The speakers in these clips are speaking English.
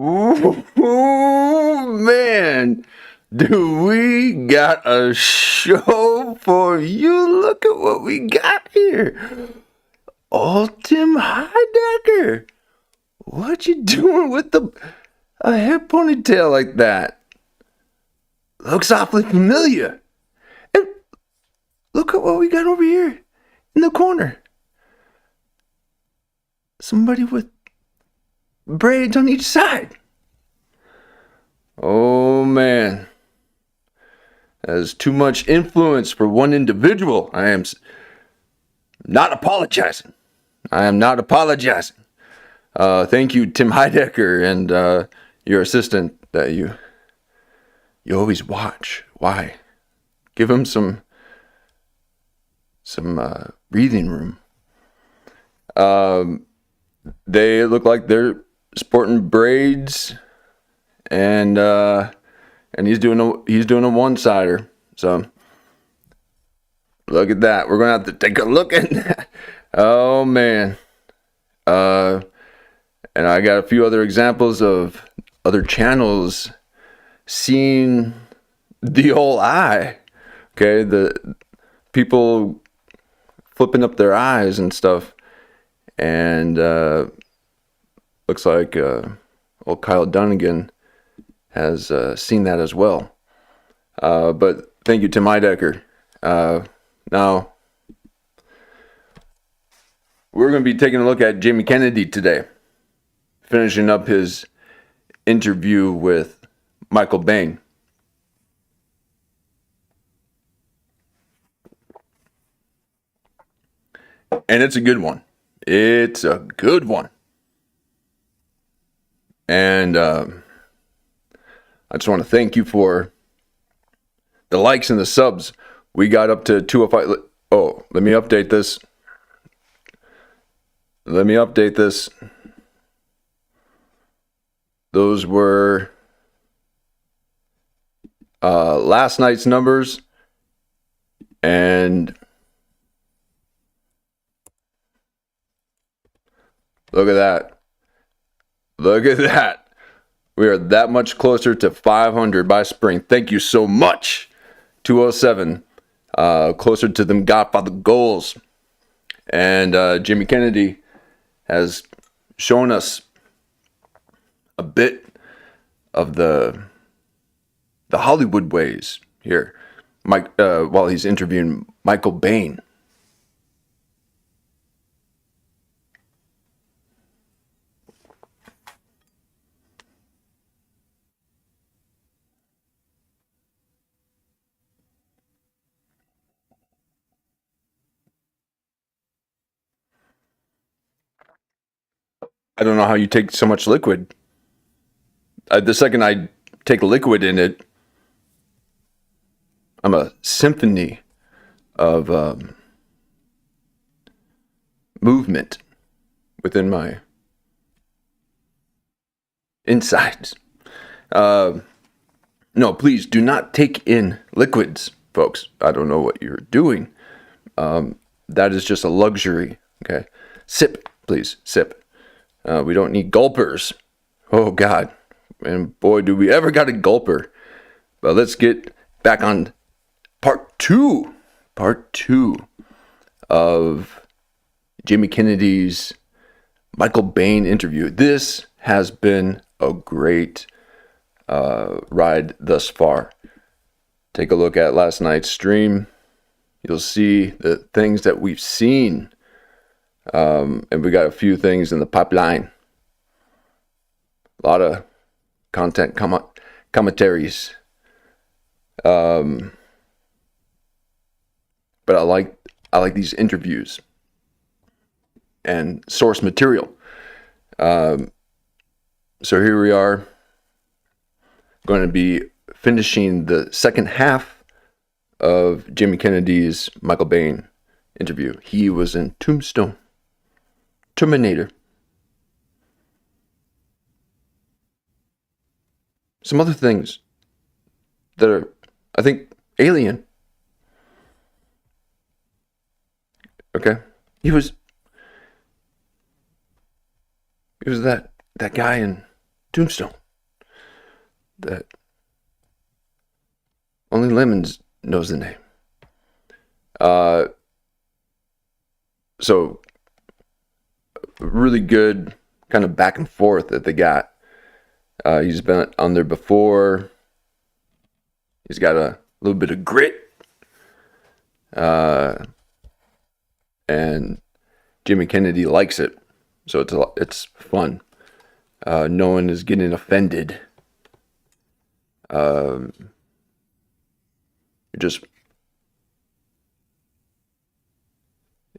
Ooh, man, do we got a show for you? Look at what we got here. Oh, Tim Heidecker, what you doing with a hair ponytail like that? Looks awfully familiar. And look at what we got over here in the corner. Somebody with braids on each side. Oh man, that's too much influence for one individual. I am not apologizing. I am not apologizing. Thank you, Tim Heidecker, and your assistant that you always watch. Why? Give him some breathing room. They look like they're sporting braids, and he's doing a one-sider. So look at that. We're gonna have to take a look at that. Oh man. And I got a few other examples of other channels seeing the whole eye. Okay, the people flipping up their eyes and stuff, and looks like old Kyle Dunnigan has seen that as well. But thank you, Tim Heidecker. Now we're going to be taking a look at Jamie Kennedy today, finishing up his interview with Michael Bane. And it's a good one. It's a good one. And I just want to thank you for the likes and the subs. We got up to 205. Oh, let me update this. Those were last night's numbers, and look at that. We are that much closer to 500 by spring. Thank you so much. 207, closer to them Godfather goals. And Jimmy Kennedy has shown us a bit of the Hollywood ways here, while he's interviewing Michael Bane. I don't know how you take so much liquid. The second I take liquid in it, I'm a symphony of movement within my insides. No, please do not take in liquids, folks. I don't know what you're doing. That is just a luxury. Okay, sip, please, sip. We don't need gulpers. Oh God, and boy, do we ever got a gulper. But let's get back on part two of Jamie Kennedy's Michael Bane interview. This has been a great ride thus far. Take a look at last night's stream. You'll see the things that we've seen. And we got a few things in the pipeline. A lot of content commentaries. But I like these interviews and source material. So here we are, going to be finishing the second half of Jimmy Kennedy's Michael Bane interview. He was in Tombstone, Terminator, some other things that are, I think, Alien. Okay, he was that guy in Tombstone. That only Lemons knows the name. So really good kind of back and forth that they got. He's been on there before. He's got a little bit of grit. And Jimmy Kennedy likes it. So it's fun. No one is getting offended. You're just,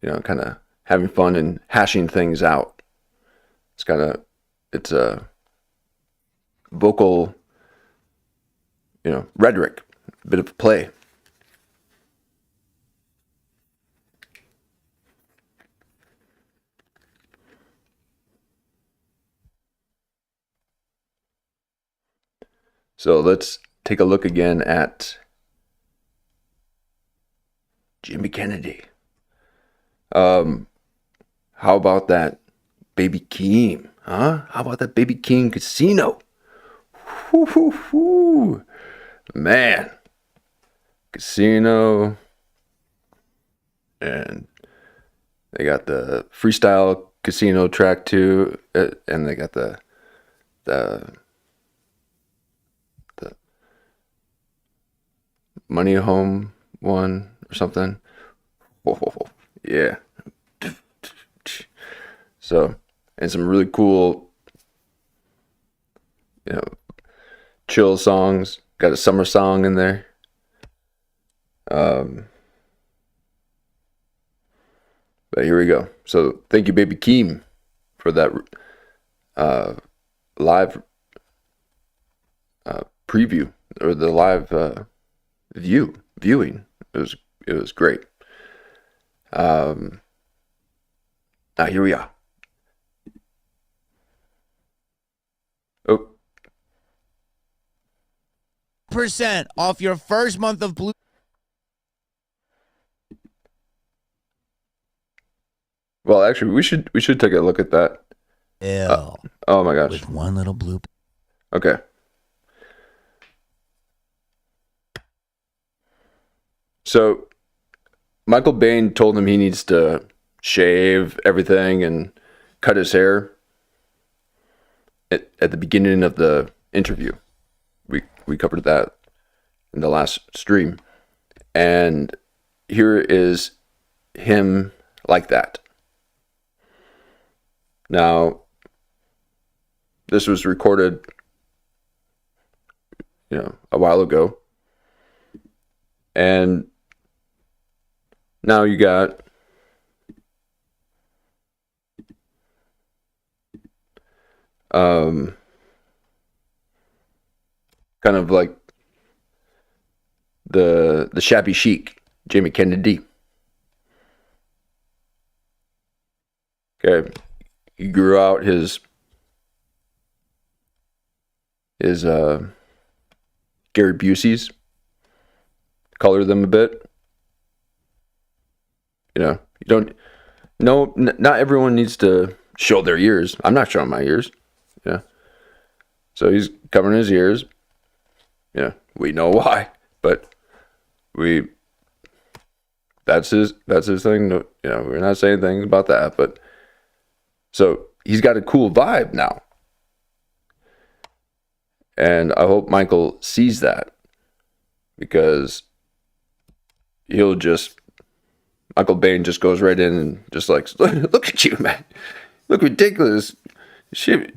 kind of having fun and hashing things out. It's a vocal, rhetoric, a bit of play. So let's take a look again at Jimmy Kennedy. How about that baby Keem? Huh? How about that baby Keem casino? Woo-hoo-hoo. Man. Casino. And they got the freestyle casino track too. And they got the Money Home one or something. Oh, yeah. So, and some really cool, chill songs. Got a summer song in there. But here we go. So thank you, baby Keem, for that live preview, or the live viewing. It was great. Now here we are. Oh. % off your first month of Blue. Well, actually, we should take a look at that. Oh my gosh! With one little blue. Okay. So, Michael Bane told him he needs to shave everything and cut his hair at the beginning of the interview. We covered that in the last stream. And here is him like that. Now, this was recorded, a while ago. And now you got kind of like the shabby chic Jimmy Kennedy. Okay, he grew out his Gary Busey's, colored them a bit. You don't. No, not everyone needs to show their ears. I'm not showing my ears. Yeah. So he's covering his ears. Yeah, we know why, but that's his thing. We're not saying things about that, but so he's got a cool vibe now. And I hope Michael sees that, because Michael Bane just goes right in and just like, look at you, man. Look ridiculous. Shave,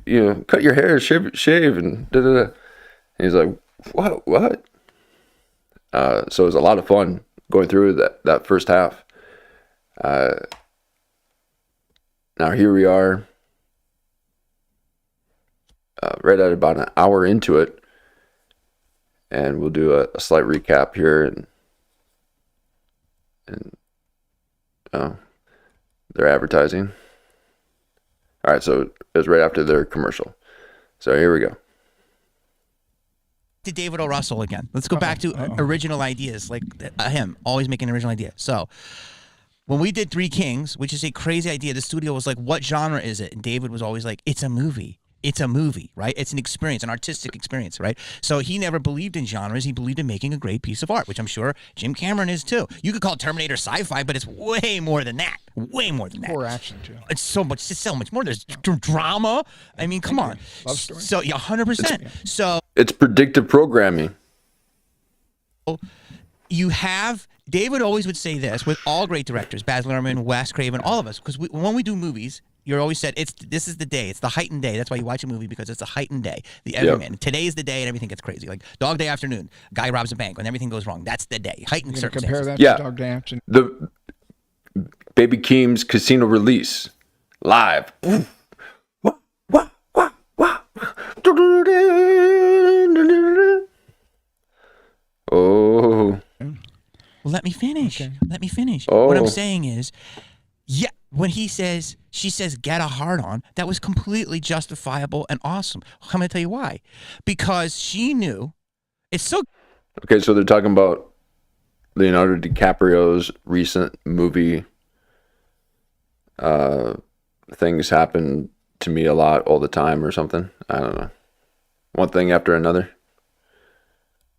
cut your hair, shave, and da-da-da. And he's like, what? So it was a lot of fun going through that first half. Now here we are, right at about an hour into it, and we'll do a slight recap here, and they're advertising. All right, so it was right after their commercial. So here we go. To David O. Russell again. Let's go back to original ideas, like him, always making an original idea. So when we did Three Kings, which is a crazy idea, the studio was like, what genre is it? And David was always like, it's a movie. It's a movie, right? It's an experience, an artistic experience, right? So he never believed in genres. He believed in making a great piece of art, which I'm sure Jim Cameron is too. You could call Terminator sci-fi, but it's way more than that. Way more than that. Horror action too. It's so much more. There's drama. I mean, come on. Love story. So yeah, 100%. So It's predictive programming. you have David always would say this with all great directors, Baz Luhrmann, Wes Craven, all of us, because when we do movies, you're always said this is the day. It's the heightened day. That's why you watch a movie, because it's a heightened day. The everyman. Today is the day, and everything gets crazy. Like Dog Day Afternoon, guy robs a bank, when everything goes wrong. That's the day. Heightened circumstances. Compare that to Dog Day Afternoon. The Baby Keem's casino release live. Oh. Well, let me finish. Okay. Let me finish. Oh. What I'm saying is, yeah, when she says, get a hard on, that was completely justifiable and awesome. I'm going to tell you why. Because she knew, it's so. Okay, so they're talking about Leonardo DiCaprio's recent movie. Things happen to me a lot all the time or something. I don't know. One thing after another.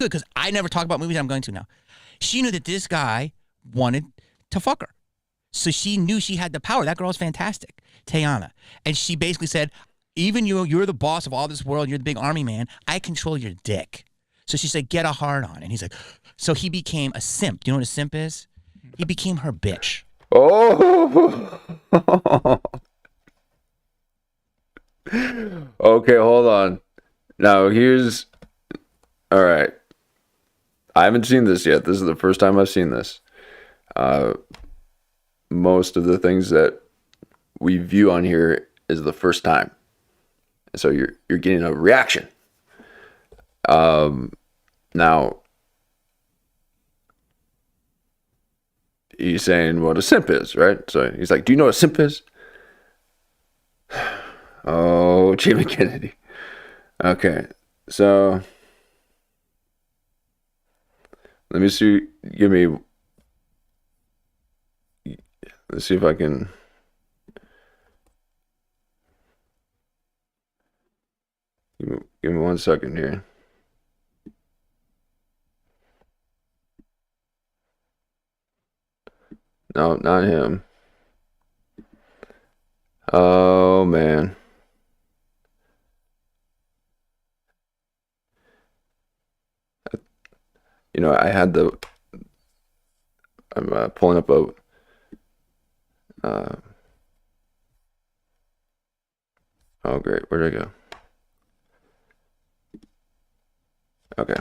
Good, because I never talk about movies. I'm going to now. She knew that this guy wanted to fuck her. So she knew she had the power. That girl is fantastic, Teyana. And she basically said, even you're the boss of all this world. You're the big army man. I control your dick. So she said, get a hard on. And he's like, so he became a simp. Do you know what a simp is? He became her bitch. Oh. Okay, hold on. Now here's. All right. I haven't seen this yet. This is the first time I've seen this. Most of the things that we view on here is the first time, so you're getting a reaction. Now he's saying what a simp is, right? So he's like, "Do you know what a simp is?" Oh, Jamie Kennedy. Okay, so let me see. Let's see if I can. Give me 1 second here. No, not him. Oh, man. I had I'm pulling up a. Oh, great. Where'd I go? Okay.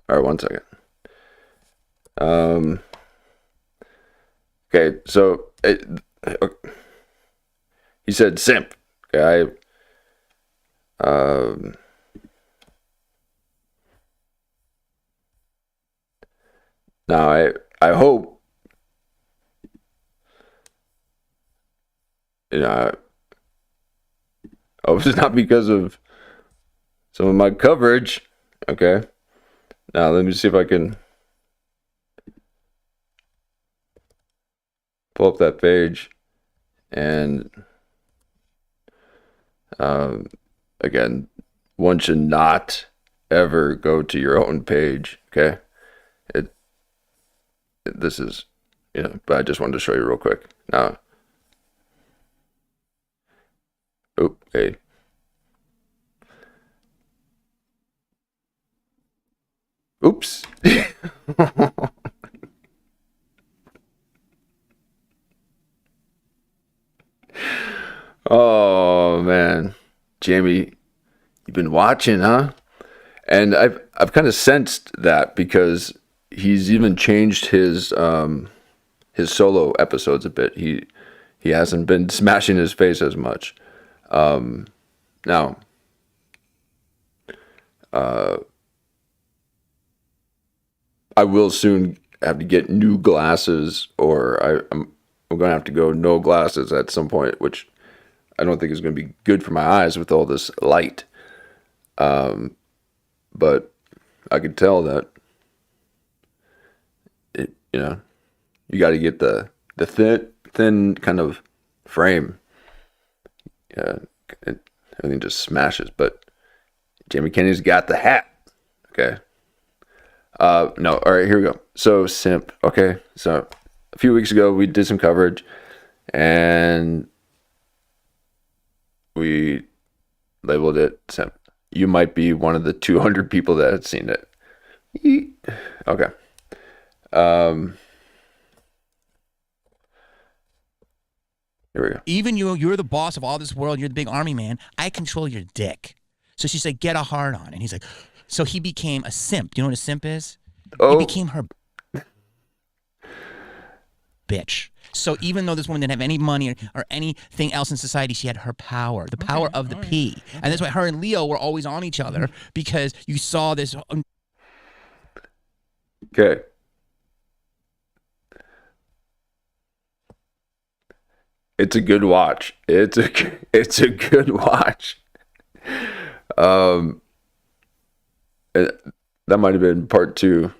All right, 1 second. Okay, so he said simp. Okay, now I hope I hope it's not because of some of my coverage. Okay. Now let me see if I can pull up that page, and again, one should not ever go to your own page. Okay. This is, but I just wanted to show you real quick. Now, hey. Oops. Oh man, Jamie, you've been watching, huh? And I've kind of sensed that, because he's even changed his solo episodes a bit. He hasn't been smashing his face as much. Now, I will soon have to get new glasses, or I'm going to have to go no glasses at some point, which I don't think is going to be good for my eyes with all this light. But I could tell that you got to get the thin kind of frame. Yeah, everything just smashes. But Jamie Kennedy's got the hat. Okay. No. All right, here we go. So simp. Okay. So a few weeks ago we did some coverage, and we labeled it simp. You might be one of the 200 people that had seen it. Okay. Here we go. Even you're the boss of all this world. You're the big army man. I control your dick. So she said, get a hard on. And he's like, so he became a simp. Do you know what a simp is? Oh. He became her bitch. So even though this woman didn't have any money or anything else in society, she had her power, the power of the P. Okay. And that's why her and Leo were always on each other, because you saw this. Okay. It's a good watch. It's a good watch. That might have been part 2.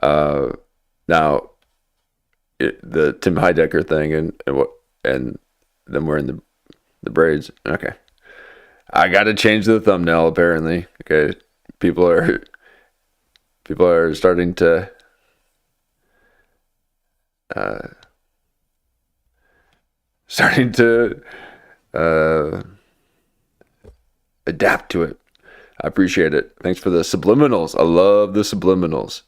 Now, the Tim Heidecker thing and them wearing the braids. Okay, I got to change the thumbnail apparently. Okay, people are starting to adapt to it. I appreciate it. Thanks for the subliminals. I love the subliminals.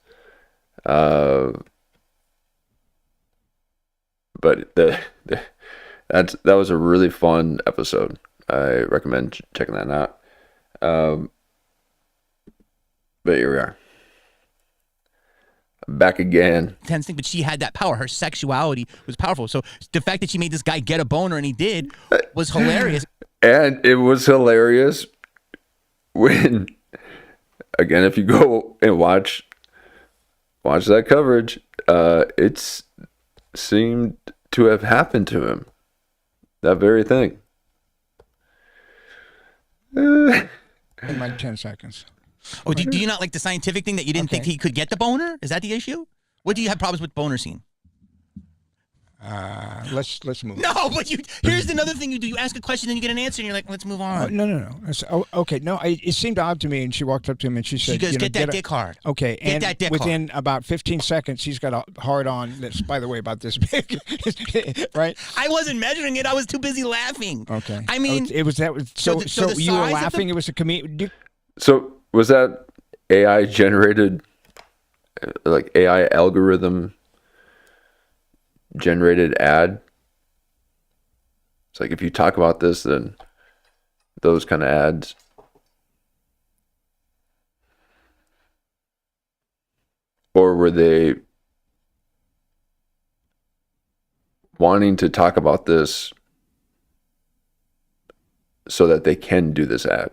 But that was a really fun episode. I recommend checking that out. But here we are. Back again. Intense thing, but she had that power. Her sexuality was powerful. So the fact that she made this guy get a boner, and he did, was hilarious. And it was hilarious when, again, if you go and watch that coverage, it's seemed to have happened to him. That very thing. In like 10 seconds. Oh, do you not like the scientific thing that you didn't think he could get the boner? Is that the issue? What do you have problems with boner scene? Let's move. No, but here's another thing you do. You ask a question and you get an answer, and you're like, let's move on. No. Okay, no. It seemed odd to me, and she walked up to him and she said, she goes, get that dick hard. Okay, get that dick within hard. about 15 seconds, he's got a hard on that's, by the way, about this big. Right? I wasn't measuring it. I was too busy laughing. Okay. I mean, it was that. So you were laughing. It was a comedian. So was that AI generated, like AI algorithm generated ad? It's like if you talk about this, then those kind of ads. Or were they wanting to talk about this so that they can do this ad?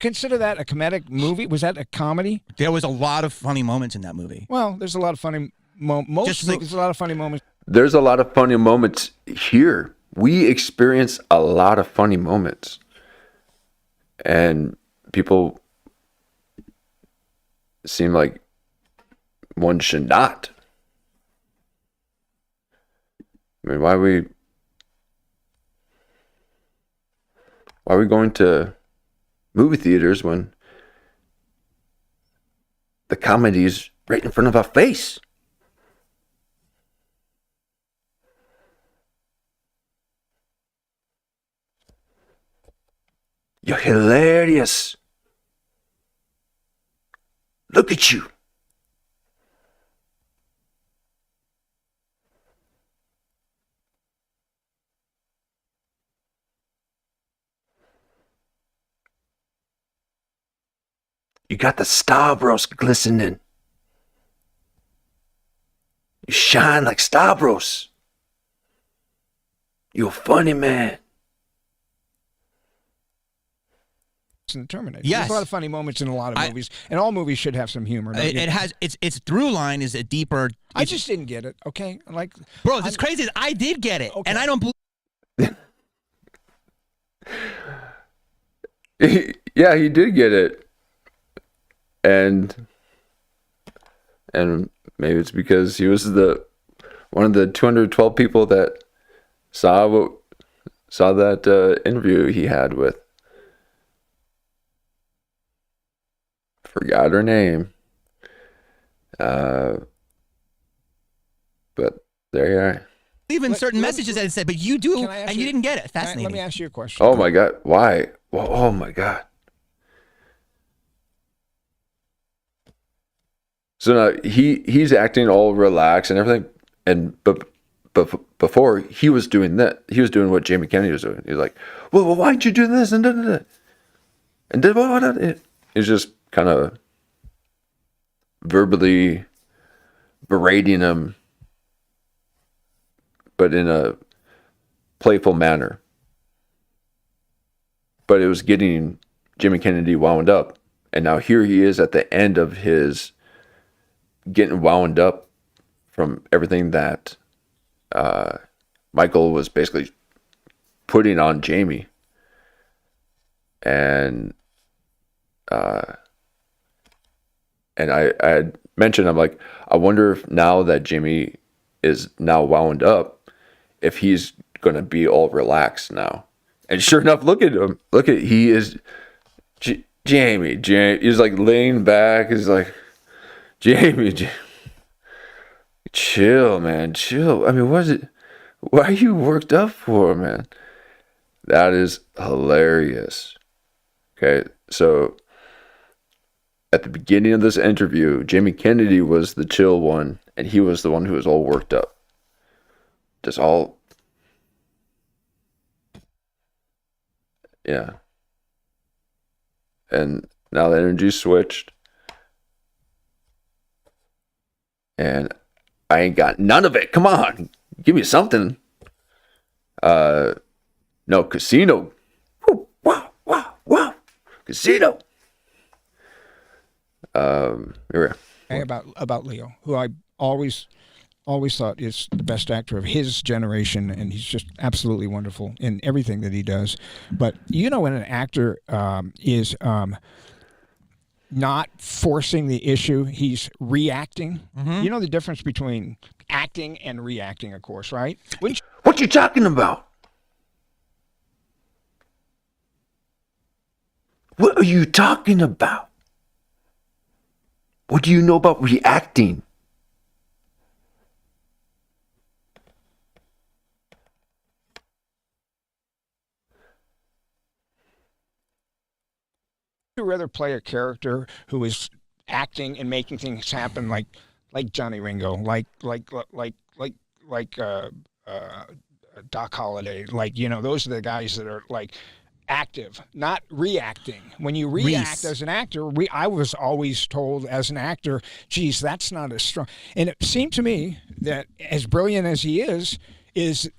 Consider that a comedic movie? Was that a comedy? There was a lot of funny moments in that movie. Well, there's a lot of funny there's a lot of funny moments. There's a lot of funny moments here. We experience a lot of funny moments. And people seem like one should not. I mean, why are we going to movie theaters when the comedy's right in front of our face? You're hilarious. Look at you. You got the Stavros glistening. You shine like Stavros. You're a funny man. In the Terminator. Yes. There's a lot of funny moments in a lot of movies, and all movies should have some humor. It has its through line is a deeper. I just didn't get it. Okay, bro, it's crazy. I did get it, and I don't believe. Yeah, he did get it, and maybe it's because he was one of the 212 people that saw saw that interview he had with, forgot her name, but there you are. Even certain messages that it said, but you do, and you didn't get it. Fascinating. Let me ask you a question. Oh my God, why? Well, oh my God. So now he's acting all relaxed and everything, and but before he was doing that, he was doing what Jamie Kennedy was doing. He was like, "Well, why'd you do this?" and da, da, da. And did what? He's just kind of verbally berating him, but in a playful manner. But it was getting Jimmy Kennedy wound up, and now here he is at the end of his getting wound up from everything that Michael was basically putting on Jamie. And I had mentioned, I'm like, I wonder if now that Jimmy is now wound up, if he's going to be all relaxed now. And sure enough, look at him. He is Jamie. He's like laying back. He's like, Jamie, chill, man, chill. I mean, what is it? Why are you worked up for, man? That is hilarious. Okay, so at the beginning of this interview, Jamie Kennedy was the chill one, and he was the one who was all worked up. Just all, yeah. And now the energy switched. And I ain't got none of it. Come on. Give me something. No, casino. Woo, wow, wow, wow. Casino. Here we are. About Leo, who I always thought is the best actor of his generation, and he's just absolutely wonderful in everything that he does. But you know, when an actor is not forcing the issue, he's reacting. Mm-hmm. You know the difference between acting and reacting, of course, right? What you talking about? What are you talking about? What do you know about reacting? Would you rather play a character who is acting and making things happen, like Johnny Ringo, like Doc Holliday, like, you know, those are the guys that are like active, not reacting. When you react as an actor, I was always told as an actor, geez, that's not as strong. And it seemed to me that as brilliant as he is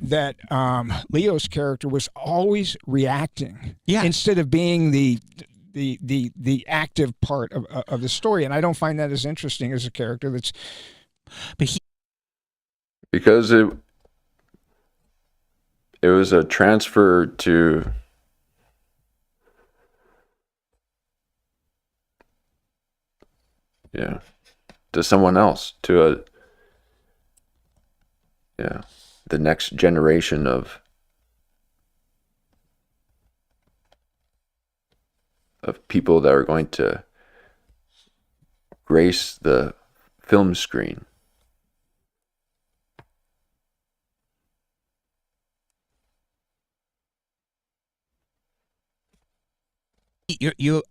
that Leo's character was always reacting, instead of being the active part of the story. And I don't find that as interesting as a character that's, because it was a transfer to someone else, to the next generation of people that are going to grace the film screen.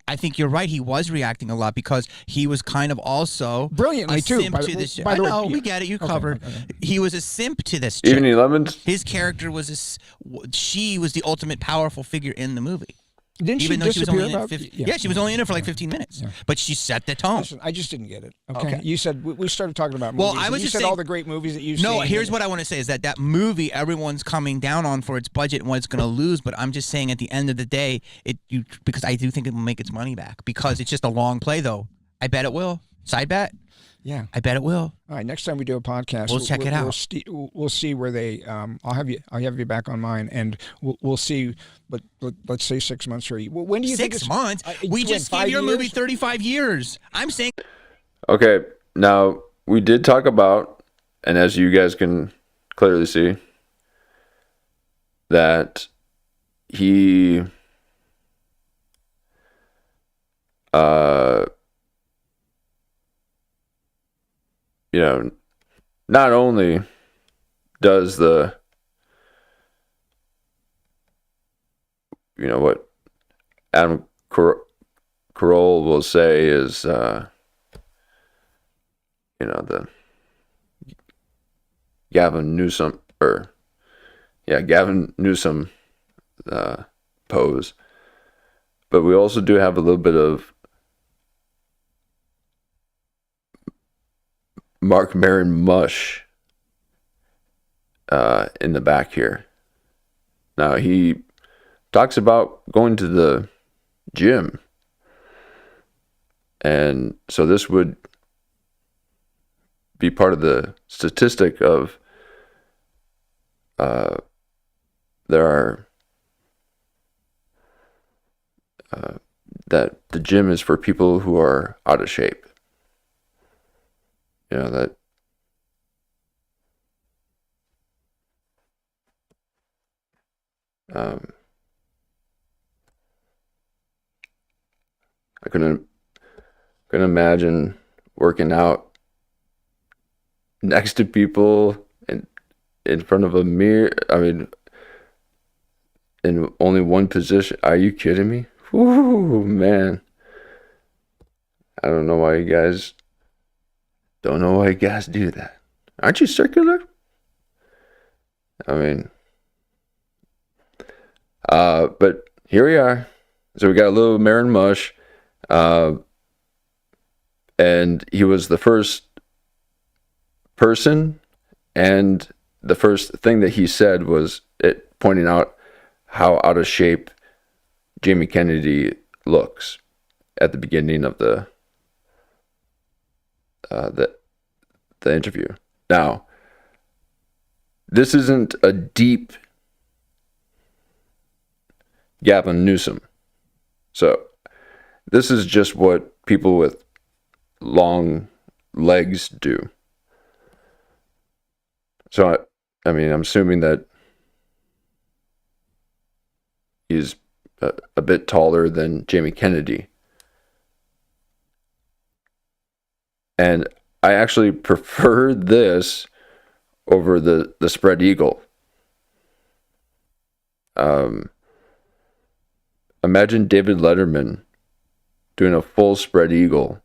I think you're right. He was reacting a lot because he was kind of also brilliantly too. We get it. You covered. Okay. He was a simp to this. Evening Lemons. His character was she was the ultimate powerful figure in the movie. Didn't Even she though she was only disappear in it she was only in it for like 15 minutes. Yeah. But she set the tone. Listen, I just didn't get it. Okay. You said we started talking about movies. Well, I was you just said saying, all the great movies that you've seen. No, here's what I want to say is that movie everyone's coming down on for its budget and what it's going to lose, but I'm just saying at the end of the day, because I do think it will make its money back, because it's just a long play though. I bet it will. Side bet? Yeah, I bet it will. All right, next time we do a podcast, we'll check it out. We'll see where they. I'll have you back on mine, and we'll see. But let's say 6 months or when do you think 6 months? We just gave your movie 35 years. I'm saying. Okay, now we did talk about, and as you guys can clearly see, that he you know, not only does what Adam Carolla will say is the Gavin Newsom pose, but we also do have a little bit of Mark Maron mush in the back here. Now he talks about going to the gym, and so this would be part of the statistic of there are that the gym is for people who are out of shape. That I couldn't imagine working out next to people and in front of a mirror. I mean, in only one position. Are you kidding me? Whoo, man. I don't know why you guys do that. Aren't you circular? I mean, but here we are. So we got a little Marin mush, and he was the first person, and the first thing that he said was pointing out how out of shape Jamie Kennedy looks at the beginning of the interview. Now, this isn't a deep Gavin Newsom. So this is just what people with long legs do. So, I mean, I'm assuming that he's a bit taller than Jamie Kennedy. And I actually prefer this over the spread eagle. Imagine David Letterman doing a full spread eagle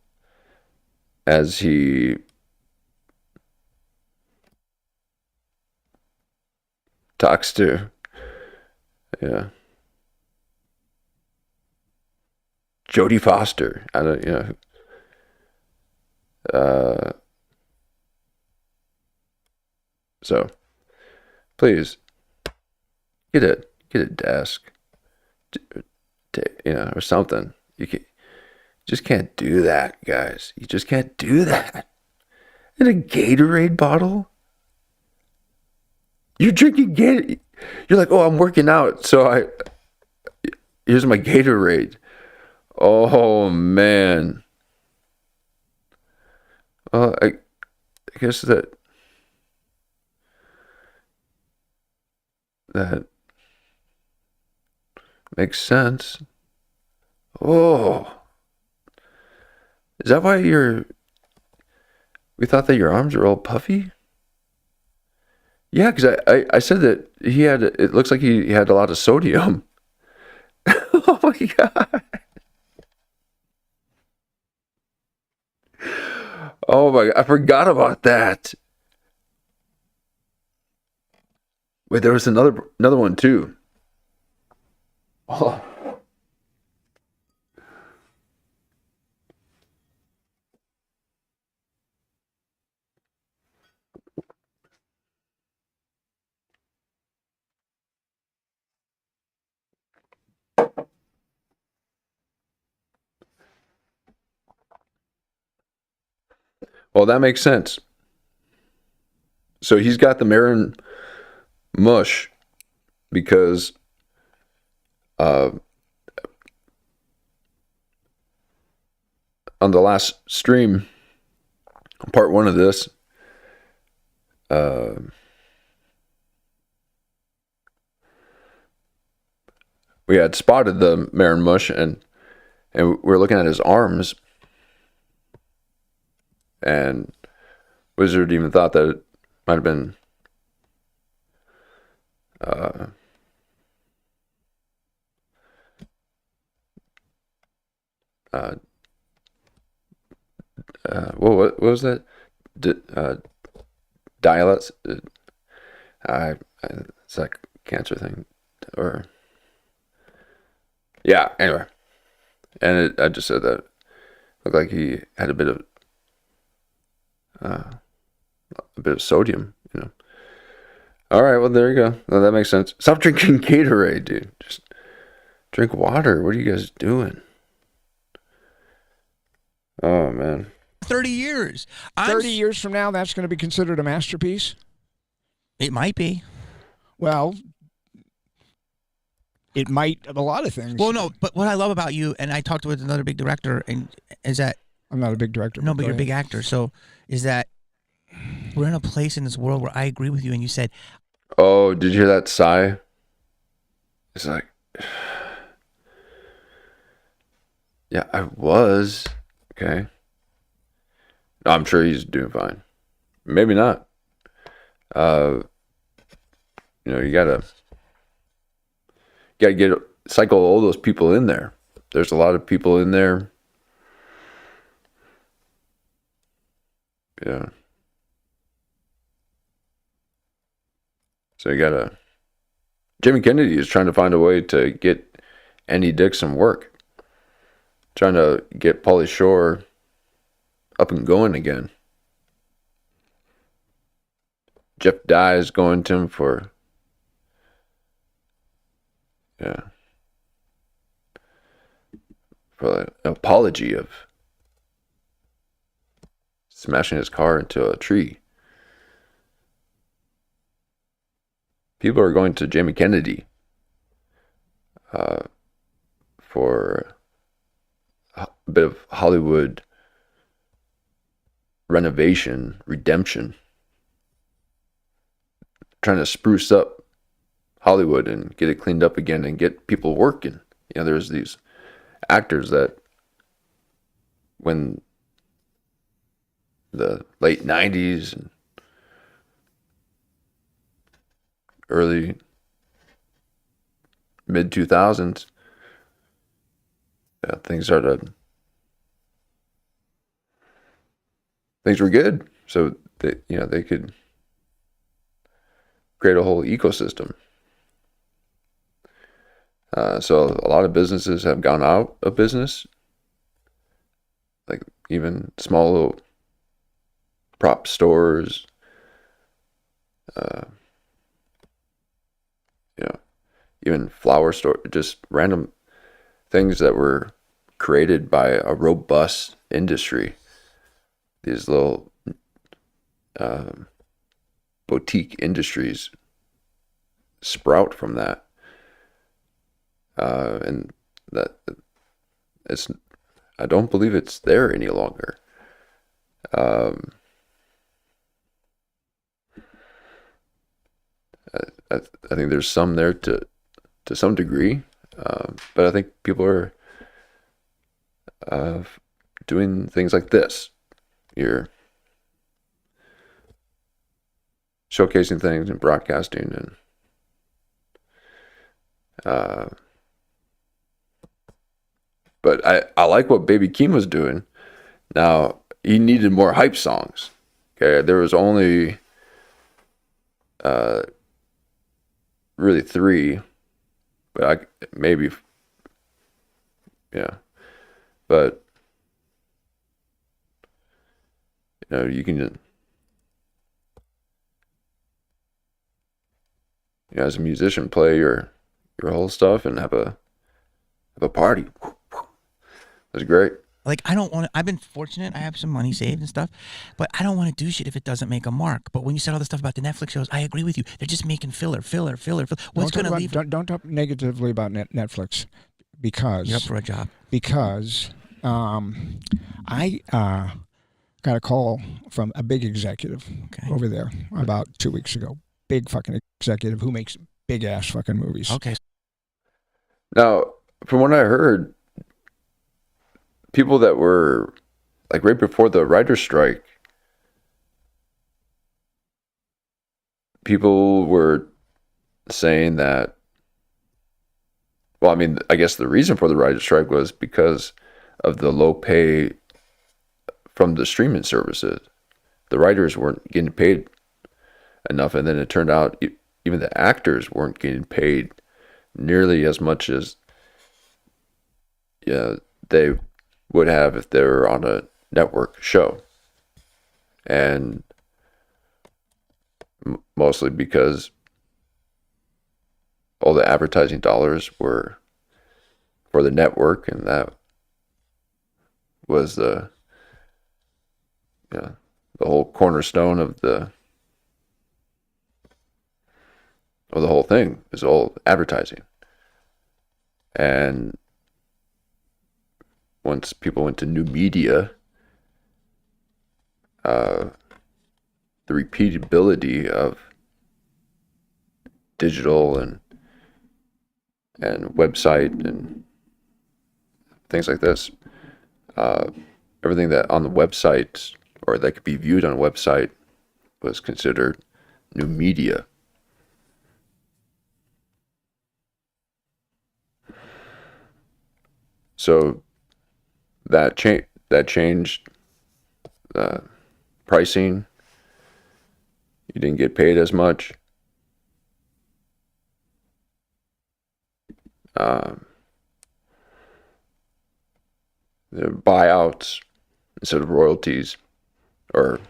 as he talks to, Jodie Foster. I don't, so please get a desk, or something. You just can't do that, guys. You just can't do that. In a Gatorade bottle? You're drinking Gatorade. You're like, oh, I'm working out, so here's my Gatorade. Oh, man. Well, I guess that makes sense. Oh. Is that why we thought that your arms are all puffy? Yeah, because I said that it looks like he had a lot of sodium. Oh my God. Oh my God, I forgot about that. Wait, there was another one too. Oh. Well, that makes sense. So he's got the Marin mush because on the last stream, part one of this, we had spotted the Marin Mush, and we were looking at his arms, and Wizard even thought that it might have been what was that? Dialects? It's like a cancer thing, or yeah. Anyway, and I just said that it looked like he had a bit of sodium, you know. All right, well there you go. Well, that makes sense. Stop drinking Gatorade, dude. Just drink water. What are you guys doing? Oh man. 30 years. 30 years from now, that's going to be considered a masterpiece? It might be. Well, it might of a lot of things. Well, no, but what I love about you, and I talked with another big director, and is that I'm not a big director. no, but you're a big actor. So is that we're in a place in this world where I agree with you, and you said, oh, did you hear that sigh? It's like, yeah, I was. Okay. No, I'm sure he's doing fine. Maybe not. You know, you gotta cycle all those people in there. There's a lot of people in there. Yeah. So you gotta. Jimmy Kennedy is trying to find a way to get Andy Dick some work. Trying to get Pauly Shore up and going again. Jeff Dye is going to him for an apology of smashing his car into a tree. People are going to Jamie Kennedy for a bit of Hollywood renovation, redemption. Trying to spruce up Hollywood and get it cleaned up again and get people working. You know, there's these actors that when the late 90s and early mid 2000s, things were good, so they could create a whole ecosystem. So a lot of businesses have gone out of business, like even small little prop stores, even flower store, just random things that were created by a robust industry. These little boutique industries sprout from that, and that I don't believe it's there any longer. I think there's some there to some degree, but I think people are doing things like this. You're showcasing things and broadcasting, and but I like what Baby Keem was doing. Now he needed more hype songs. Okay, there was only really 3, but maybe but you can, as a musician, play your whole stuff and have a party. That's great. like, I don't want to, I've been fortunate. I have some money saved and stuff, but I don't want to do shit if it doesn't make a mark. But when you said all the stuff about the Netflix shows, I agree with you. They're just making filler. What's going to leave? Don't talk negatively about Netflix, because You're up for a job. Because I got a call from a big executive over there about 2 weeks ago. Big fucking executive who makes big ass fucking movies. Okay. Now, from what I heard, people that were like right before the writer's strike, people were saying that, well, I mean, I guess the reason for the writer's strike was because of the low pay from the streaming services. The writers weren't getting paid enough, and then it turned out even the actors weren't getting paid nearly as much as they would have if they were on a network show. And mostly because all the advertising dollars were for the network, and that was the whole cornerstone of the whole thing is all advertising. And once people went to new media, the repeatability of digital and website and things like this, everything that on the website or that could be viewed on a website was considered new media. So that changed pricing. You didn't get paid as much. The buyouts instead of royalties, or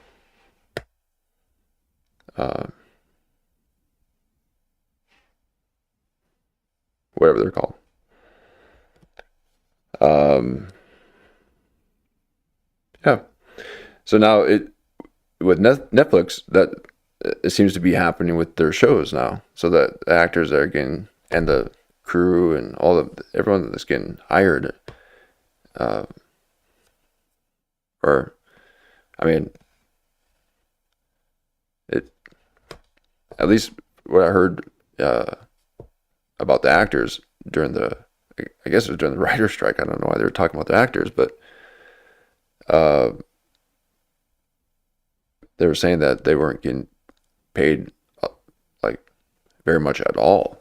whatever they're called. Yeah. So now with Netflix, that it seems to be happening with their shows now. So that the actors are getting, and the crew and everyone that's getting hired, or I mean, at least what I heard about the actors during I guess it was during the writer's strike. I don't know why they were talking about the actors, but they were saying that they weren't getting paid like very much at all.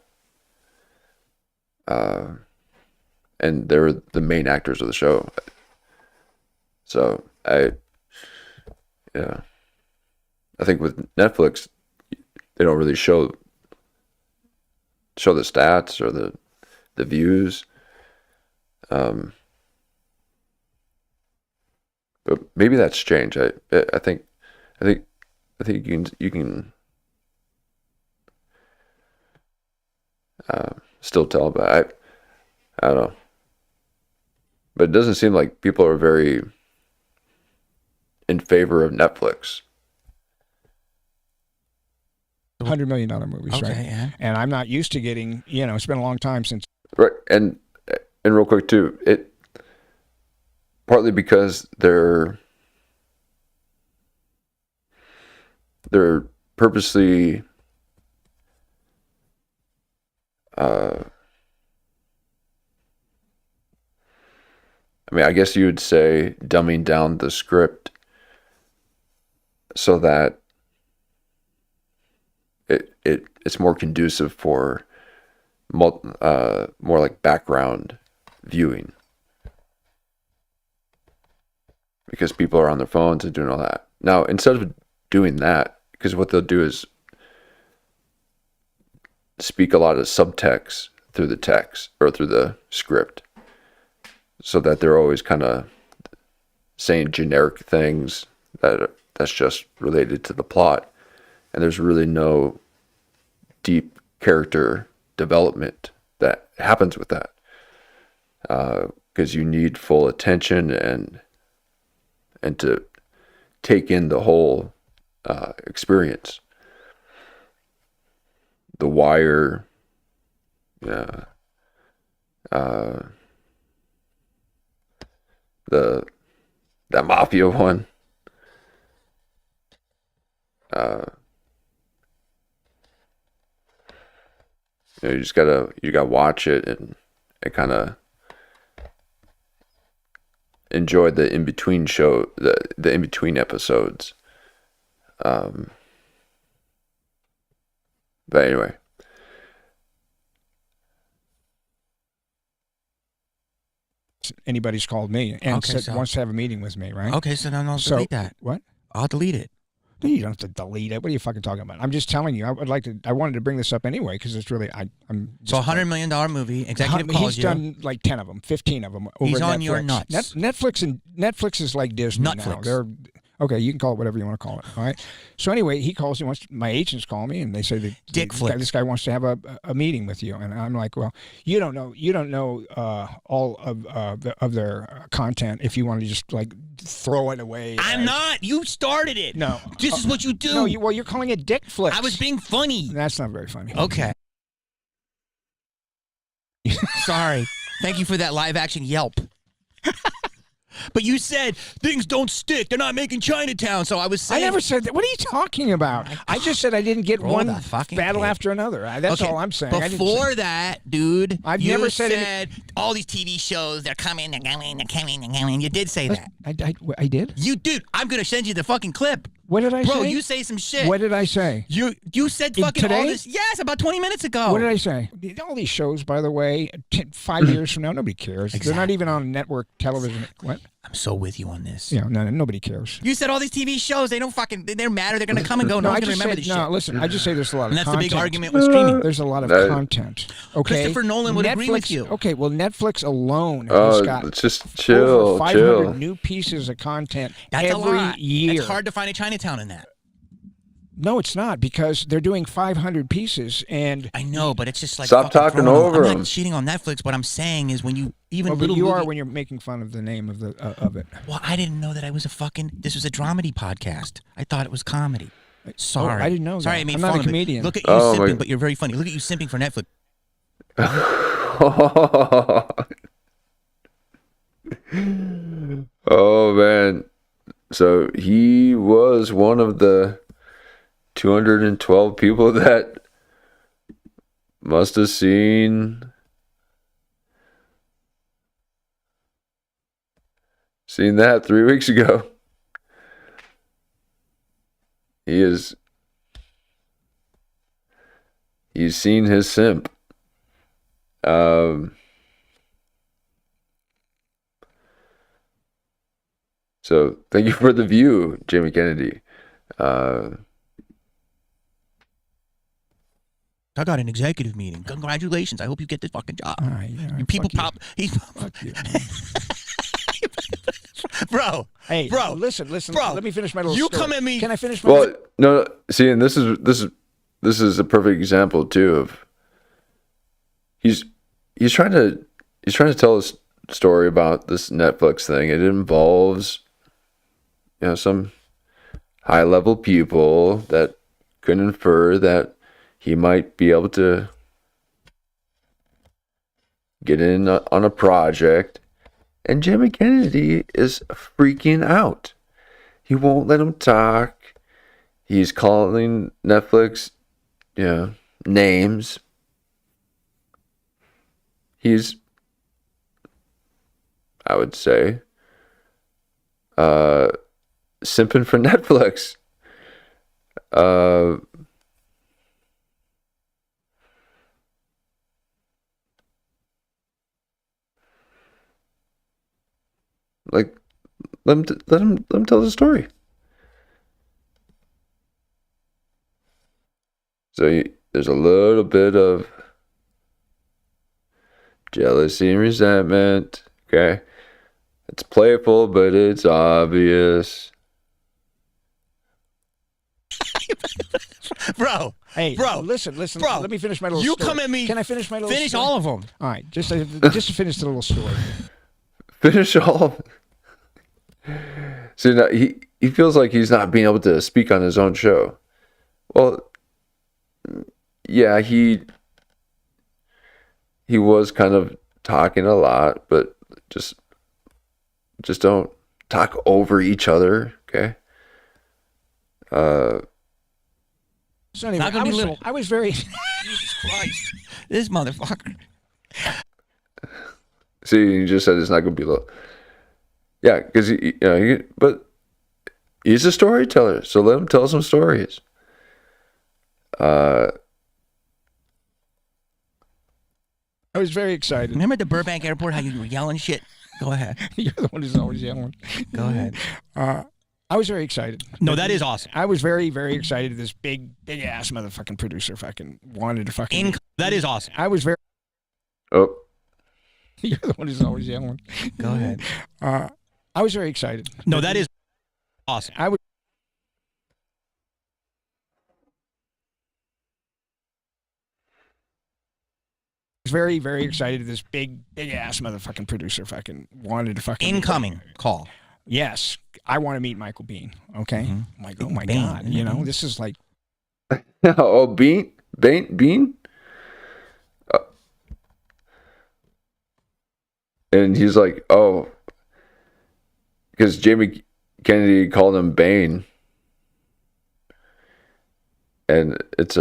And they were the main actors of the show. So I think with Netflix, they don't really show the stats or the views. But maybe that's changed. I think you can still tell, but I don't know. But it doesn't seem like people are very in favor of Netflix. $100 million movies, Okay, right? yeah. And I'm not used to getting, it's been a long time since. Right, and real quick too, it partly because they're purposely I mean, I guess you would say dumbing down the script so that it's more conducive for more like background viewing, because people are on their phones and doing all that. Now, instead of doing that, because what they'll do is speak a lot of subtext through the text or through the script, so that they're always kind of saying generic things that's just related to the plot, and there's really no deep character development that happens with that, because you need full attention and to take in the whole experience. The Wire, the that mafia one, you gotta watch it and I kind of enjoyed the in-between the in-between episodes. But anyway. Anybody's called me and Okay, said, so- wants to have a meeting with me, right? Okay, so then I'll delete that. What? I'll delete it. No, you don't have to delete it. What are you fucking talking about? I'm just telling you. I wanted to bring this up anyway because it's really. I'm. So $100 million movie. Executive He's calls you. done like 10 of them, 15 of them. Over He's at on Netflix. your nuts. Netflix is like Disney now. Nutflix. They're okay. You can call it whatever you want to call it. All right. So anyway, he calls. My agents call me and they say that this guy wants to have a meeting with you. And I'm like, well, you don't know all of their content if you want to just like throw it away. I'm not. You started it. No. This is what you do. No. You're calling it Dick Flicks. I was being funny. That's not very funny. Okay. Sorry. Thank you for that live action yelp. But you said things don't stick. They're not making Chinatown. So I was saying. I never said that. What are you talking about? I just said I didn't get Roll one the fucking battle tape. after another. That's all I'm saying. Before that, dude, I've you never said said all these TV shows, they're coming, they're coming, they're coming, they're coming. You did say that. I did? You, dude, I'm going to send you the fucking clip. What did I say? Bro, you say some shit. What did I say? You said fucking Today? all this. Yes, about 20 minutes ago. What did I say? All these shows, by the way, 5 years from now, nobody cares. They're not even on network television. What? I'm so with you on this. Yeah, no, nobody cares. You said all these TV shows, they don't fucking, they matter. They're going to come and go. No one's going to remember this shit. No, listen, I just say there's a lot of And that's content. the big argument with streaming. There's a lot of content. Okay. Christopher Nolan would agree with you. Okay, well, Netflix alone has got let's just chill, over 500 new pieces of content That's a every lot. year. It's hard to find a Chinatown in that. No, it's not, because they're doing 500 pieces, and I know, but it's just like Stop fucking talking throwing over I'm him. not cheating on Netflix. What I'm saying is when you even well, but little you movie, are when you're making fun of the name of the of it. Well, I didn't know that I was this was a dramedy podcast. I thought it was comedy. Sorry, I didn't know Sorry, that. I made I'm fun not a of it. comedian. Look at you Oh, simping, my- but you're very funny. Look at you simping for Netflix. Oh man, so he was one of the 212 people that must have seen that 3 weeks ago. He's seen his simp. So thank you for the view, Jimmy Kennedy. I got an executive meeting. Congratulations. I hope you get this fucking job. All right, yeah, You people fuck pop. you. Bro. Hey, bro. listen. Bro, Let me finish my little you story. come at me. Can I finish my? Well, no. See, and this is a perfect example too of he's trying to tell a story about this Netflix thing. It involves some high level people that could infer that he might be able to get in on a project, and Jimmy Kennedy is freaking out. He won't let him talk. He's calling Netflix, names. He's, I would say, simping for Netflix. Like, let him tell the story. So there's a little bit of jealousy and resentment. Okay, it's playful, but it's obvious. Bro. Hey, bro. Listen. Bro. Let me finish my little You story. come at me. Can I finish my little Finish story? all of them. All right, just to finish the little story. Finish all of it. See, now he feels like he's not being able to speak on his own show. Well, yeah, he was kind of talking a lot, but just don't talk over each other, okay? So anyway, Not gonna be little. I was very. Jesus Christ. This motherfucker. See, you just said it's not going to be low. Yeah, because but he's a storyteller, so let him tell some stories. I was very excited. Remember at the Burbank airport how you were yelling shit? Go ahead. You're the one who's always yelling. Go ahead. I was very excited. No, that is awesome. I was very, very excited. This big ass motherfucking producer fucking wanted to fucking. That is awesome. I was very. Oh. You're the one who's always yelling. Go ahead. I was very excited. No, that is awesome. I was very, very excited. This big ass motherfucking producer fucking wanted to fucking. Incoming call. Yes, I want to meet Michael Biehn. Okay, I'm like, oh my Bane. god, you know, this is like. Oh, Bane? And he's like, oh, because Jamie Kennedy called him Bane. And it's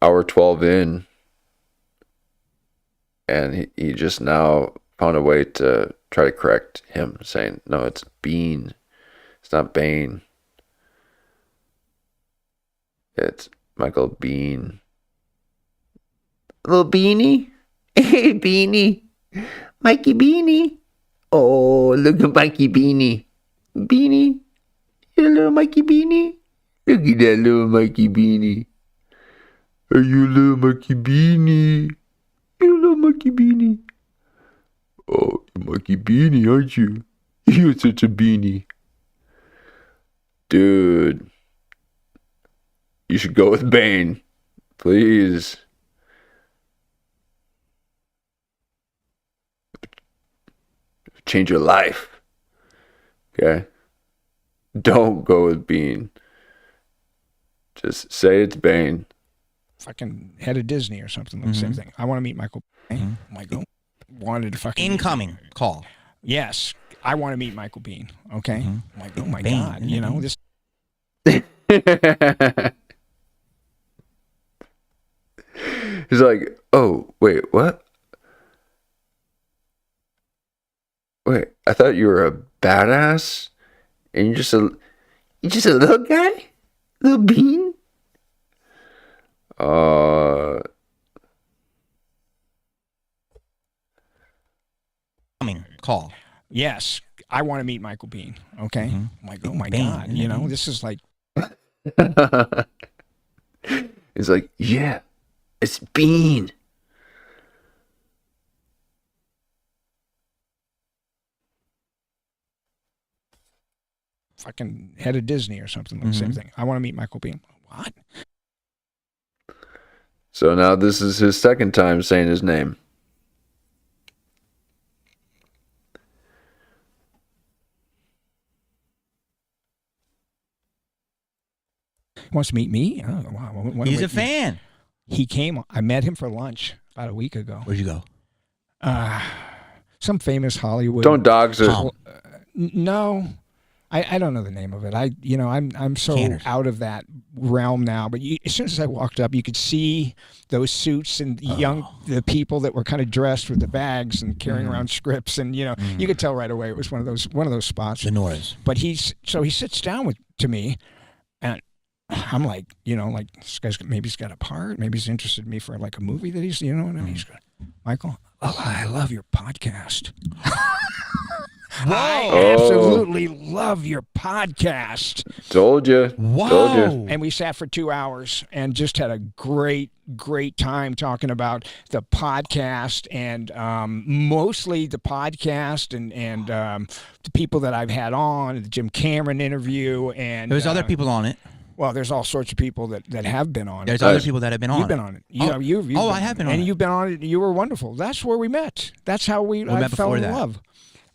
hour 12 in. And he just now found a way to try to correct him, saying, no, it's Biehn. It's not Bane. It's Michael Biehn. Little Beanie? Hey, Beanie. Mikey Beanie. Oh, look at Mikey Beanie. Beanie. You little Mikey Beanie. Look at that little Mikey Beanie. Are you little Mikey Beanie? You little Mikey Beanie. Oh, Mikey Beanie, aren't you? You're such a beanie. Dude. You should go with Bane. Please. Change your life. Okay? Don't go with Biehn. Just say it's Bane. Fucking head of Disney or something. Like the same thing. I want to meet Michael Biehn. Michael wanted to fucking. Incoming call. Yes, I want to meet Michael Biehn. Okay, I'm like, oh my Bane. god, you know this. He's like, oh, wait, what? Wait, I thought you were a badass, and you're just a little guy, little Bean. Incoming call. Yes, I want to meet Michael Biehn. Okay, I'm like, oh my Bane. god, you know this is like. He's like, yeah, it's Bean. Fucking head of Disney or something. Like the same thing. I want to meet Michael Biehn. What? So now this is his second time saying his name. He wants to meet me? Oh, wow. He's a fan. He came. I met him for lunch about a week ago. Where'd you go? Some famous Hollywood. Don't dogs it. No, I don't know the name of it. I'm so Canners. out of that realm now. But as soon as I walked up, you could see those suits and the people that were kind of dressed with the bags and carrying around scripts, and you could tell right away it was one of those spots. The Noras. But he sits down to me, and I'm like, this guy's maybe he's got a part, maybe he's interested in me for like a movie that he's, and he's going, Michael, I love your podcast. I absolutely love your podcast. Told you. Wow. Told you. And we sat for 2 hours and just had a great time talking about the podcast and mostly the podcast and the people that I've had on, the Jim Cameron interview. And There's other people on it. Well, there's all sorts of people that have been on it. There's other people that have been on You've been it. on it. I have been on it. And you've been on it. You were wonderful. That's where we met. That's how I met fell before in that. love.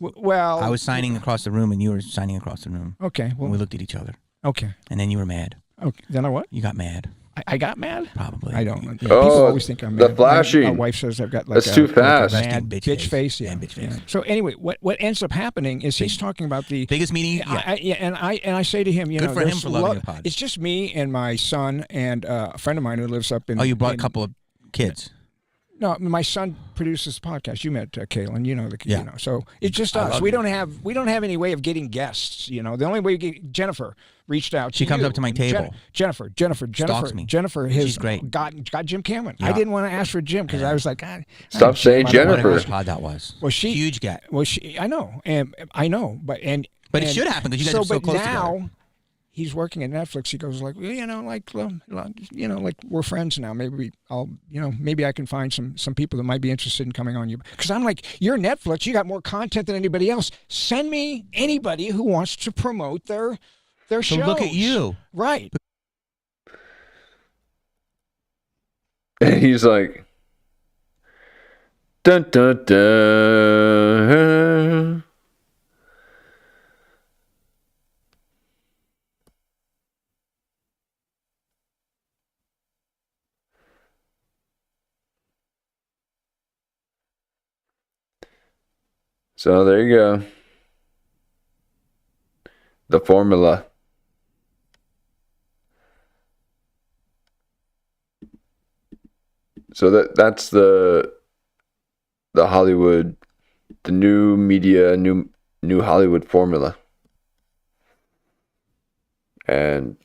Well, I was signing across the room and you were signing across the room. Okay. And Well, we looked at each other. okay. And then you were mad. Okay. Then I what? You got mad. I got mad? Probably. I don't. Oh, People always think I'm mad. the flashing. My wife says I've got like That's too fast. Like a mad Resting bitch face. Yeah. And bitch face. Yeah. So anyway, what ends up happening is he's talking about the Biggest meeting. Yeah. and I say to him, Good for him for loving your pod. It's just me and my son and a friend of mine who lives up in. Oh, you brought a couple of kids. No, my son produces the podcast. You met Kaylin, you know Yeah. you know. So it's just us. We don't have any way of getting guests. You know, the only way we get Jennifer reached out. She to comes you. up to my table. Jennifer Stalks me. Jennifer has She's great. got Jim Cameron. Yeah. I didn't want to ask for Jim because I was like, God, Stop saying What a Jennifer. nice pod that was. Well, she huge get. Well, I know, and I know, but it should happen because you guys are so close now, together. He's working at Netflix. He goes like, well, like we're friends now. Maybe maybe I can find some people that might be interested in coming on you. Because I'm like, you're Netflix. You got more content than anybody else. Send me anybody who wants to promote their shows. So look at you, right? And he's like, dun dun dun. So there you go. The formula. So that's the Hollywood, the new media, new Hollywood formula. And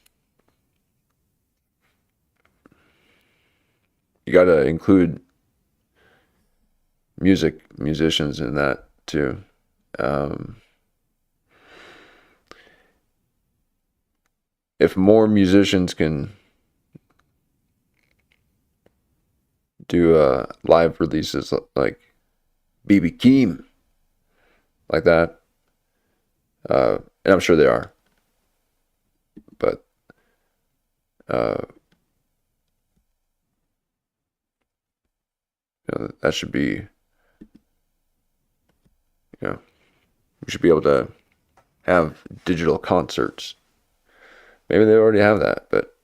you got to include musicians in that too. If more musicians can do live releases like BB Keem, like that, and I'm sure they are, but that should be, we should be able to have digital concerts. Maybe they already have that, but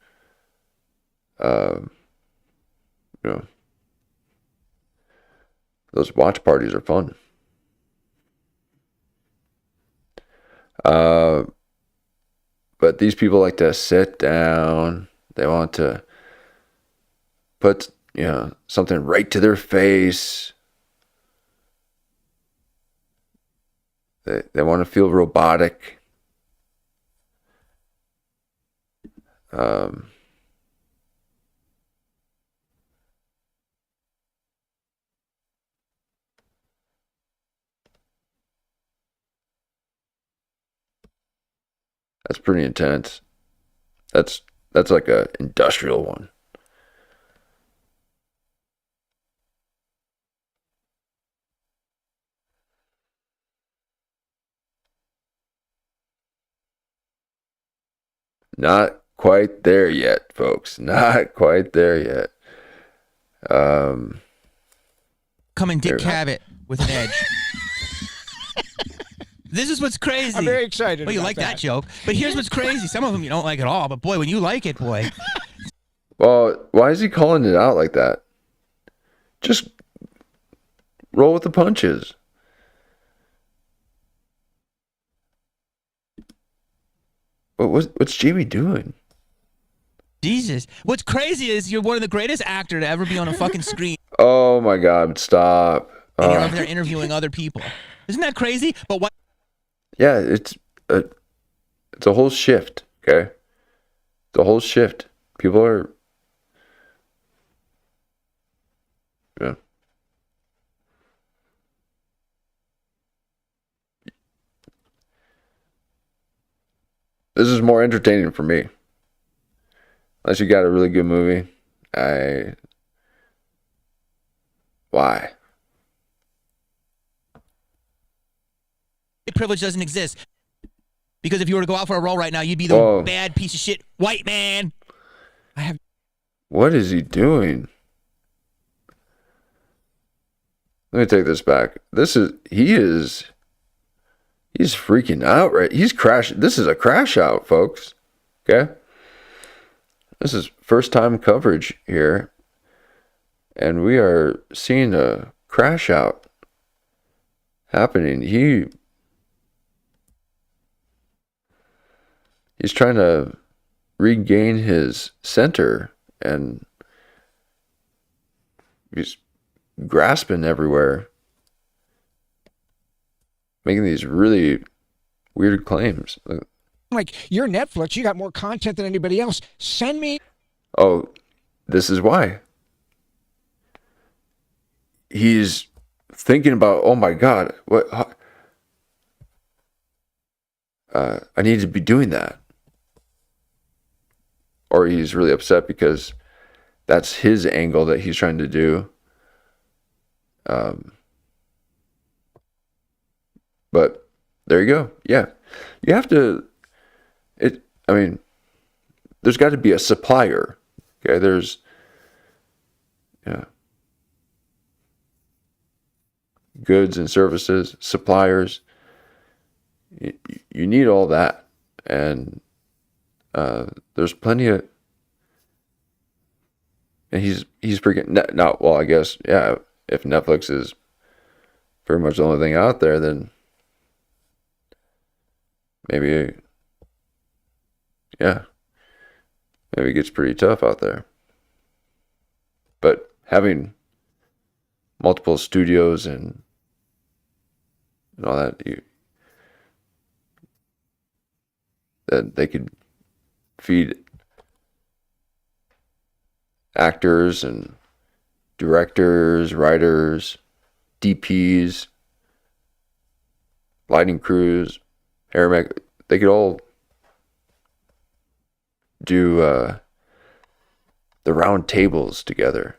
those watch parties are fun. But these people like to sit down. They want to put something right to their face. They want to feel robotic. That's pretty intense. That's like a industrial one. Not quite there yet, folks. Not quite there yet. Come and Dick Cavett with an edge. This is what's crazy. I'm very excited. Well, you like that joke, but here's what's crazy. Some of them you don't like at all, but boy, when you like it, boy. Well, why is he calling it out like that? Just roll with the punches. What's Jamie doing? Jesus. What's crazy is you're one of the greatest actors to ever be on a fucking screen. Oh my God! Stop. And you're over there interviewing other people. Isn't that crazy? But what? Yeah, it's a whole shift. Okay, it's a whole shift. People are. Yeah. This is more entertaining for me. Unless you got a really good movie. Why? Privilege doesn't exist. Because if you were to go out for a role right now, you'd be the bad piece of shit white man. What is he doing? Let me take this back. He's freaking out, right? He's crashing. This is a crash out, folks. Okay? This is first time coverage here. And we are seeing a crash out happening. He's trying to regain his center, and he's grasping everywhere, making these really weird claims. Like, you're Netflix, you got more content than anybody else. Send me. Oh, this is why. He's thinking about, oh my God, what? I need to be doing that. Or he's really upset because that's his angle that he's trying to do. But there you go. Yeah. You have to, there's got to be a supplier. Okay. There's, goods and services, suppliers. You need all that. And there's plenty of, and he's freaking, not, well, I guess, yeah, if Netflix is pretty much the only thing out there, then maybe it gets pretty tough out there. But having multiple studios and all that, that they could feed actors and directors, writers, DPs, lighting crews, they could all do the round tables together,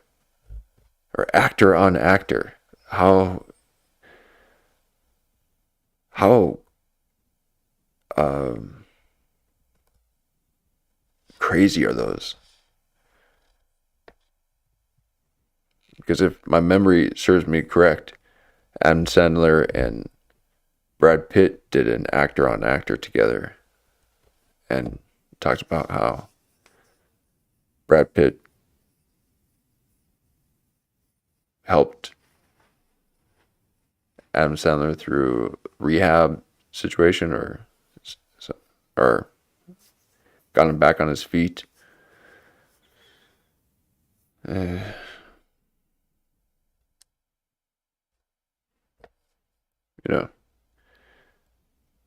or actor on actor. How crazy are those? Because if my memory serves me correct, Adam Sandler and Brad Pitt did an actor on actor together, and talked about how Brad Pitt helped Adam Sandler through rehab situation, or got him back on his feet.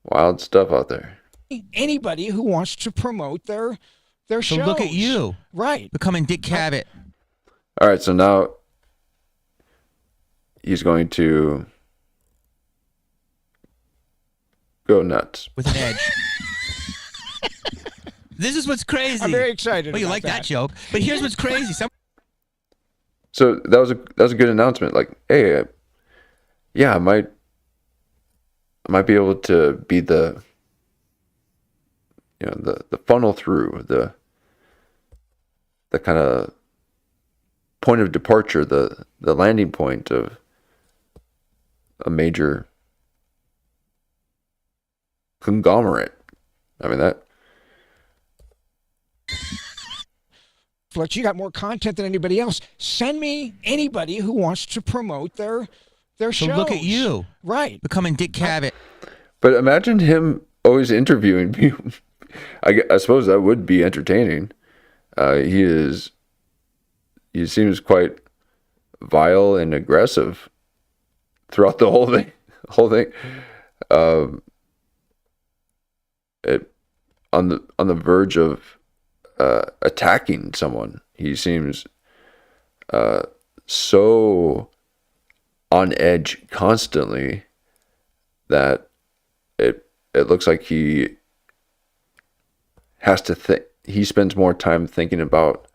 Wild stuff out there. Anybody who wants to promote their shows. So look at you. Right. Becoming Dick Cavett. All right, so now he's going to go nuts. With an edge. This is what's crazy. I'm very excited. Well, you like that joke. But here's what's crazy. So that was a good announcement. Like, hey, I might be able to be the funnel through, the kind of point of departure, the landing point of a major conglomerate. I mean, that. You got more content than anybody else. Send me anybody who wants to promote their shows. So look at you. Right. Becoming Dick Cavett. But imagine him always interviewing people. I suppose that would be entertaining. He seems quite vile and aggressive throughout the whole thing. On the verge of attacking someone. He seems so on edge constantly that it looks like he has to think. He spends more time thinking about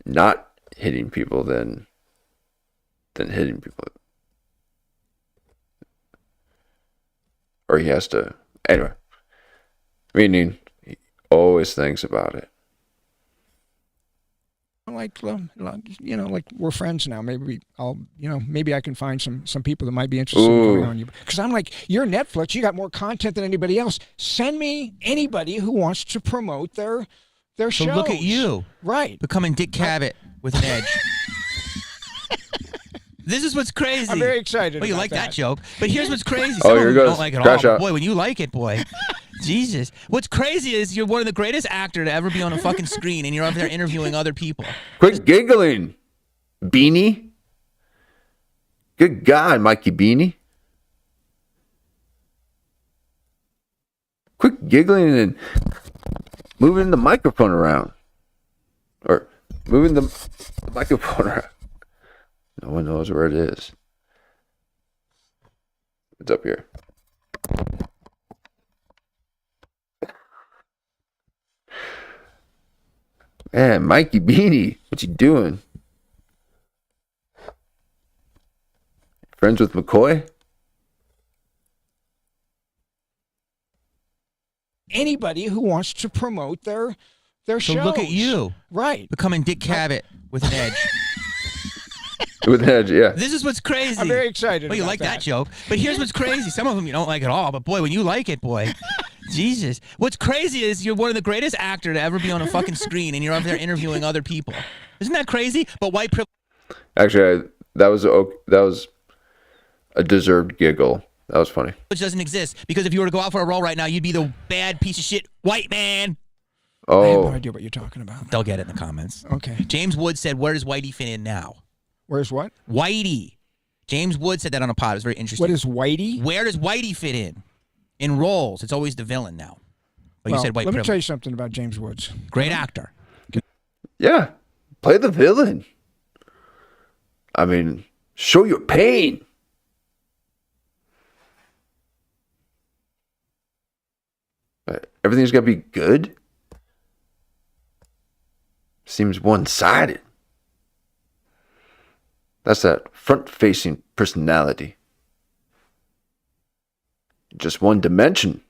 not hitting people than hitting people. Or he has to, anyway. Meaning, he always thinks about it. Like we're friends now. Maybe maybe I can find some people that might be interested in coming on you. Because I'm like, you're Netflix. You got more content than anybody else. Send me anybody who wants to promote their shows. So look at you. Right. Becoming Dick Cavett with an edge. This is what's crazy. I'm very excited. Well, you like that joke. But here's what's crazy. Oh, here goes. Don't like it Crash all. out. Boy, when you like it, boy. Jesus. What's crazy is you're one of the greatest actor to ever be on a fucking screen, and you're up there interviewing other people. Quit giggling, beanie. Good God, Mikey Beanie. Quit giggling and moving the microphone around. Or moving the microphone around. No one knows where it is. It's up here. Man, Mikey Beanie, what you doing? Friends with McCoy? Anybody who wants to promote their shows. So look at you. Right. Becoming Dick Cavett with an edge. With an edge, yeah. This is what's crazy. I'm very excited. Well, you about like that joke. But here's what's crazy. Some of them you don't like at all. But boy, when you like it, boy. Jesus. What's crazy is you're one of the greatest actors to ever be on a fucking screen, and you're up there interviewing other people. Isn't that crazy? But white privilege. Actually, that was a deserved giggle. That was funny. Doesn't exist, because if you were to go out for a role right now, you'd be the bad piece of shit white man. I have no Oh, idea what you're talking about. They'll get it in the comments. Okay. James Wood said, "Where does Whitey fit in now?" Where's what? Whitey. James Wood said that on a pod. It was very interesting. What is Whitey? Where does Whitey fit in? In roles, it's always the villain now. But you said white let me privilege. tell you something about James Woods. Great actor. yeah. Play the villain. I mean, show your pain. But everything's got to be good. Seems one-sided. That's that front-facing personality. Just one dimension.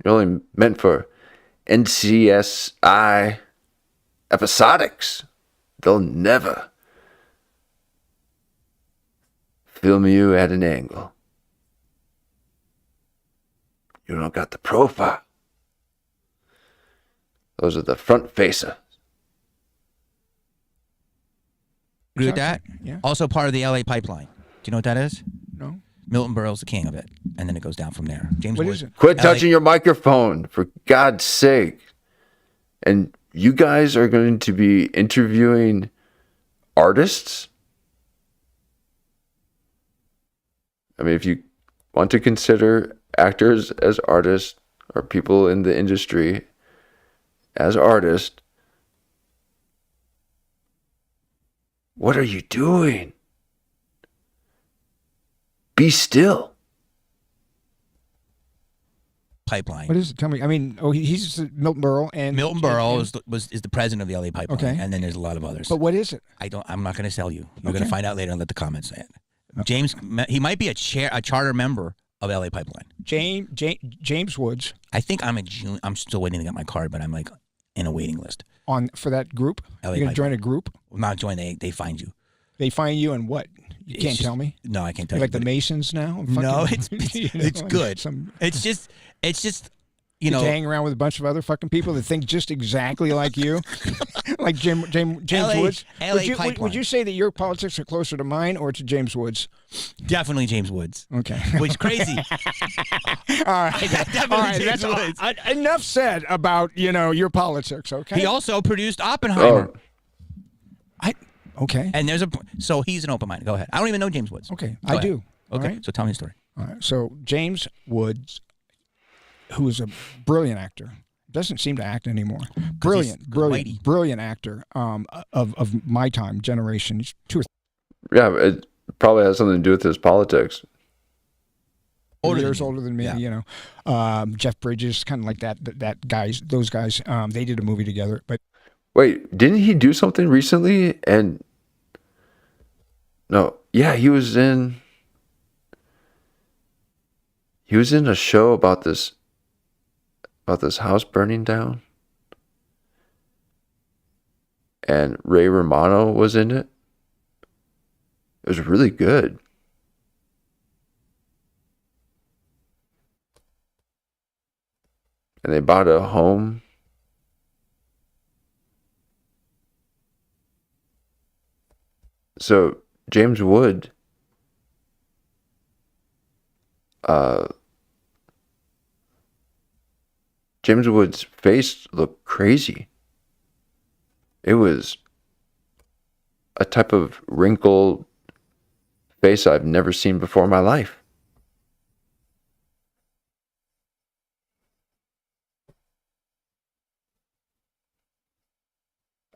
You're only meant for NCSI episodics. They'll never film you at an angle. You don't got the profile. Those are the front facer. Agree with that? Yeah. Also part of the LA pipeline. Do you know what that is? No. Milton Berle's the king of it, and then it goes down from there. James What Wood. is it? Quit LA touching your microphone, for God's sake. And you guys are going to be interviewing artists? I mean, if you want to consider actors as artists or people in the industry as artists, what are you doing? Be still. pipeline. What is it? Tell me. I mean, he's Milton Berle and Milton Berle is the president of the LA pipeline, Okay. and then there's a lot of others. But what is it? I'm not going to tell you. You're going Okay. to find out later and let the comments say it. James, he might be a charter member of LA Pipeline. James Woods I think I'm a June. I'm still waiting to get my card, but I'm like in a waiting list. for that group. LA You're gonna join Pipeline. a group. I'm not joining. They find you. They find you and what? You It's can't just- tell me. No, I can't tell You're you. like the but Masons now. No, Fucking- it's you know, it's good. Some, It's just you you know. hang around with a bunch of other fucking people that think just exactly like you, like James LA Woods. LA would Pipeline. you say that your politics are closer to mine or to James Woods? Definitely James Woods. Okay. Which is crazy. All right. Definitely All right. James That's Woods. enough said about your politics. Okay. He also produced Oppenheimer. Oh, Okay. And so he's an open mind. Go ahead. I don't even know James Woods. Okay. Go I ahead. do. All Okay. right? So tell me the story. All right. So James Woods, who is a brilliant actor, doesn't seem to act anymore. Brilliant, Whitey. brilliant actor of my time, generation. He's 2 or yeah, it probably has something to do with his politics. 3 Older than years you. older than me. Yeah. Jeff Bridges, kind of like that guys. Those guys. They did a movie together. But Wait, didn't he do something recently? And no, yeah, he was in a show about this house burning down. And Ray Romano was in it. It was really good. And they bought a home. So James Wood, James Wood's face looked crazy. It was a type of wrinkled face I've never seen before in my life.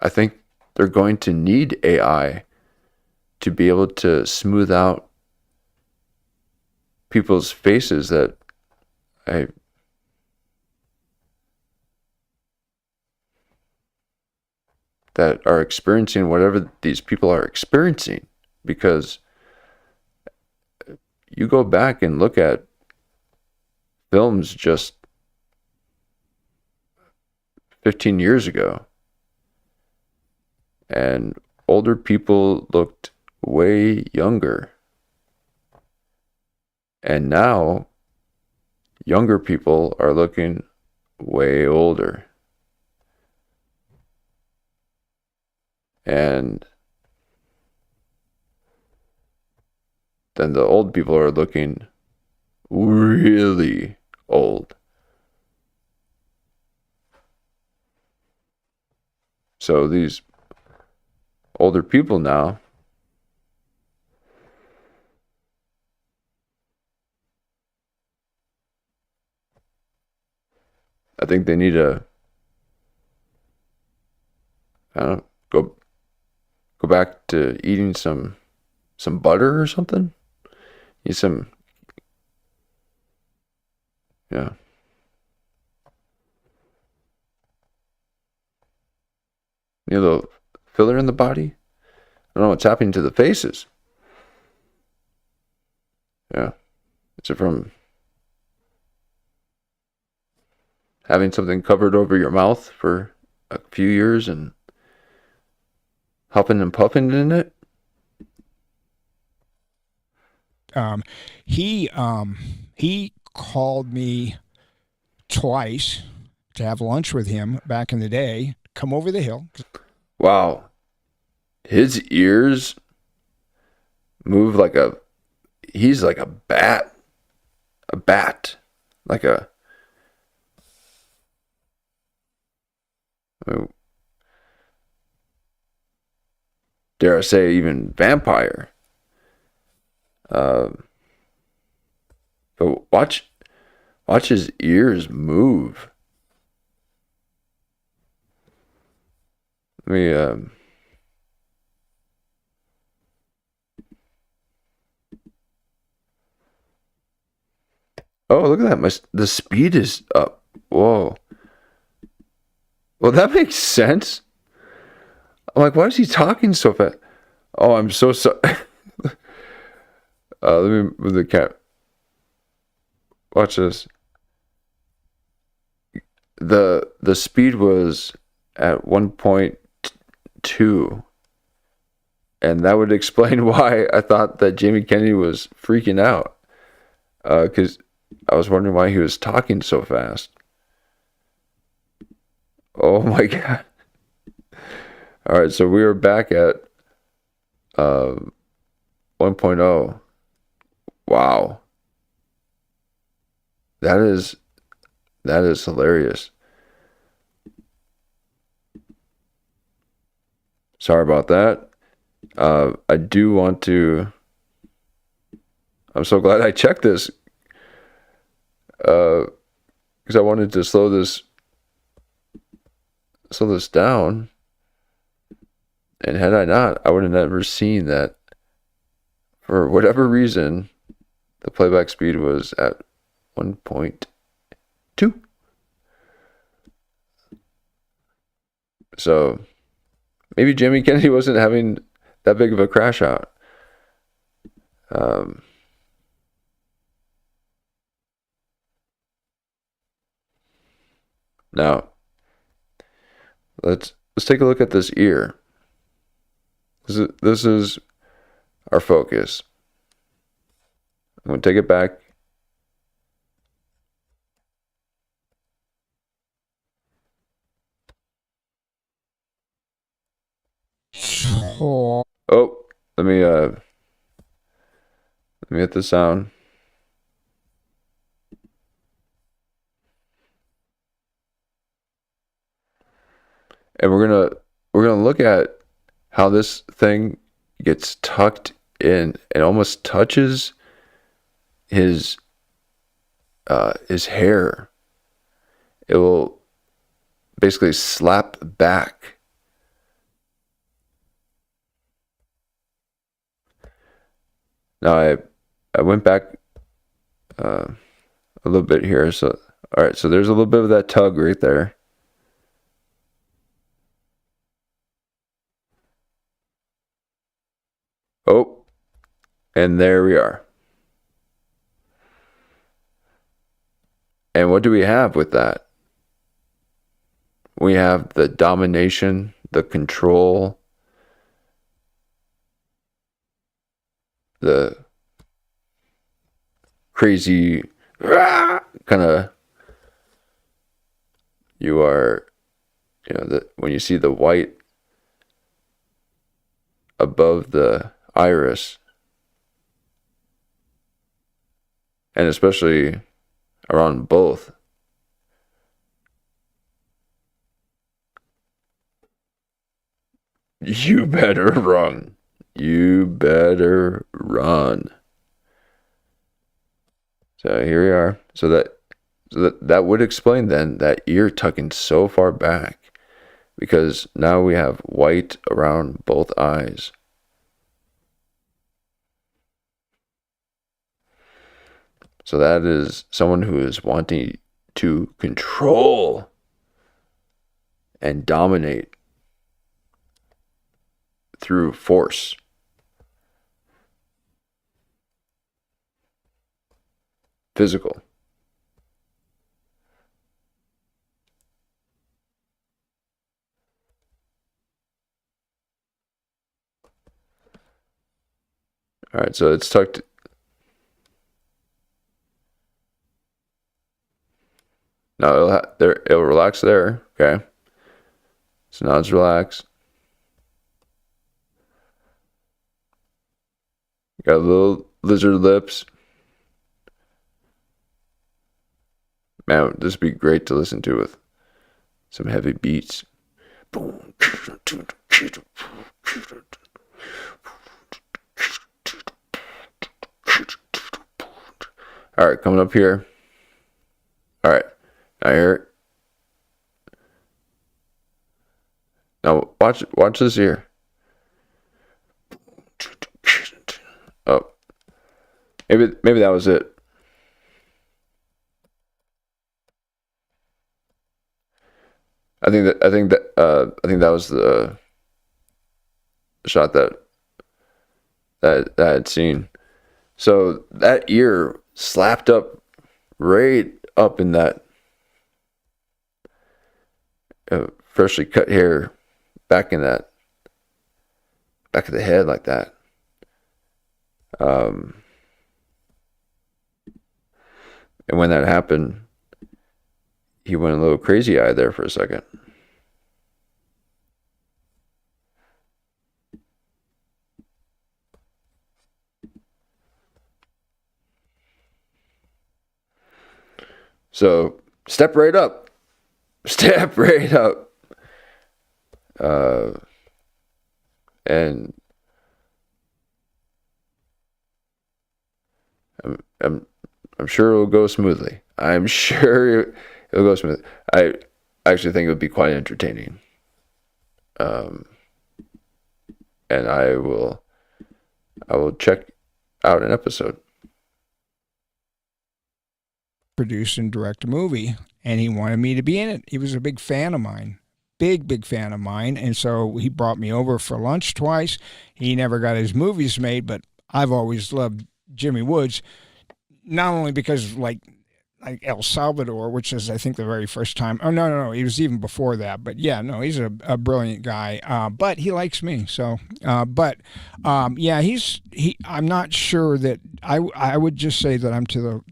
I think they're going to need AI to be able to smooth out people's faces that are experiencing whatever these people are experiencing. Because you go back and look at films just 15 years ago, and older people looked way younger. And now, younger people are looking way older. And then the old people are looking really old. So these older people now, I think they need to, I don't know, go back to eating some butter or something. Eat some, yeah. You know, the filler in the body. I don't know what's happening to the faces. Yeah. Is it from having something covered over your mouth for a few years and huffing and puffing in it? He called me twice to have lunch with him back in the day. Come over the hill. Wow. His ears move like he's like a bat. A bat. Like a, dare I say, even vampire. But watch his ears move. Let me oh, look at that. The speed is up. Whoa. Well, that makes sense. I'm like, why is he talking so fast? Oh, I'm so sorry. Let me move the cat. Watch this. The speed was at 1.2, and that would explain why I thought that Jamie Kennedy was freaking out. Because I was wondering why he was talking so fast. Oh my god. All right, so we are back at 1.0. Wow. That is hilarious. Sorry about that. I do want to. I'm so glad I checked this. Because I wanted to slow this down. And had I not, I would have never seen that. For whatever reason, the playback speed was at 1.2. So maybe Jamie Kennedy wasn't having that big of a crash out. Now, let's take a look at this ear. This is our focus. I'm going to take it back. Oh, Let me hit the sound. And we're gonna look at how this thing gets tucked in and almost touches his hair. It will basically slap back. Now I went back a little bit here. So all right, so there's a little bit of that tug right there. Oh, and there we are. And what do we have with that? We have the domination, the control, the crazy kind of, you are, when you see the white above the iris, and especially around both. You better run. You better run. So here we are. So that would explain then that ear tucking so far back, because now we have white around both eyes. So that is someone who is wanting to control and dominate through force. Physical. All right, so it's tucked. Now it'll relax there. Okay. So now it's relaxed. Got little lizard lips. Man, this would be great to listen to with some heavy beats. All right, coming up here. All right, now here. Now watch this here. Oh, maybe that was it. I think that was the shot that I had seen. So that ear slapped up right up in that freshly cut hair, back in that back of the head like that. And when that happened, he went a little crazy eyed there for a second. So step right up. Step right up. And I'm sure it'll go smoothly. I'm sure it'll go smoothly. I actually think it would be quite entertaining. And I will check out an episode. Produce and direct a movie, and he wanted me to be in it. He was a big fan of mine. Big fan of mine. And so he brought me over for lunch twice. He never got his movies made, but I've always loved Jimmy Woods, not only because like El Salvador, which is I think the very first time. Oh no, he was even before that. But yeah, no, he's a brilliant guy. But he likes me. So, yeah, I'm not sure that I would just say that I'm to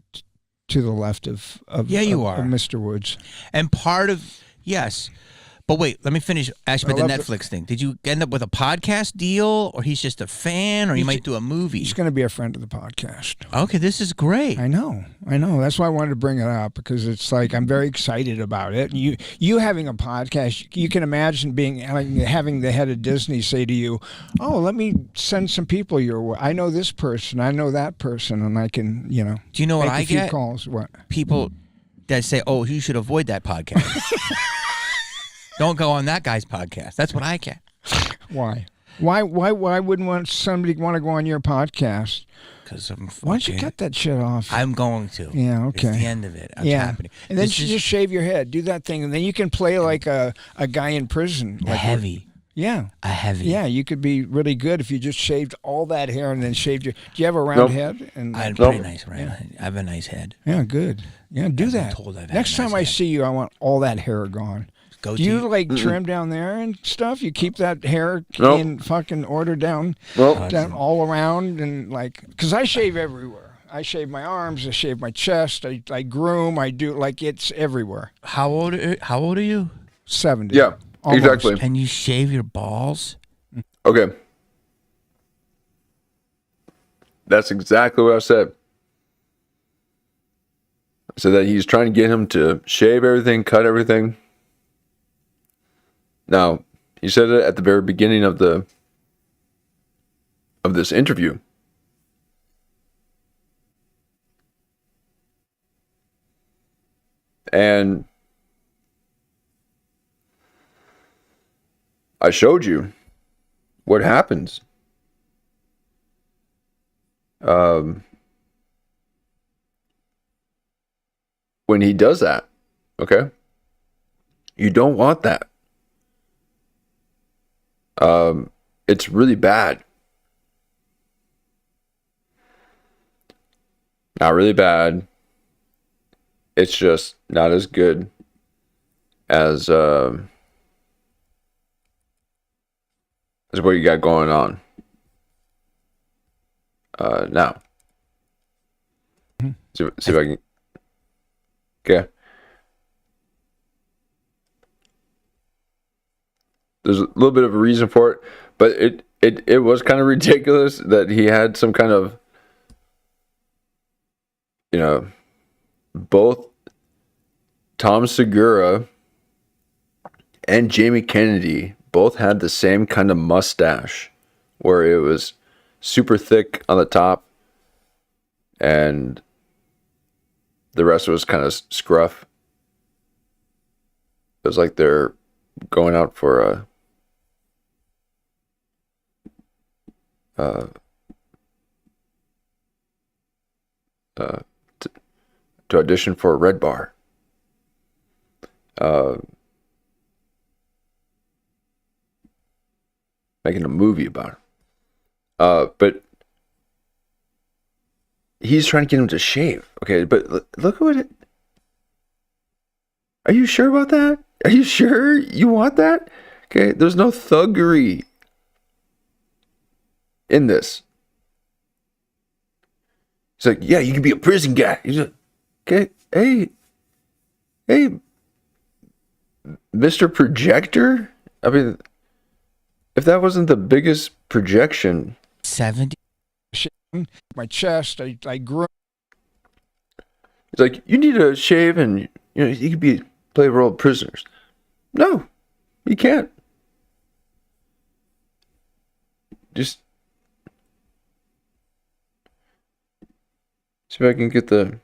the left of yeah, you are of Mr. Woods. And part of yes, But wait, let me finish. Actually, I with the love Netflix thing, did you end up with a podcast deal, or he's just a fan, or you might do a movie? He's going to be a friend of the podcast. Okay, this is great. I know. That's why I wanted to bring it up, because it's like I'm very excited about it. You having a podcast, you can imagine having the head of Disney say to you, "Oh, let me send some people your way. I know this person, I know that person, and I can, Do you know what make I a few get? calls." What? People that say, "Oh, you should avoid that podcast. Don't go on that guy's podcast." That's what I get. Why? Why wouldn't somebody want to go on your podcast? Because I'm fucking, Why don't you cut that shit off? I'm going to. Yeah, okay. It's the end of it. It's yeah. happening. And then This you is just shave your head. Do that thing. And then you can play like a guy in prison. a heavy. Yeah. A heavy. Yeah, you could be really good if you just shaved all that hair and then shaved your... Do you have a round Nope. head? And I had pretty nice, right? I have a nice head. yeah, good. Yeah, do I've been that. told I've had Next a time nice I head. see you, I want all that hair gone. Go Do you like trim down there and stuff? You keep that hair Nope. in fucking order down Well, all around, and like, because I shave everywhere. I shave my arms, I shave my chest, I groom, I do, like, it's everywhere. How old are you? 70. yeah, Almost. exactly. And you shave your balls? Okay. That's exactly what I said. I said that he's trying to get him to shave everything, cut everything. Now, he said it at the very beginning of this interview. And I showed you what happens. When he does that, okay? You don't want that. It's really bad. Not really bad. It's just not as good as what you got going on now. See if I can. Okay. There's a little bit of a reason for it, but it was kind of ridiculous that he had some kind of, both Tom Segura and Jamie Kennedy both had the same kind of mustache where it was super thick on the top and the rest was kind of scruff. It was like they're going out for to audition for a Red Bar. Making a movie about it. But he's trying to get him to shave. Okay, but look at what it... Are you sure about that? Are you sure you want that? Okay, there's no thuggery in this. He's like, yeah, you can be a prison guy. He's like, okay, hey, Mr. Projector? I mean, if that wasn't the biggest projection... 70? My chest, I grew. He's like, you need to shave and, you could play a role of prisoners. No, you can't. Just see if I can get the...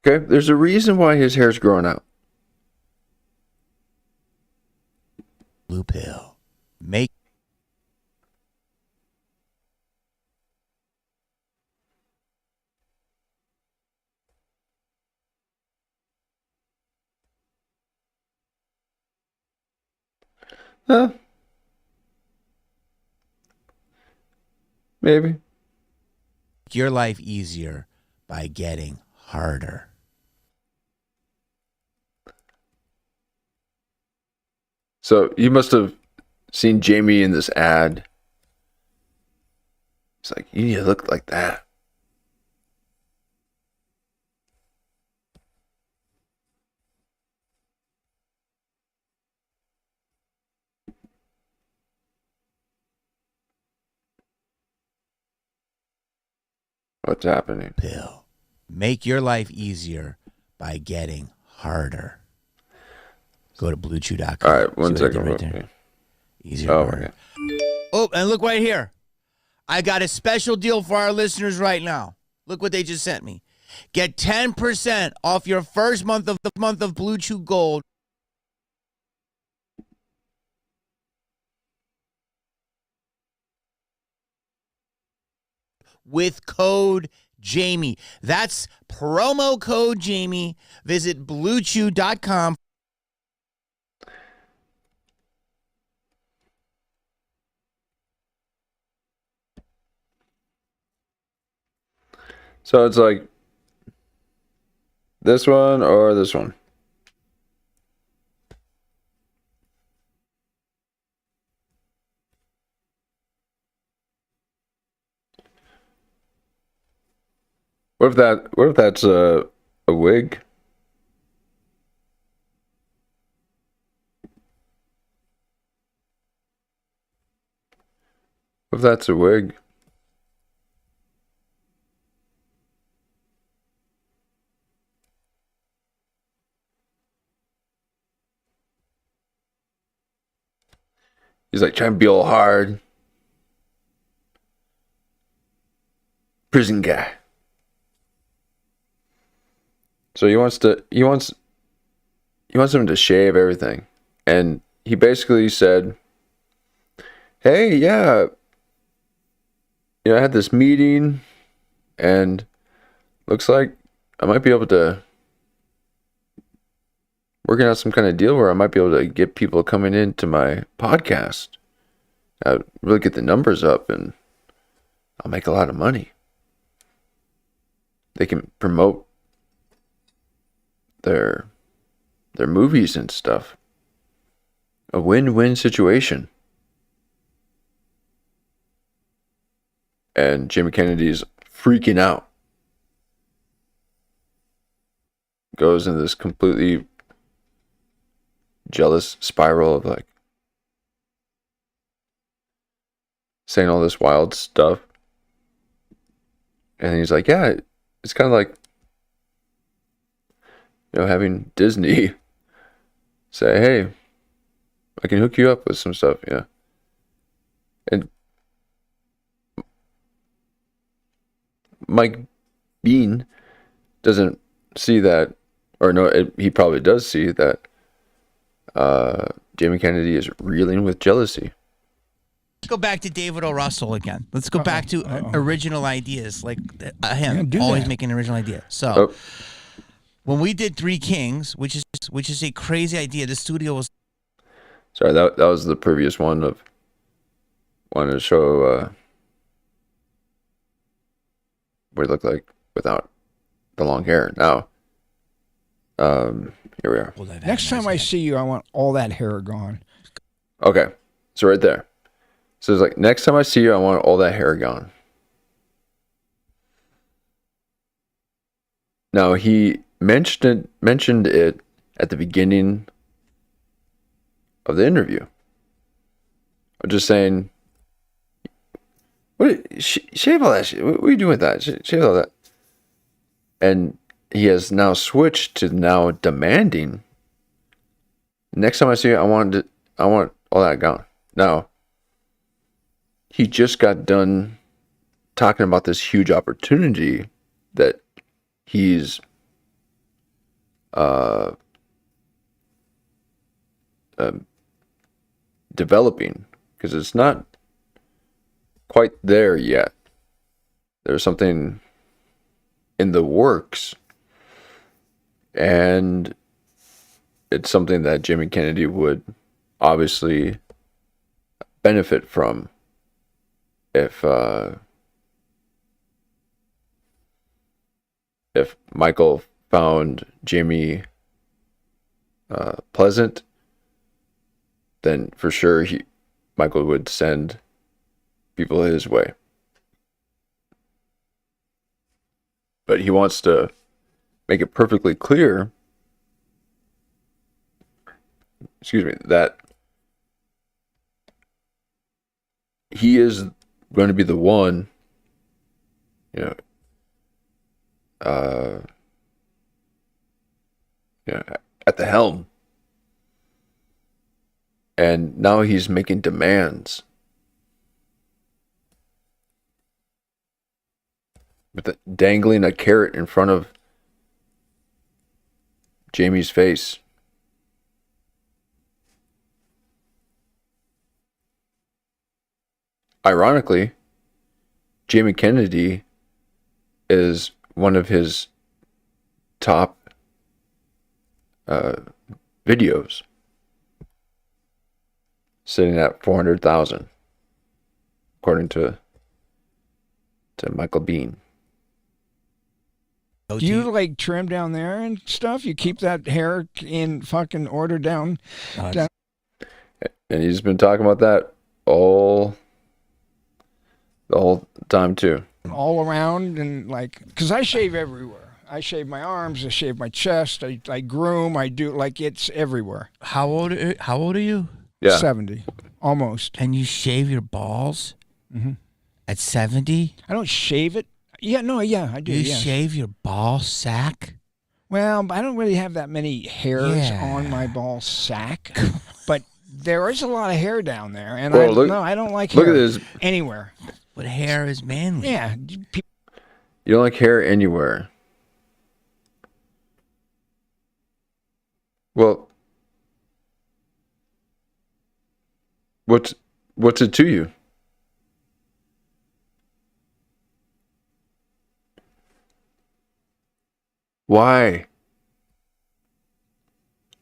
Okay, there's a reason why his hair's growing out. Blue pill. Make... Maybe. your life easier by getting harder. So you must have seen Jamie in this ad He's like, you need to look like that. What's happening? Pill. Make your life easier by getting harder. Go to bluechew.com. All right, one See what I second. did right Okay. there? Easier. Oh, harder. okay. Oh, and look right here. I got a special deal for our listeners right now. Look what they just sent me. Get 10% off your first month of Blue Chew Gold. With code Jamie. That's promo code Jamie. Visit bluechew.com. So it's like this one or this one. What if that's a wig? What if that's a wig? He's like trying to be all hard. Prison guy. So he wants him to shave everything. And he basically said, hey, yeah, I had this meeting and looks like I might be able to working out some kind of deal where I might be able to get people coming into my podcast. I'd really get the numbers up and I'll make a lot of money. They can promote their movies and stuff. A win-win situation. And Jimmy Kennedy's freaking out. Goes in this completely jealous spiral of like saying all this wild stuff. And he's like, yeah, it's kind of like, having Disney say, hey, I can hook you up with some stuff, yeah. And Mike Bean doesn't see that, or no, he probably does see that Jamie Kennedy is reeling with jealousy. Let's go back to David O. Russell again. Let's go back to original ideas, like him always making an original idea. So when we did Three Kings, which is a crazy idea, the studio was. Sorry, that was the previous one of wanted to show what he looked like without the long hair. Now, here we are. Next time I see you, I want all that hair gone. Okay, so right there. So it's like, next time I see you, I want all that hair gone. Now, he mentioned it at the beginning of the interview. I'm just saying, shave all that shit. What are you doing with that? Shave all that. And he has now switched to now demanding, next time I see you, I want all that gone. Now, he just got done talking about this huge opportunity that he's developing, because it's not quite there yet. There's something in the works, and it's something that Jimmy Kennedy would obviously benefit from if Michael found Jimmy pleasant, then for sure Michael would send people his way. but he wants to make it perfectly clear, that he is going to be the one, at the helm. And now he's making demands. Dangling a carrot in front of Jamie's face. Ironically, Jamie Kennedy is one of his top videos, sitting at 400,000, according to Michael Biehn. Do you like trim down there and stuff? You keep that hair in fucking order down? And he's been talking about that the whole time too. All around, and like, because I shave everywhere. I shave my arms, I shave my chest, I groom, I do, like, it's everywhere. How old are you? Yeah. 70, almost. And you shave your balls Mm-hmm. at 70? I don't shave it. Yeah, I do. You yes. shave your ball sack? Well, I don't really have that many hairs on my ball sack, but there is a lot of hair down there, and I don't like hair. Look at this. Anywhere. But hair is manly. Yeah. You don't like hair anywhere. Well, what's it to you? Why?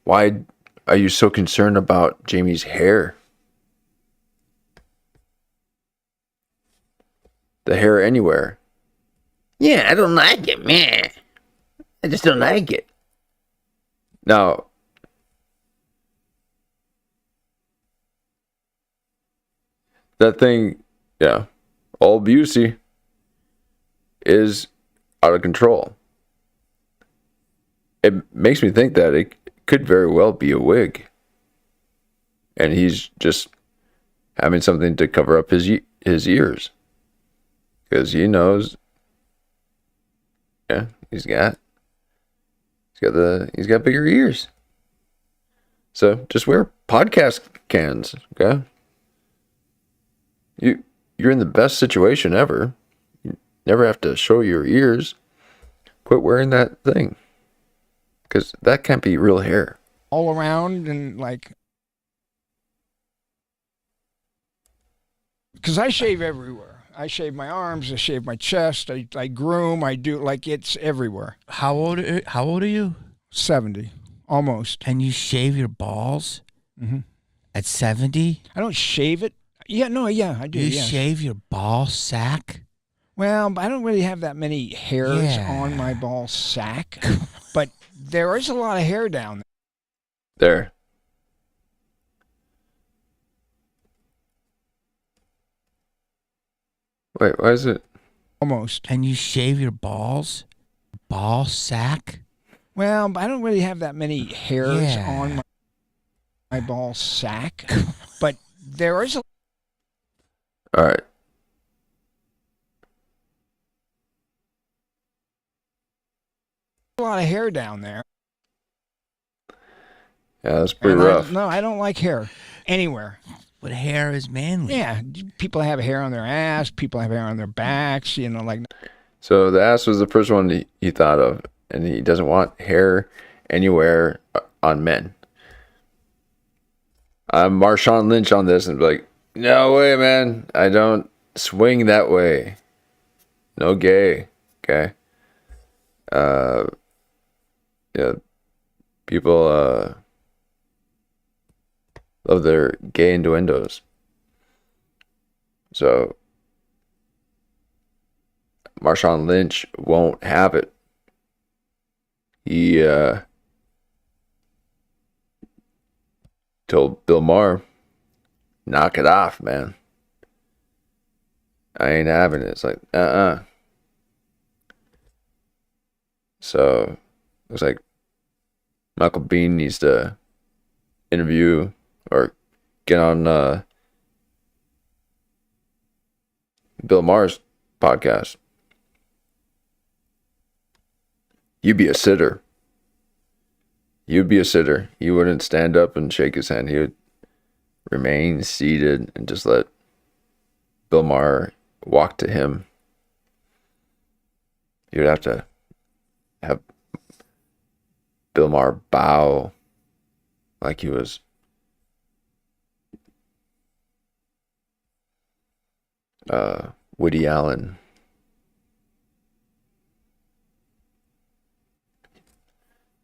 Why are you so concerned about Jamie's hair? The hair anywhere. Yeah, I don't like it, man. I just don't like it. Now, that thing, all Busey is out of control. It makes me think that it could very well be a wig. And he's just having something to cover up his ears. Because he knows, he's got bigger ears. So just wear podcast cans, okay? You're in the best situation ever. You never have to show your ears. Quit wearing that thing. Because that can't be real hair. All around, and like, because I shave everywhere. I shave my arms, I shave my chest, I groom, I do, like, it's everywhere. How old are you? 70, almost. And you shave your balls at 70? I don't shave it. Yeah, I do. You shave your ball sack? Well, I don't really have that many hairs on my ball sack, but there is a lot of hair down there. Wait, why is it? Almost. And you shave your balls? Ball sack? Well, I don't really have that many hairs on my ball sack, but there is a... All right. A lot of hair down there. Yeah, that's pretty rough. I don't like hair anywhere. But hair is manly. Yeah, people have hair on their ass. People have hair on their backs. Like. So the ass was the first one he thought of, and he doesn't want hair anywhere on men. I'm Marshawn Lynch on this, and be like, no way, man. I don't swing that way. No gay. Okay. People love their gay innuendos. So Marshawn Lynch won't have it. He told Bill Maher, knock it off, man. I ain't having it. It's like, So looks like Michael Biehn needs to interview or get on Bill Maher's podcast. You'd be a sitter. You'd be a sitter. You wouldn't stand up and shake his hand. He would remain seated and just let Bill Maher walk to him. You'd have to have Bill Maher bow like he was Woody Allen.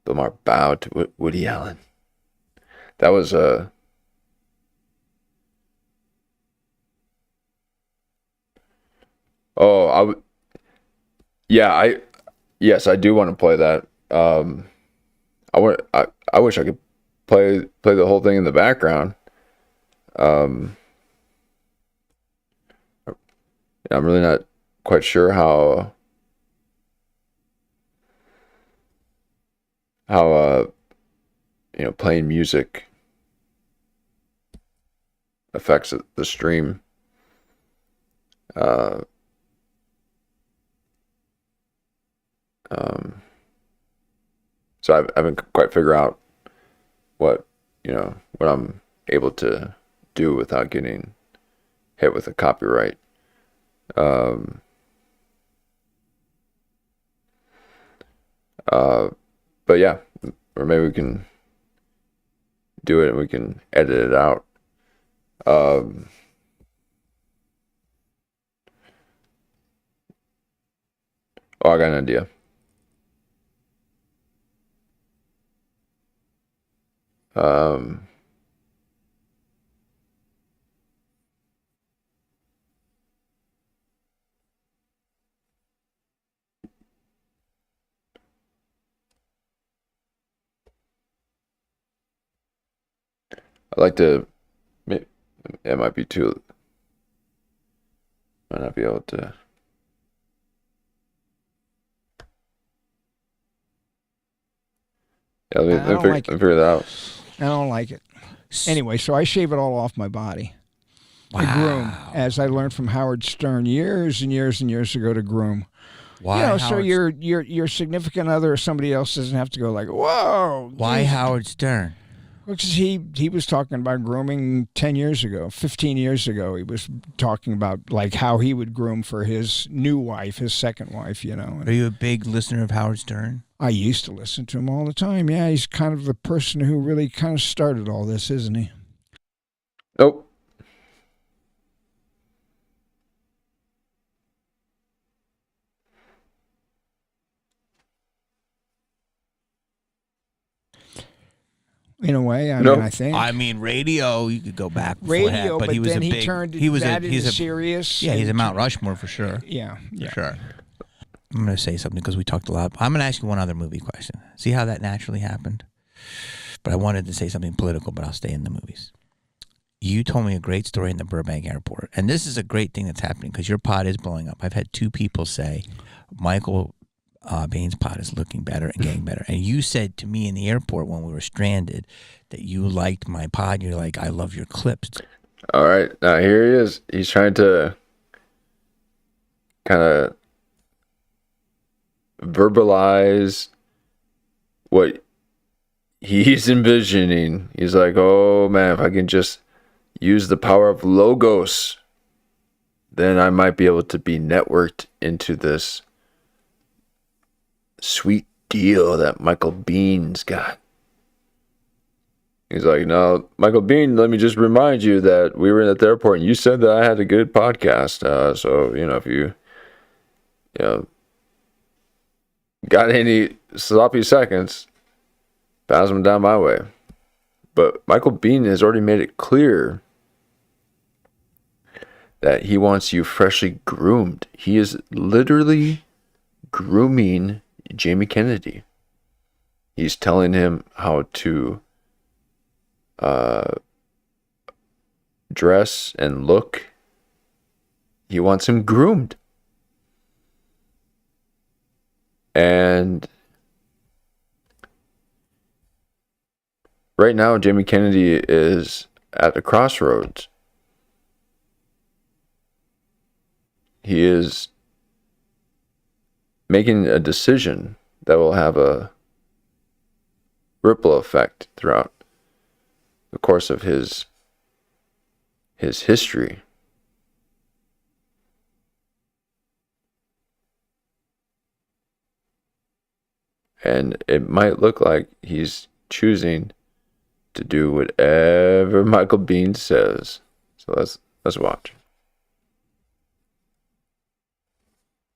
Bill Maher bowed to Woody Allen. That was yes, I do want to play that. I wish I could play the whole thing in the background. I'm really not quite sure how playing music affects the stream. So I haven't quite figured out what I'm able to do without getting hit with a copyright. But yeah, or maybe we can do it and we can edit it out. I got an idea. I'd like to. It might be too. Might not be able to. Yeah, let me figure that out. I don't like it. Anyway, so I shave it all off my body. Wow. I groom, as I learned from Howard Stern years and years and years ago to groom. Why? So your significant other or somebody else doesn't have to go like, whoa. Why Howard Stern? Because he was talking about grooming 10 years ago, 15 years ago. He was talking about like how he would groom for his new wife, his second wife, Are you a big listener of Howard Stern? I used to listen to him all the time. Yeah, he's kind of the person who really kind of started all this, isn't he? Nope. In a way, I Nope. mean, I think. I mean, radio. You could go back. Radio, but he was then a big. he turned He's into a serious. Yeah, he's a Mount Rushmore for sure. Yeah. For sure. I'm going to say something because we talked a lot. I'm going to ask you one other movie question. See how that naturally happened? But I wanted to say something political, but I'll stay in the movies. You told me a great story in the Burbank airport. And this is a great thing that's happening because your pod is blowing up. I've had 2 people say, Michael Baine's pod is looking better and getting better. And you said to me in the airport when we were stranded that you liked my pod. You're like, I love your clips. All right. Now here he is. He's trying to kind of verbalize what he's envisioning. He's like, oh man, if I can just use the power of logos, then I might be able to be networked into this sweet deal that Michael Bihn's got. He's like, no, Michael Biehn, let me just remind you that we were at the airport and you said that I had a good podcast. So, if you got any sloppy seconds, pass them down my way. But Michael Biehn has already made it clear that he wants you freshly groomed. He is literally grooming Jamie Kennedy. He's telling him how to dress and look. He wants him groomed. And right now, Jamie Kennedy is at a crossroads. He is making a decision that will have a ripple effect throughout the course of his history. And it might look like he's choosing to do whatever Michael Biehn says. So let's watch.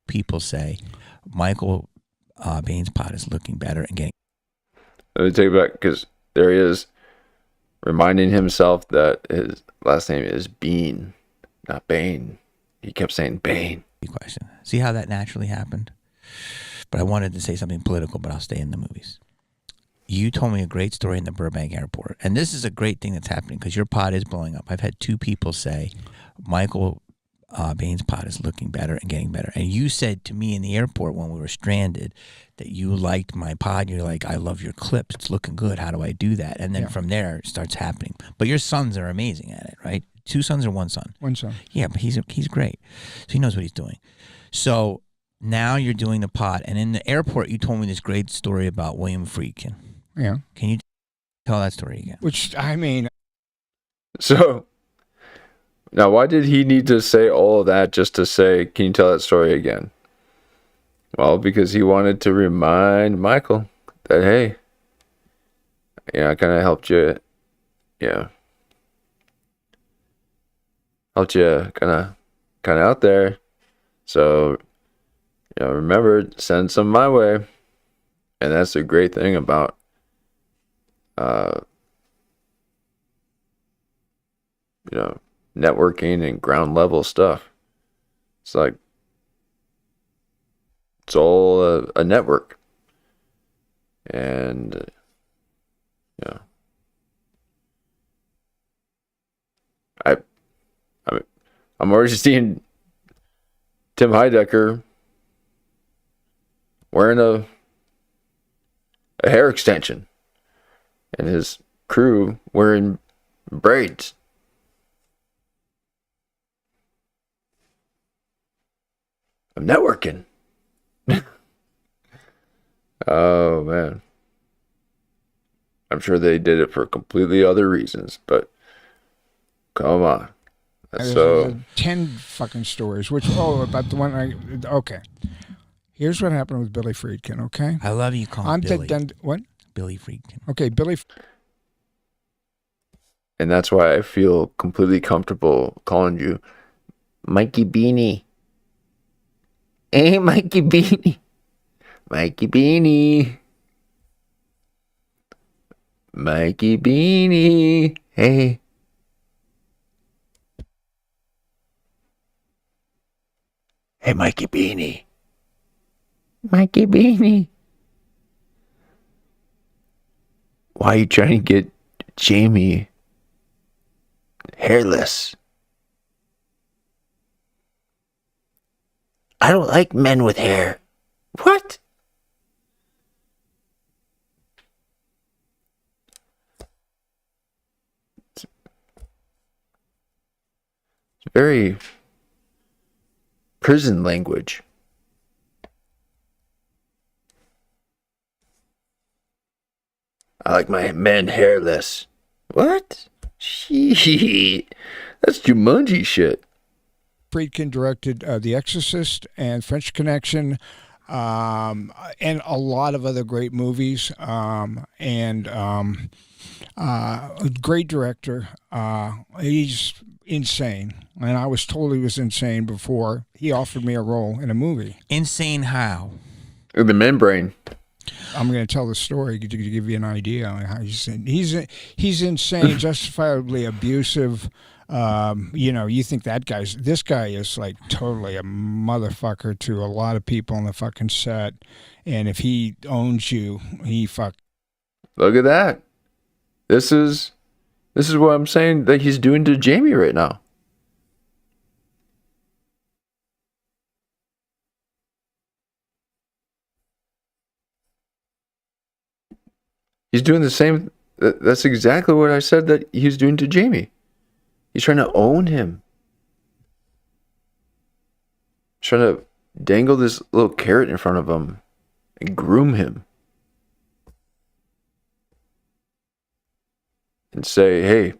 People say Michael Biehn's pot is looking better and getting. Let me take it back, because there he is reminding himself that his last name is Biehn, not Bane. He kept saying Bane. Question. See how that naturally happened? But I wanted to say something political, but I'll stay in the movies. You told me a great story in the Burbank airport. And this is a great thing that's happening because your pod is blowing up. I've had 2 people say Michael Biehn's pod is looking better and getting better. And you said to me in the airport when we were stranded that you liked my pod. You're like, I love your clips. It's looking good. How do I do that? And then from there, it starts happening. But your sons are amazing at it, right? 2 sons or 1 son? 1 son. Yeah, but he's great. So he knows what he's doing. So now you're doing the pod. And in the airport, you told me this great story about William Friedkin. Yeah. Can you tell that story again? Which, I mean. So, now why did he need to say all of that just to say, can you tell that story again? Well, because he wanted to remind Michael that, hey, I kind of helped you, helped you kind of out there. So, remember, send some my way. And that's the great thing about networking and ground level stuff. It's like, it's all a network. And, I'm already seeing Tim Heidecker wearing a hair extension and his crew wearing braids. I'm networking. Oh, man. I'm sure they did it for completely other reasons, but come on. There's 10 fucking stories, about the one okay. Here's what happened with Billy Friedkin, okay? I love you calling Billy. What? Billy Friedkin. Okay, Billy. And that's why I feel completely comfortable calling you Mikey Beanie. Hey, Mikey Beanie. Mikey Beanie. Mikey Beanie. Hey. Hey, Mikey Beanie. Mikey Beanie. Why are you trying to get Jamie hairless? I don't like men with hair. What? It's very prison language. I like my men hairless. What? Shit. That's Jumanji shit. Friedkin directed The Exorcist and French Connection, and a lot of other great movies. A great director. He's insane, and I was told he was insane before he offered me a role in a movie. Insane how? The membrane. I'm going to tell the story to give you an idea on how he's insane, justifiably abusive. You think this guy is like totally a motherfucker to a lot of people on the fucking set, and if he owns you, he fuck. Look at that. This is what I'm saying that he's doing to Jamie right now. He's doing the same That's exactly what I said that he was doing to Jamie. He's trying to own him. He's trying to dangle this little carrot in front of him and groom him. And say, hey,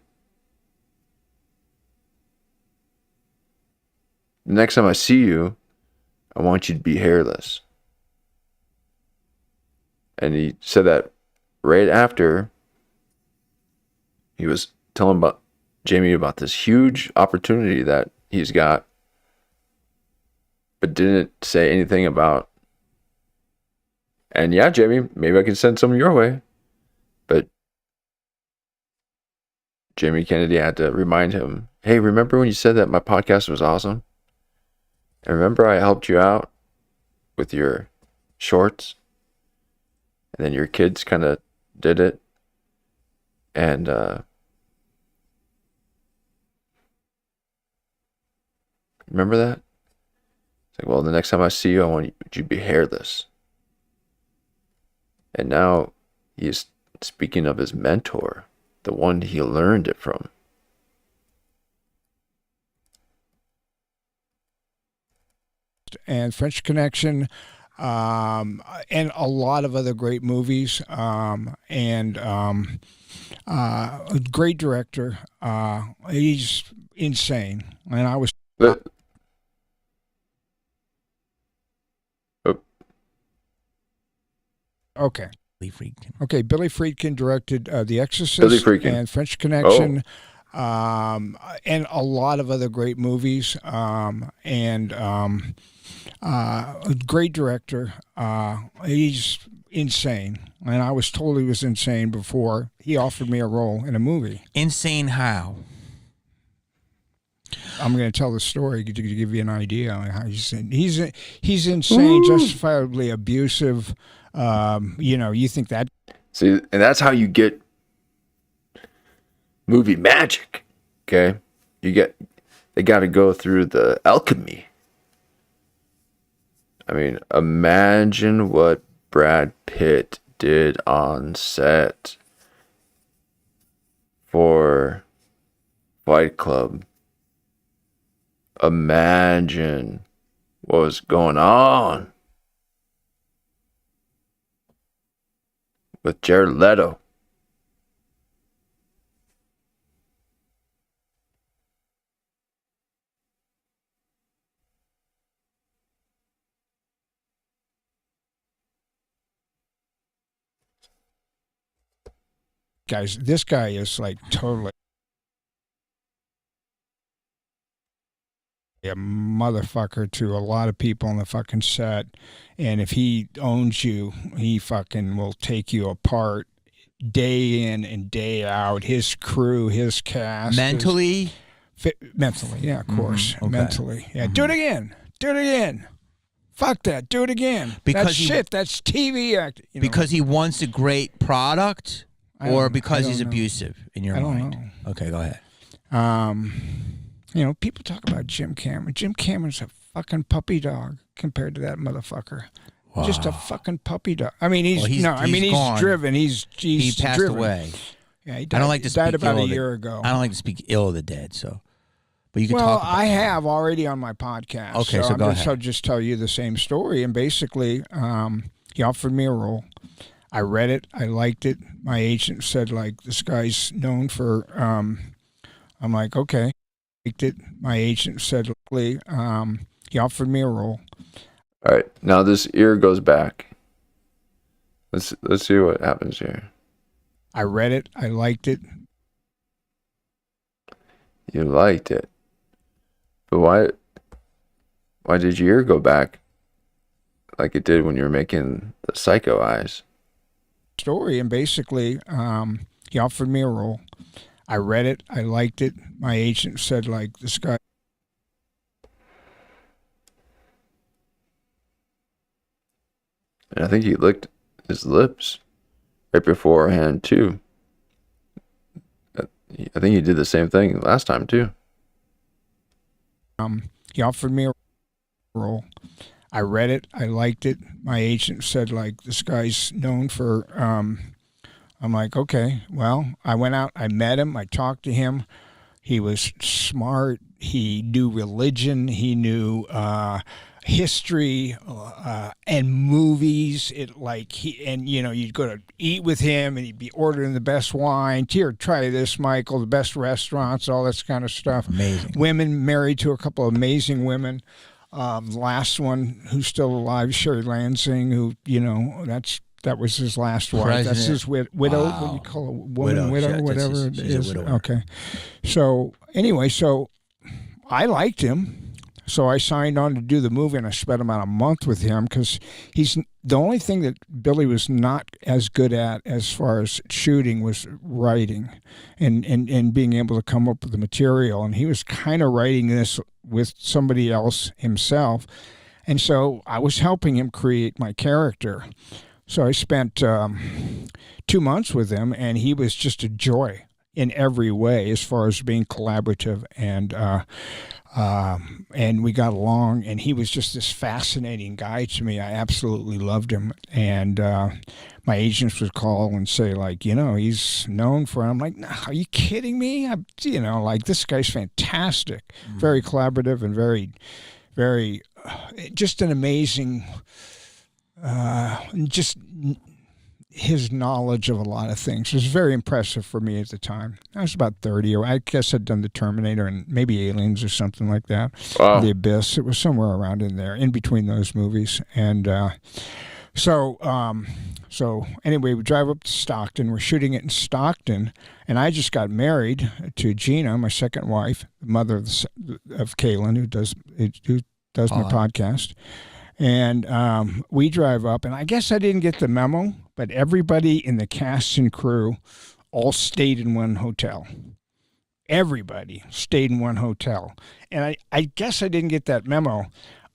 the next time I see you, I want you to be hairless. And he said that right after he was telling Jamie about this huge opportunity that he's got, but didn't say anything about. And yeah, Jamie, maybe I can send some your way. But Jamie Kennedy had to remind him, hey, remember when you said that my podcast was awesome? And remember I helped you out with your shorts? And then your kids kind of did it. And remember that? It's like, well, the next time I see you, I want you to be hairless. And now he's speaking of his mentor, the one he learned it from. And French Connection, and a lot of other great movies, and a great director. He's insane, and I was. Okay. Billy Friedkin. Okay, Billy Friedkin directed The Exorcist and French Connection, and a lot of other great movies, and a great director. He's insane, and I was told he was insane before he offered me a role in a movie. Insane how? I'm going to tell the story to give you an idea on how he's insane, justifiably abusive. You think that? See, and that's how you get movie magic. Okay, they got to go through the alchemy. I mean, imagine what Brad Pitt did on set for Fight Club. Imagine what was going on with Jared Leto. Guys, this guy is like totally a motherfucker to a lot of people on the fucking set, and if he owns you, he fucking will take you apart day in and day out. His crew, his cast, mentally, mentally, yeah, of course, okay. mentally, yeah. Do it again. Fuck that. Do it again. That's shit. That's TV acting. Because he wants a great product, or because he's abusive in your mind. Know. Okay, go ahead. People talk about Jim Cameron. Jim Cameron's a fucking puppy dog compared to that motherfucker. Wow. Just a fucking puppy dog. I mean, he's driven. He passed driven. Away. Yeah, he died. I don't like to speak about a year ago. I don't like to speak ill of the dead, so. But you can talk about I have already on my podcast. Okay, so go ahead. I'll just tell you the same story. And basically, he offered me a role. I read it. I liked it. My agent said, like, this guy's known for. I'm like, okay. Liked it. My agent said, he offered me a role. All right, now this ear goes back. Let's see what happens here. I read it. I liked it. You liked it, but why did your ear go back like it did when you were making the Psycho Eyes? Story, and basically, he offered me a role. I read it. I liked it. My agent said, like, this guy. And I think he licked his lips right beforehand, too. I think he did the same thing last time, too. He offered me a role. I read it. I liked it. My agent said, like, this guy's known for. I'm like, okay, well, I went out, I met him, I talked to him. He was smart. He knew religion. He knew history and movies. You'd go to eat with him, and he'd be ordering the best wine. Here, try this, Michael. The best restaurants, all this kind of stuff. Amazing. Women, married to a couple of amazing women. Last one who's still alive, Sherry Lansing, who that was his last wife. President. That's his widow. Wow. What do you call a woman? Widow, Yeah, whatever it she's a is. widower. Okay. So anyway, I liked him. So I signed on to do the movie, and I spent about a month with him because he's the only thing that Billy was not as good at as far as shooting was writing and being able to come up with the material. And he was kind of writing this with somebody else himself. And so I was helping him create my character. So I spent 2 months with him, and he was just a joy in every way as far as being collaborative, and we got along, and he was just this fascinating guy to me. I absolutely loved him, and my agents would call and say, like, he's known for, I'm like, nah, are you kidding me? This guy's fantastic, very collaborative and very, very, just an amazing, just his knowledge of a lot of things was very impressive for me at the time. I was about 30, or I guess I'd done the Terminator and maybe Aliens or something like that. Wow. The Abyss. It was somewhere around in there, in between those movies. And so anyway, we drive up to Stockton. We're shooting it in Stockton, and I just got married to Gina, my second wife, the mother of Kaylin, who does my podcast. And we drive up, and I guess I didn't get the memo, but everybody in the cast and crew all stayed in one hotel. Everybody stayed in one hotel. And I guess I didn't get that memo.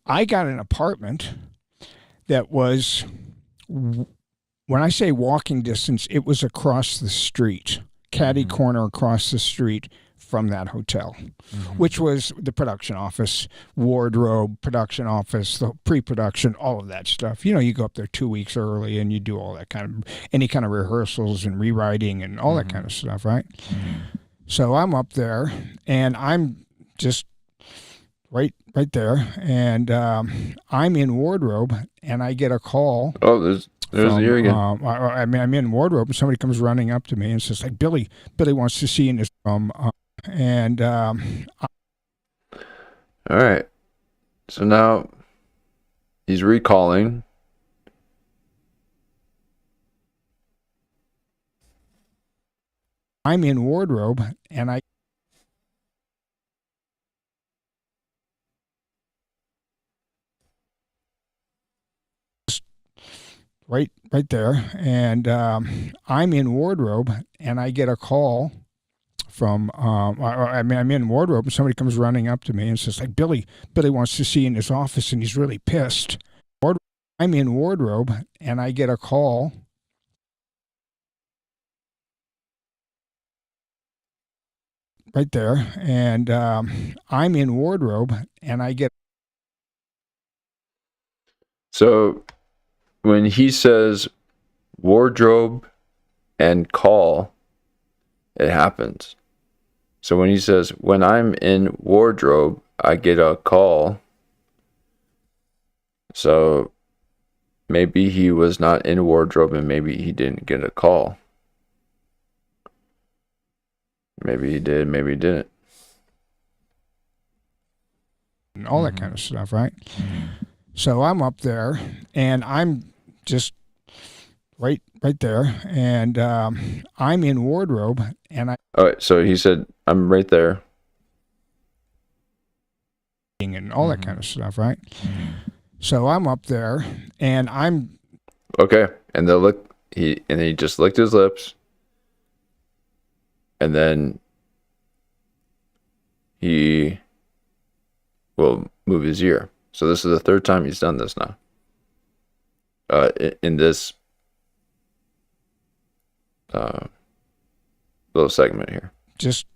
I got an apartment that was, when I say walking distance, it was across the street, catty corner across the street from that hotel, which was the production office, wardrobe, production office, the pre-production, all of that stuff. You go up there 2 weeks early and you do all that any kind of rehearsals and rewriting and all that kind of stuff, right? So I'm up there, and I'm just right there, and I'm in wardrobe, and I get a call. Oh, there's the year again. I'm in wardrobe, and somebody comes running up to me and says, like, Billy wants to see you in his room. And all right, so now he's recalling. I'm in wardrobe, and I right there, and I'm in wardrobe, and I get a call from I'm in wardrobe, and somebody comes running up to me and says, like, Billy wants to see you in his office, and he's really pissed. I'm in wardrobe, and I get a call right there, and I'm in wardrobe, and I get. So when he says wardrobe and call, it happens. So when he says, when I'm in wardrobe, I get a call. So maybe he was not in wardrobe, and maybe he didn't get a call. Maybe he did, maybe he didn't. And all that kind of stuff, right? So I'm up there, and I'm just right there, and I'm in wardrobe, and I. All right, so he said, I'm right there. And all that kind of stuff, right? So I'm up there, and I'm. Okay, and he just licked his lips, and then he will move his ear. So this is the third time he's done this now. In this little segment here. Just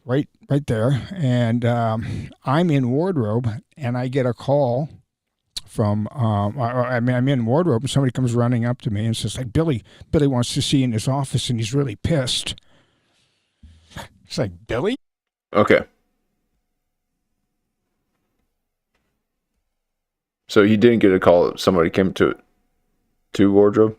right there, and I'm in wardrobe, and I get a call from I'm in wardrobe, and somebody comes running up to me and says, like, Billy wants to see you in his office, and he's really pissed. It's like, Billy? Okay. So he didn't get a call. Somebody came to wardrobe.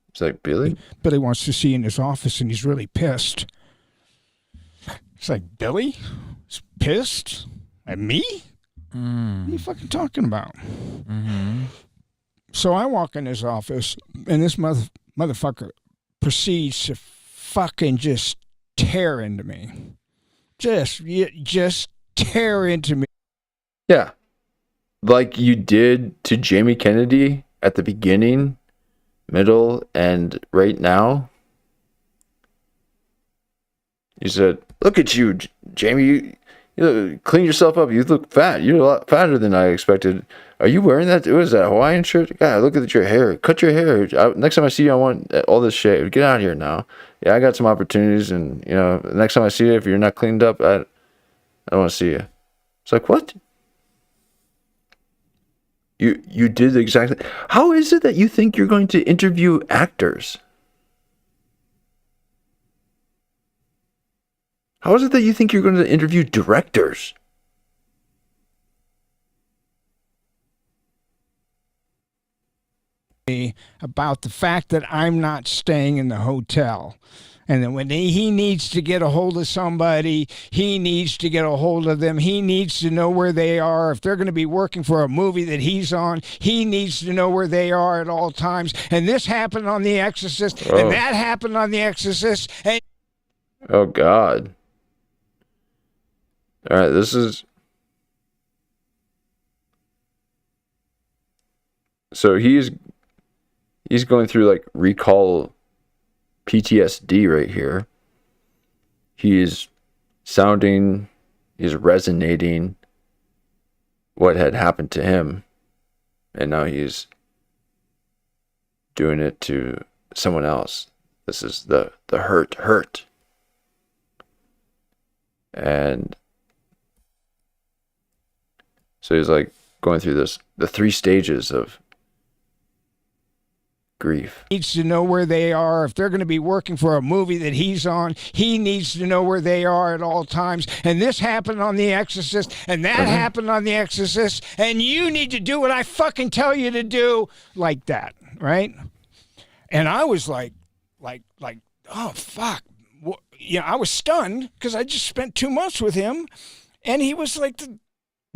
It's like, Billy wants to see you in his office, and he's really pissed. It's like, Billy? He's pissed? At me? What are you fucking talking about? Mm-hmm. So I walk in his office, and this motherfucker proceeds to fucking just tear into me. Just tear into me. Yeah. Like you did to Jamie Kennedy at the beginning, middle, and right now. You said, look at you, Jamie. You clean yourself up. You look fat. You're a lot fatter than I expected. Are you wearing that? What is that, Hawaiian shirt? God, look at your hair. Cut your hair. Next time I see you, I want all this shaved. Get out of here now. Yeah, I got some opportunities, and next time I see you, if you're not cleaned up, I don't want to see you. It's like, what? You did exactly. How is it that you think you're going to interview actors? How is it that you think you're going to interview directors? About the fact that I'm not staying in the hotel. And then when he needs to get a hold of somebody, he needs to get a hold of them. He needs to know where they are. If they're going to be working for a movie that he's on, he needs to know where they are at all times. And this happened on The Exorcist, and that happened on The Exorcist. And oh, God. All right, this is... So he's going through, like, recall PTSD right here. He's resonating what had happened to him, and now he's doing it to someone else. This is the hurt. And so he's like going through the 3 stages of grief. Needs to know where they are. If they're going to be working for a movie that he's on, he needs to know where they are at all times. And this happened on The Exorcist, and that happened on The Exorcist, and you need to do what I fucking tell you to do, like that, right? And I was like, oh fuck, I was stunned because I just spent 2 months with him, and he was like,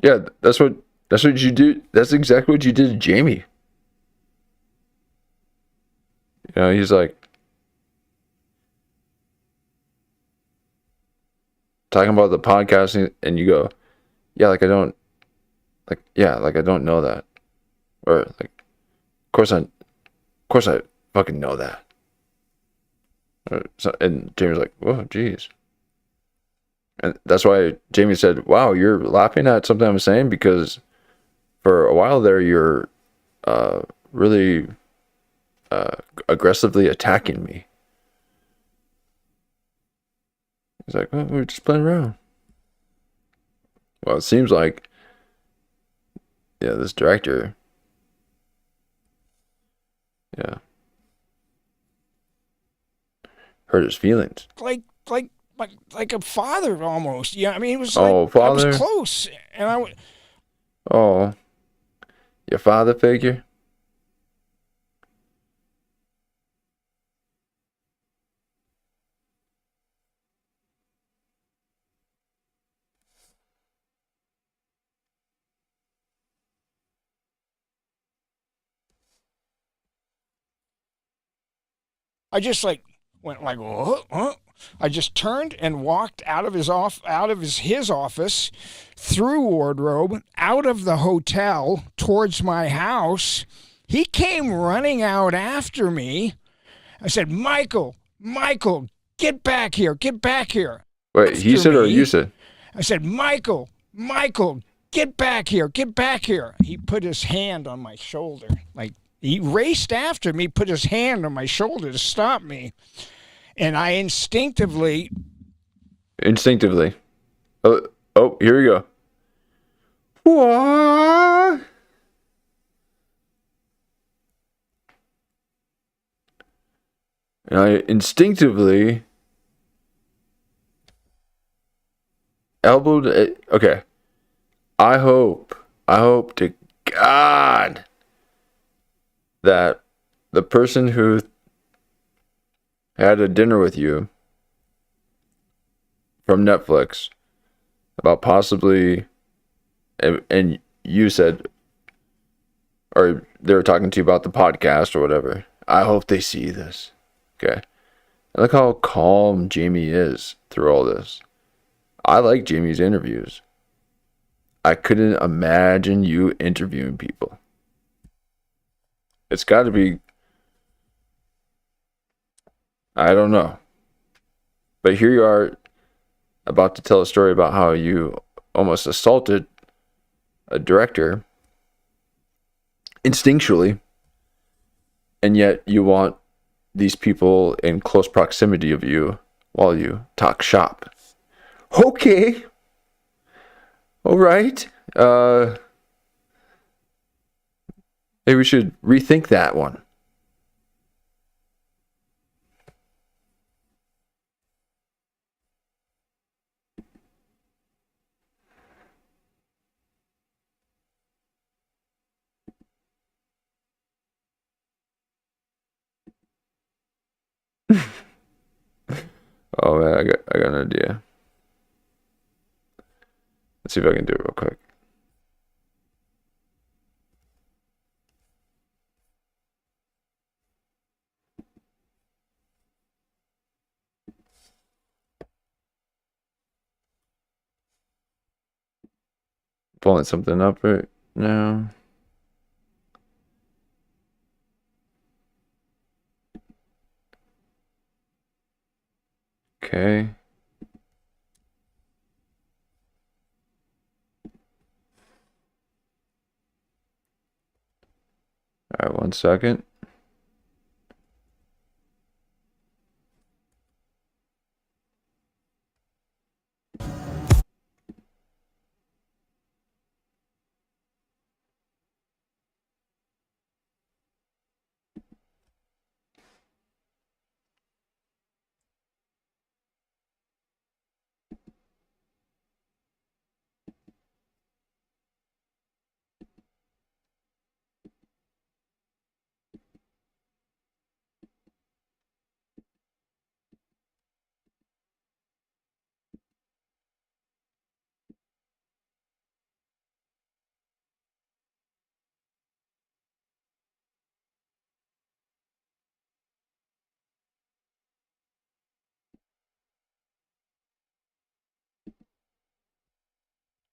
yeah, that's what you do. That's exactly what you did to Jamie. He's like talking about the podcast, and you go, yeah, I don't know that, or like, of course I fucking know that. And Jamie's like, whoa, geez. And that's why Jamie said, wow, you're laughing at something I'm saying, because for a while there you're really aggressively attacking me. He's like, oh, we're just playing around. Well, it seems like, this director, hurt his feelings. Like a father almost. Yeah, I mean, it was father? I was close, and your father figure? I just went like, what? I just turned and walked out of his office, through wardrobe, out of the hotel, towards my house. He came running out after me. I said, Michael, get back here. Wait, After he said me, or you said? I said, Michael, get back here. He put his hand on my shoulder. He raced after me, put his hand on my shoulder to stop me. And I instinctively. Oh, here we go. What? And I instinctively elbowed it. Okay. I hope to God that the person who had a dinner with you from Netflix about possibly, and you said, or they were talking to you about the podcast or whatever. I hope they see this. Okay. I like how calm Jamie is through all this. I like Jamie's interviews. I couldn't imagine you interviewing people. It's got to be, I don't know. But here you are about to tell a story about how you almost assaulted a director instinctually, and yet you want these people in close proximity of you while you talk shop. Okay. All right. Maybe we should rethink that one. Oh man, I got an idea. Let's see if I can do it real quick. Pulling something up right now. Okay. All right, 1 second.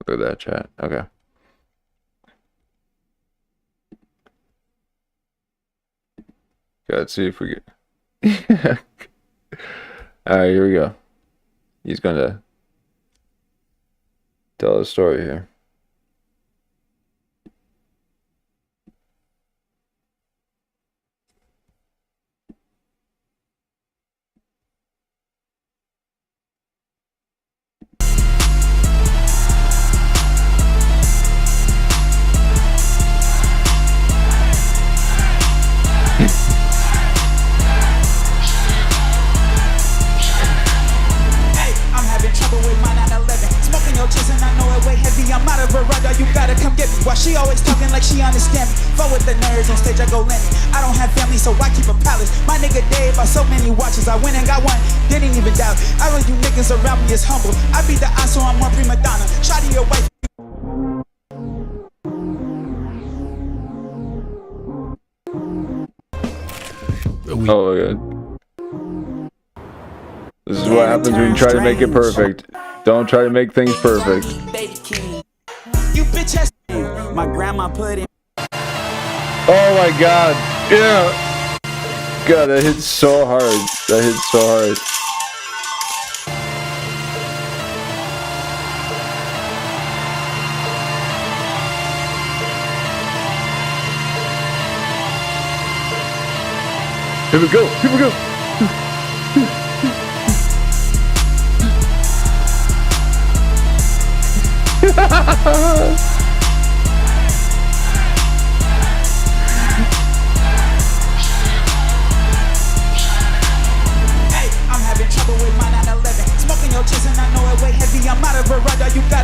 Look at that chat. Okay. Okay, let's see if we get. All right, here we go. He's gonna tell a story here. She always talking like she understand me. Fuck with the nerds on stage, I go Lenny. I don't have family, so I keep a palace. My nigga Dave bought so many watches. I went and got one, didn't even doubt. I know you niggas around me is humble. I beat the odds, so I'm more prima donna. Shawty your wife. Oh my god. This is what happens when you try to make it perfect. Don't try to make things perfect. You bitch ass. My grandma put in. Oh my god. Yeah. God, that hit so hard. That hit so hard. Here we go. Here we go.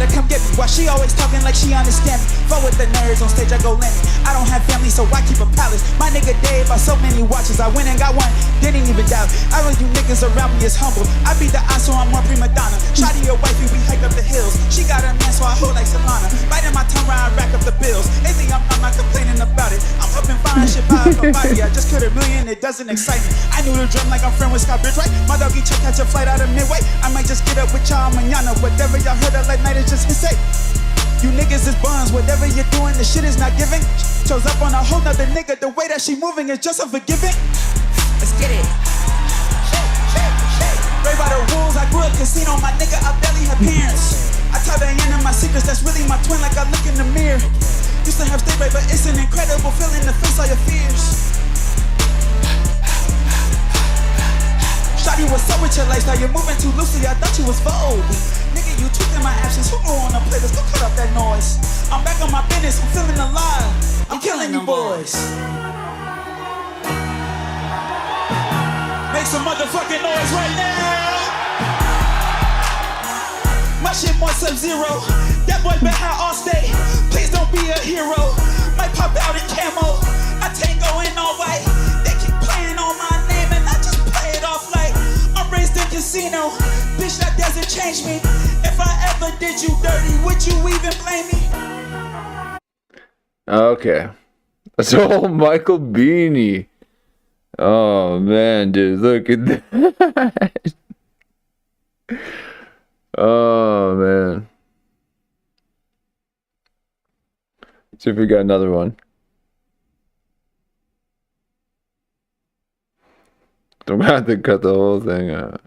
gotta come get me. Why she always talking like she understand me? Fuck with the nerds on stage, I go Lenny. I don't have family, so I keep a palace. My nigga Dave bought so many watches. I went and got one, didn't even doubt. I know you niggas around me is humble. I beat the odds, so I'm more prima donna. Shotty your wifey, we hike up the hills. She got her man, so I hold like Solana. Biting my tongue while I rack up the bills. They think I'm not complaining about it. I'm up and fine, shit buy up a body. I just cut $1 million, it doesn't excite me. I knew the drum like I'm friend with Scott Bridge, right? My doggy check catch a flight out of Midway. I might just get up with y'all mañana. Whatever y'all heard of late night is just his say. You niggas is buns, whatever you're doing, the shit is not giving. Shows up on a whole nother nigga, the way that she moving is just unforgiving. Let's get it. Right by the rules, I grew up casino, my nigga, I barely had parents. I tell Diana my secrets, that's really my twin, like I look in the mirror. Used to have stay right, but it's an incredible feeling to face all your fears. Shawty, what's up with your lifestyle? You're moving too loosely, I thought you was Vogue. Nigga, you took in my absence, who knew on the playlist? Go cut up that noise. I'm back on my business, I'm feeling alive. I'm killing you boys. Make some motherfucking noise right now. My shit more Sub-Zero. That boy been high all day. Please don't be a hero. Might pop out in camo. I tango in all white. They keep playing on my name and I just play it off like I'm raised in casino. Bitch, that doesn't change me. If I ever did you dirty, would you even blame me? Okay. So Michael Biehn. Oh man, dude, look at that. Oh man. See if we got another one. Don't have to cut the whole thing out.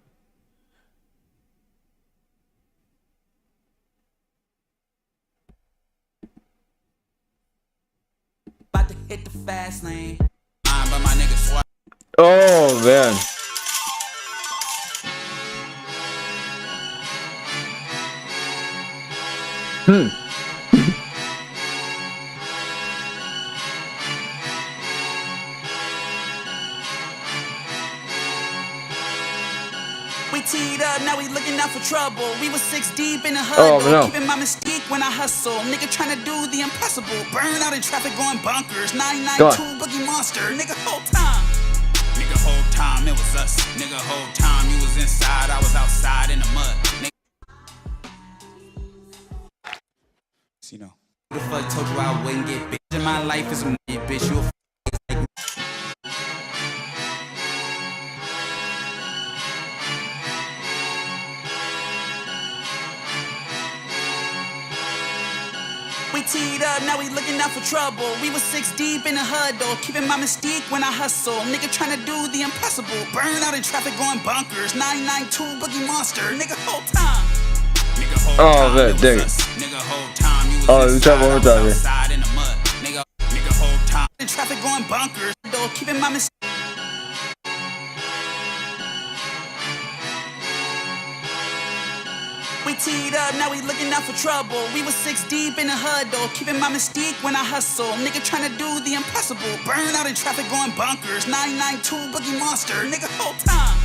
About to hit the fast lane. But my niggas swat. Oh man. We teed up, now we looking out for trouble. We was 6 deep in the Oh, hood, no. keeping my mystique when I hustle. Nigga trying to do the impossible. Burn out in traffic going bunkers. Go 992 on. Boogie Monster. Nigga, whole time. Nigga, whole time it was us. Nigga, whole time you was inside, I was outside in the mud. Nigga. You know. Who the fuck told you I wouldn't get bitch? In my life is a bitch. You a We teed up, now we looking out for trouble. We was 6 deep in the hood, though, keeping my mystique when I hustle. Nigga trying to do the impossible. Burn out in traffic going bunkers. 992 Boogie Monster. Nigga, whole time. Nigga, whole time. man, dang it. Nigga, whole time. You was Oh, let's try inside, one more I was time here. outside in the mud. Nigga, whole time. In traffic going bunkers, though, keeping my mystique. We teed up, now we looking out for trouble. We was 6 deep in the hood, though, keeping my mystique when I hustle. Nigga trying to do the impossible. Burn out in traffic going bunkers. 992 Boogie Monster. Nigga, whole time.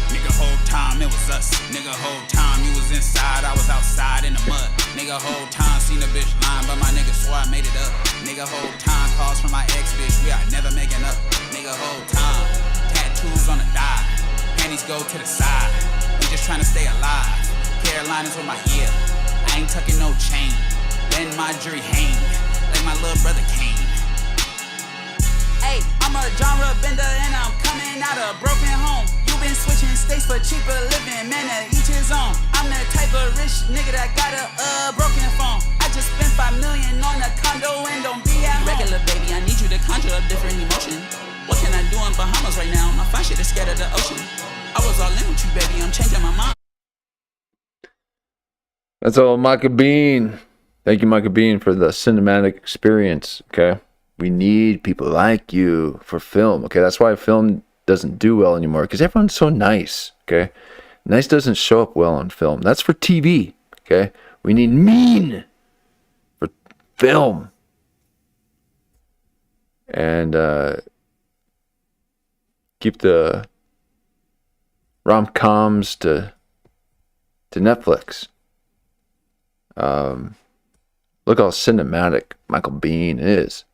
Nigga, whole time it was us. Nigga, whole time you was inside, I was outside in the mud. Nigga, whole time seen a bitch lying, but my nigga swore I made it up. Nigga, whole time calls from my ex bitch, we are never making up. Nigga, whole time tattoos on the thigh, panties go to the side. We just trying to stay alive. Carolinas with my ear, I ain't tucking no chain. Letting my jury hang, like my little brother Keem. Hey, I'm a genre bender and I'm coming out of broken home. You been switching states for cheaper living, man, to each his own. I'm the type of rich nigga that got a broken phone. I just spent $5 million on a condo and don't be at home. Regular baby, I need you to conjure up different emotion. What can I do in Bahamas right now? My fine shit is scared of the ocean. I was all in with you, baby, I'm changing my mind. That's all, Michael Biehn. Thank you, Michael Biehn, for the cinematic experience. Okay, we need people like you for film. Okay, that's why film doesn't do well anymore, because everyone's so nice. Okay, nice doesn't show up well on film. That's for TV. Okay, we need mean for film. And keep the rom-coms to Netflix. Look how cinematic Michael Biehn is.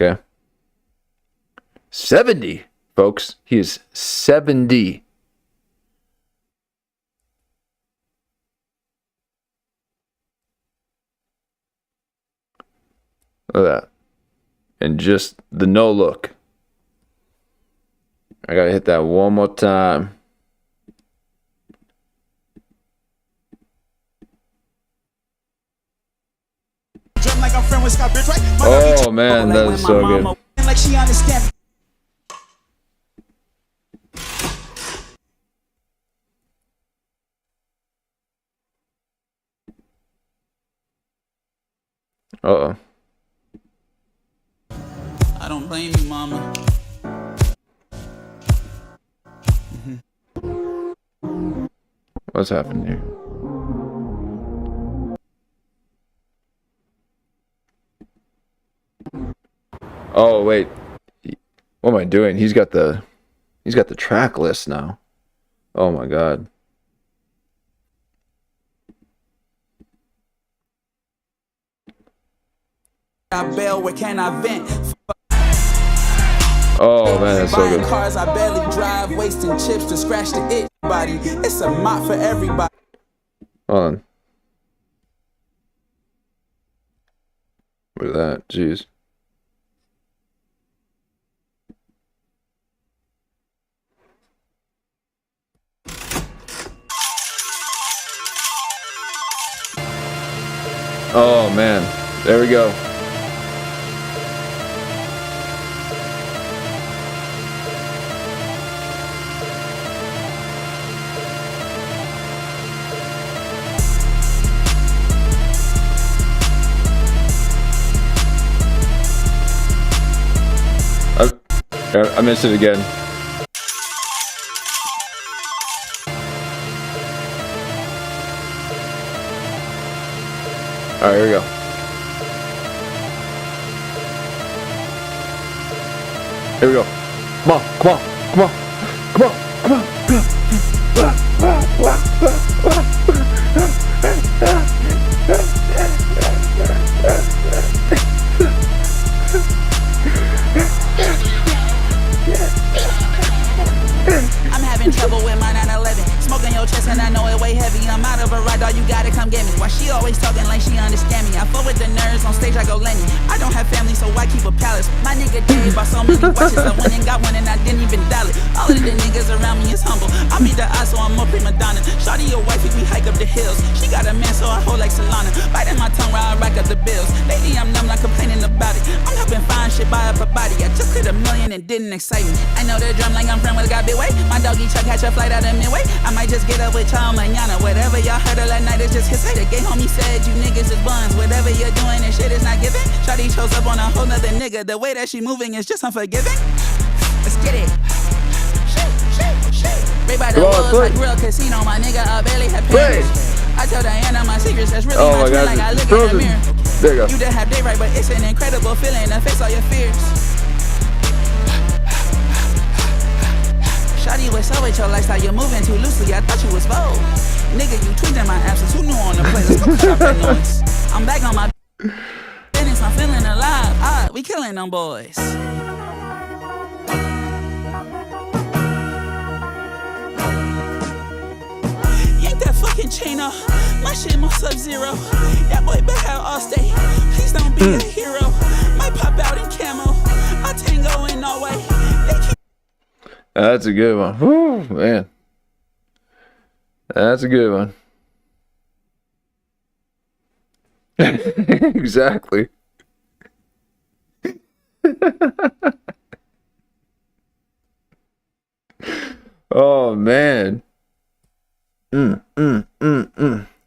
Okay. 70, folks. He is 70. Look at that. And just the no look. I gotta hit that one more time. Like I'm friend with Scott Bitch, right? Oh man, that is so good. Like she understands. Uh-oh. I don't blame you, mama. What's happening here? Oh wait, what am I doing? He's got the track list now. Oh my god. I bail, where can I vent? Oh man, that's so Buying good. cars I barely drive, wasting chips to scratch the it body. It's a mop for everybody. Hold on. Look at that, jeez. Oh man, there we go. I missed it again. All right, here we go. Here we go. Come on, come on, come on, come on, come on, I'm having trouble with my 911. Smoking your chest and I know it weigh heavy. I'm out of a ride, dog, you gotta come get me. Why she always talking like she understand me? I fuck with the nerds on stage, I go Lenny. I don't have family, so I keep a palace. My nigga Dave bought so many watches. I went and got one and I didn't even dial it. All of the niggas around me is humble. I meet the eye, so I'm more prima donna. Shawty your wifey, we hike up the hills. She got a man, so I hold like Solana. Biting my tongue while I rack up the bills. Lately I'm numb, not complaining about it. I'm helping find shit, buy up a body. I just hit $1 million and didn't excite me. I know the drum like I'm friend with got big weight. My doggy truck catch a flight out of midway. I might just get up with y'all mañana. Whatever y'all heard of that night is just his. The gay homie said you niggas is buns. Whatever you're doing, this shit is not giving. Shawty chose up on a whole nother nigga. The way that she moving is just unforgiving. Let's get it. Right by the woods, like real casino. My nigga, I barely had pants. I tell Diana my secrets. That's really my twin. Like I look in the mirror. There you go. You done have day right, but it's an incredible feeling to face all your fears. Shawty, what's up with your lifestyle? You're moving too loosely. I thought you was bold. Nigga, you tweaked in my absence. Who knew on the play? Let's go cut off that noise. I'm back on my business. I'm feeling alive. We killing them boys. Yank that fucking chain off. My shit more Sub-Zero. That boy better have all stay. Please don't be a hero. Might pop out in camo. I tango in Norway. That's a good one. Whew, man. That's a good one. Exactly. Oh man.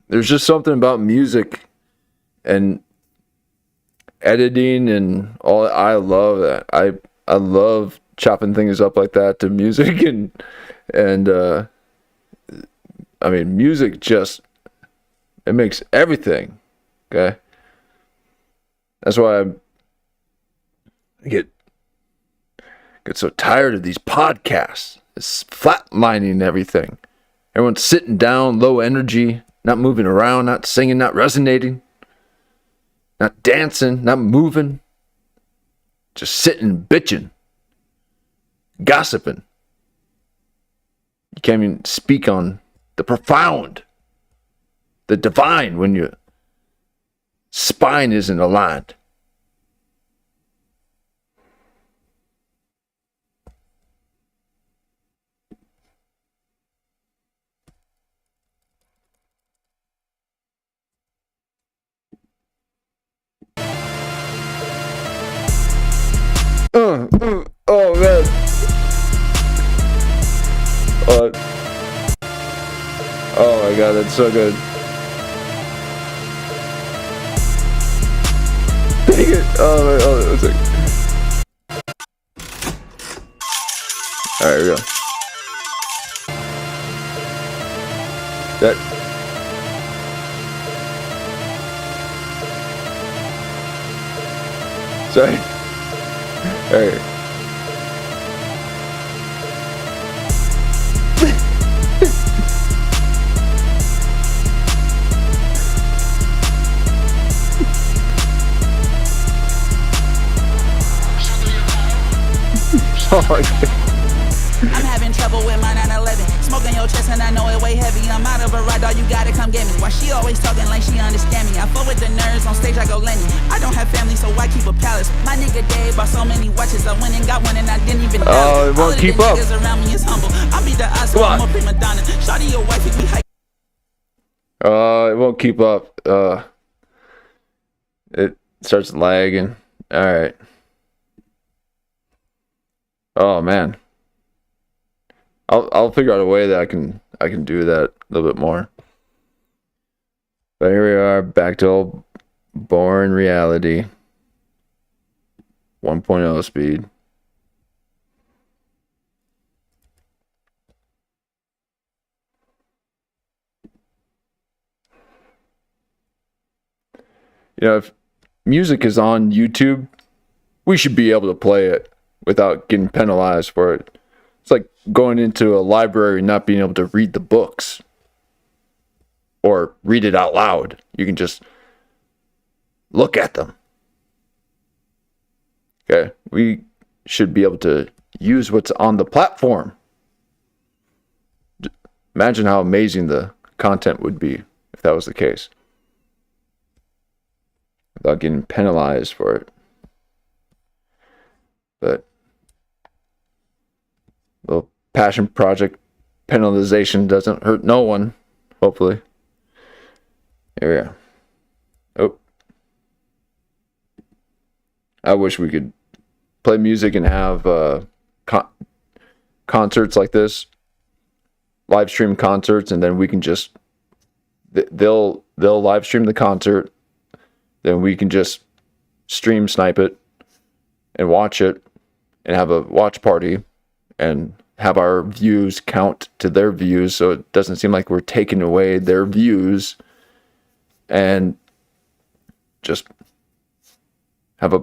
There's just something about music and editing and all. I love that. I love chopping things up like that to music and I mean, music just, it makes everything. Okay. That's why I get so tired of these podcasts. It's flatlining everything. Everyone's sitting down, low energy, not moving around, not singing, not resonating, not dancing, not moving, just sitting, bitching, gossiping. You can't even speak on the profound, the divine when your spine isn't aligned. Oh man. Oh my god, that's so good. Dang it. Oh, it's like... Alright, here we go. That... Sorry. Alright. Oh my god. I'm having trouble with my 911. Smoking your chest and I know it weigh heavy. I'm out of a ride, dog, you gotta come get me. Why she always talking like she understand me? I fuck with the nerds, on stage I go Lenny. I don't have family, so why keep a palace? My nigga Dave bought so many watches. I went and got one and I didn't even know. Oh, it won't keep up. Around me is humble. I beat the odds, so I'm a prima donna. Shawty your wife, if we hype. It won't keep up. It starts lagging. Alright. Oh man. I'll figure out a way that I can do that a little bit more. But here we are, back to old boring reality. 1.0 speed. You know, if music is on YouTube, we should be able to play it without getting penalized for it. It's like going into a library and not being able to read the books or read it out loud. You can just look at them. Okay, we should be able to use what's on the platform. Imagine how amazing the content would be if that was the case, without getting penalized for it. But little passion project penalization doesn't hurt no one, hopefully. Here we are. Oh. I wish we could play music and have concerts like this, live stream concerts, and then we can just they'll live stream the concert, then we can just stream snipe it and watch it and have a watch party and have our views count to their views, so it doesn't seem like we're taking away their views, and just have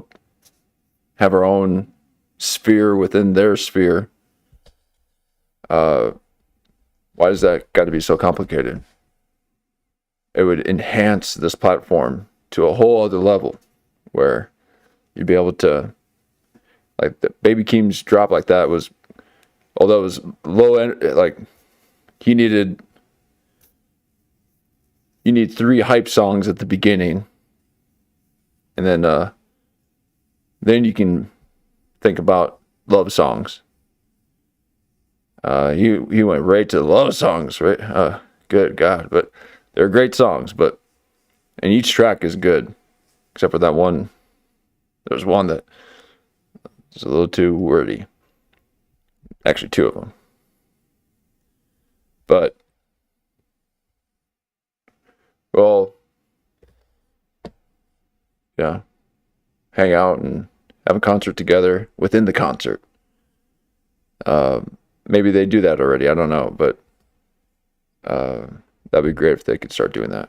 our own sphere within their sphere. Why does that got to be so complicated? It would enhance this platform to a whole other level where you'd be able to, like, the Baby Keem's drop like that was, although it was low end, like you need 3 hype songs at the beginning, and then you can think about love songs. He went right to love songs, right? Good God, but they're great songs, and each track is good, except for that one. There's one that is a little too wordy. Actually, 2 of them. But we'll, yeah, hang out and have a concert together within the concert. Maybe they do that already. I don't know, but that'd be great if they could start doing that.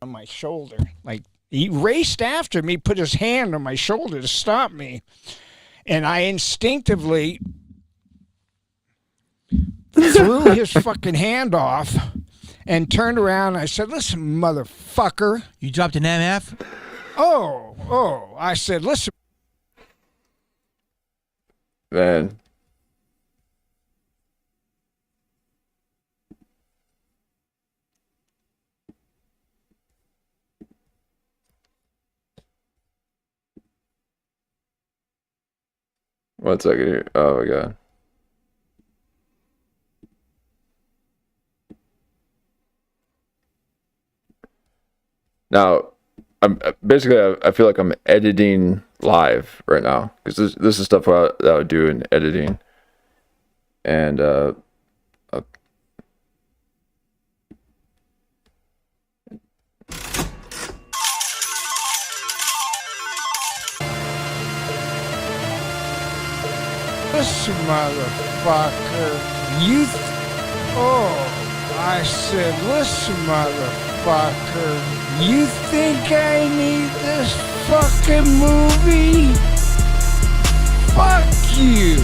On my shoulder, like he raced after me, put his hand on my shoulder to stop me, and I instinctively threw his fucking hand off and turned around. And I said, listen, motherfucker. You dropped an MF? Oh, I said, listen. Man. One second here. Oh my god. Now, I'm basically I feel like I'm editing live right now because this is stuff that I would do in editing, and Listen, motherfucker. I said, listen, motherfucker. You think I need this fucking movie? Fuck you.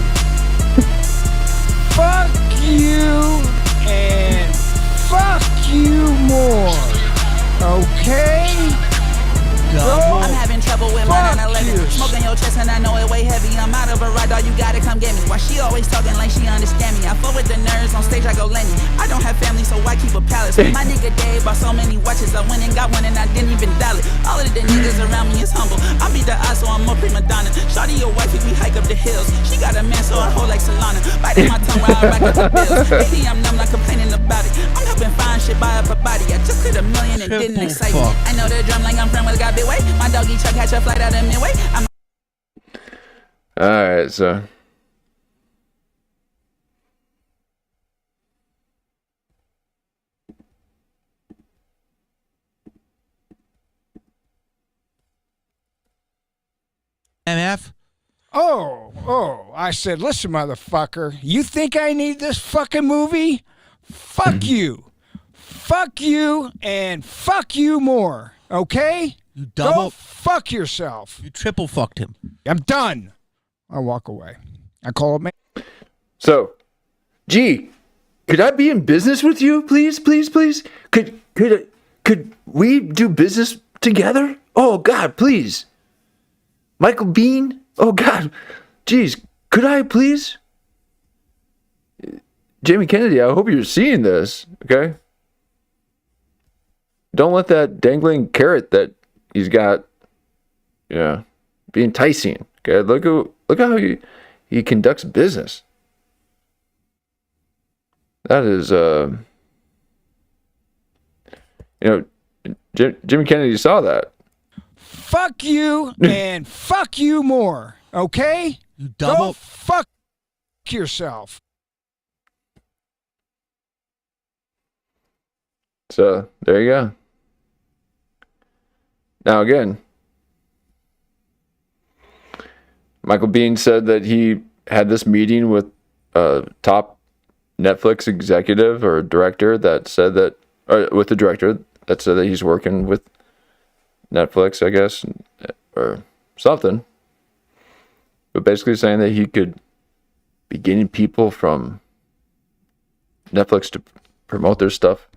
Fuck you and fuck you more. Okay? I'm having trouble with my 911. Smoking your chest and I know it way heavy. I'm out of a ride, dog, you gotta come get me. Why she always talking like she understand me? I fuck with the nerds on stage, I go Lenny. I don't have family, so why keep a palace? My nigga Dave bought so many watches. I went and got one and I didn't even dial it. All of the niggas around me is humble. I beat the odds, so I'm more prima donna. Shawty your wifey, we hike up the hills. She got a man, so I hold like Solana. Biting my tongue while I rack up the bills. Lately I'm numb, not complaining about it. I'm helping find shit, buy up a body. I just cleared $1 million and didn't excite me. I know the drum like I'm from with got big way. My doggy Chuck catch a flight out of midway. all right, so MF? I said, listen, motherfucker. You think I need this fucking movie? Fuck you. Fuck you and fuck you more. Okay? You double? Go fuck yourself. You triple fucked him. I'm done. I walk away. I call it man. So, gee, could I be in business with you, please, please, please? Could we do business together? Oh God, please. Michael Biehn? Oh God, geez, could I please? Jamie Kennedy, I hope you're seeing this. Okay. Don't let that dangling carrot that he's got, be enticing. Okay, look how he conducts business. That is, Jimmy Kennedy saw that. Fuck you and fuck you more. Okay? You double? Go fuck yourself. So there you go. Now again, Michael Biehn said that he had this meeting with a top Netflix executive or director that said that, or with the director that said that he's working with Netflix, I guess, or something. But basically saying that he could be getting people from Netflix to promote their stuff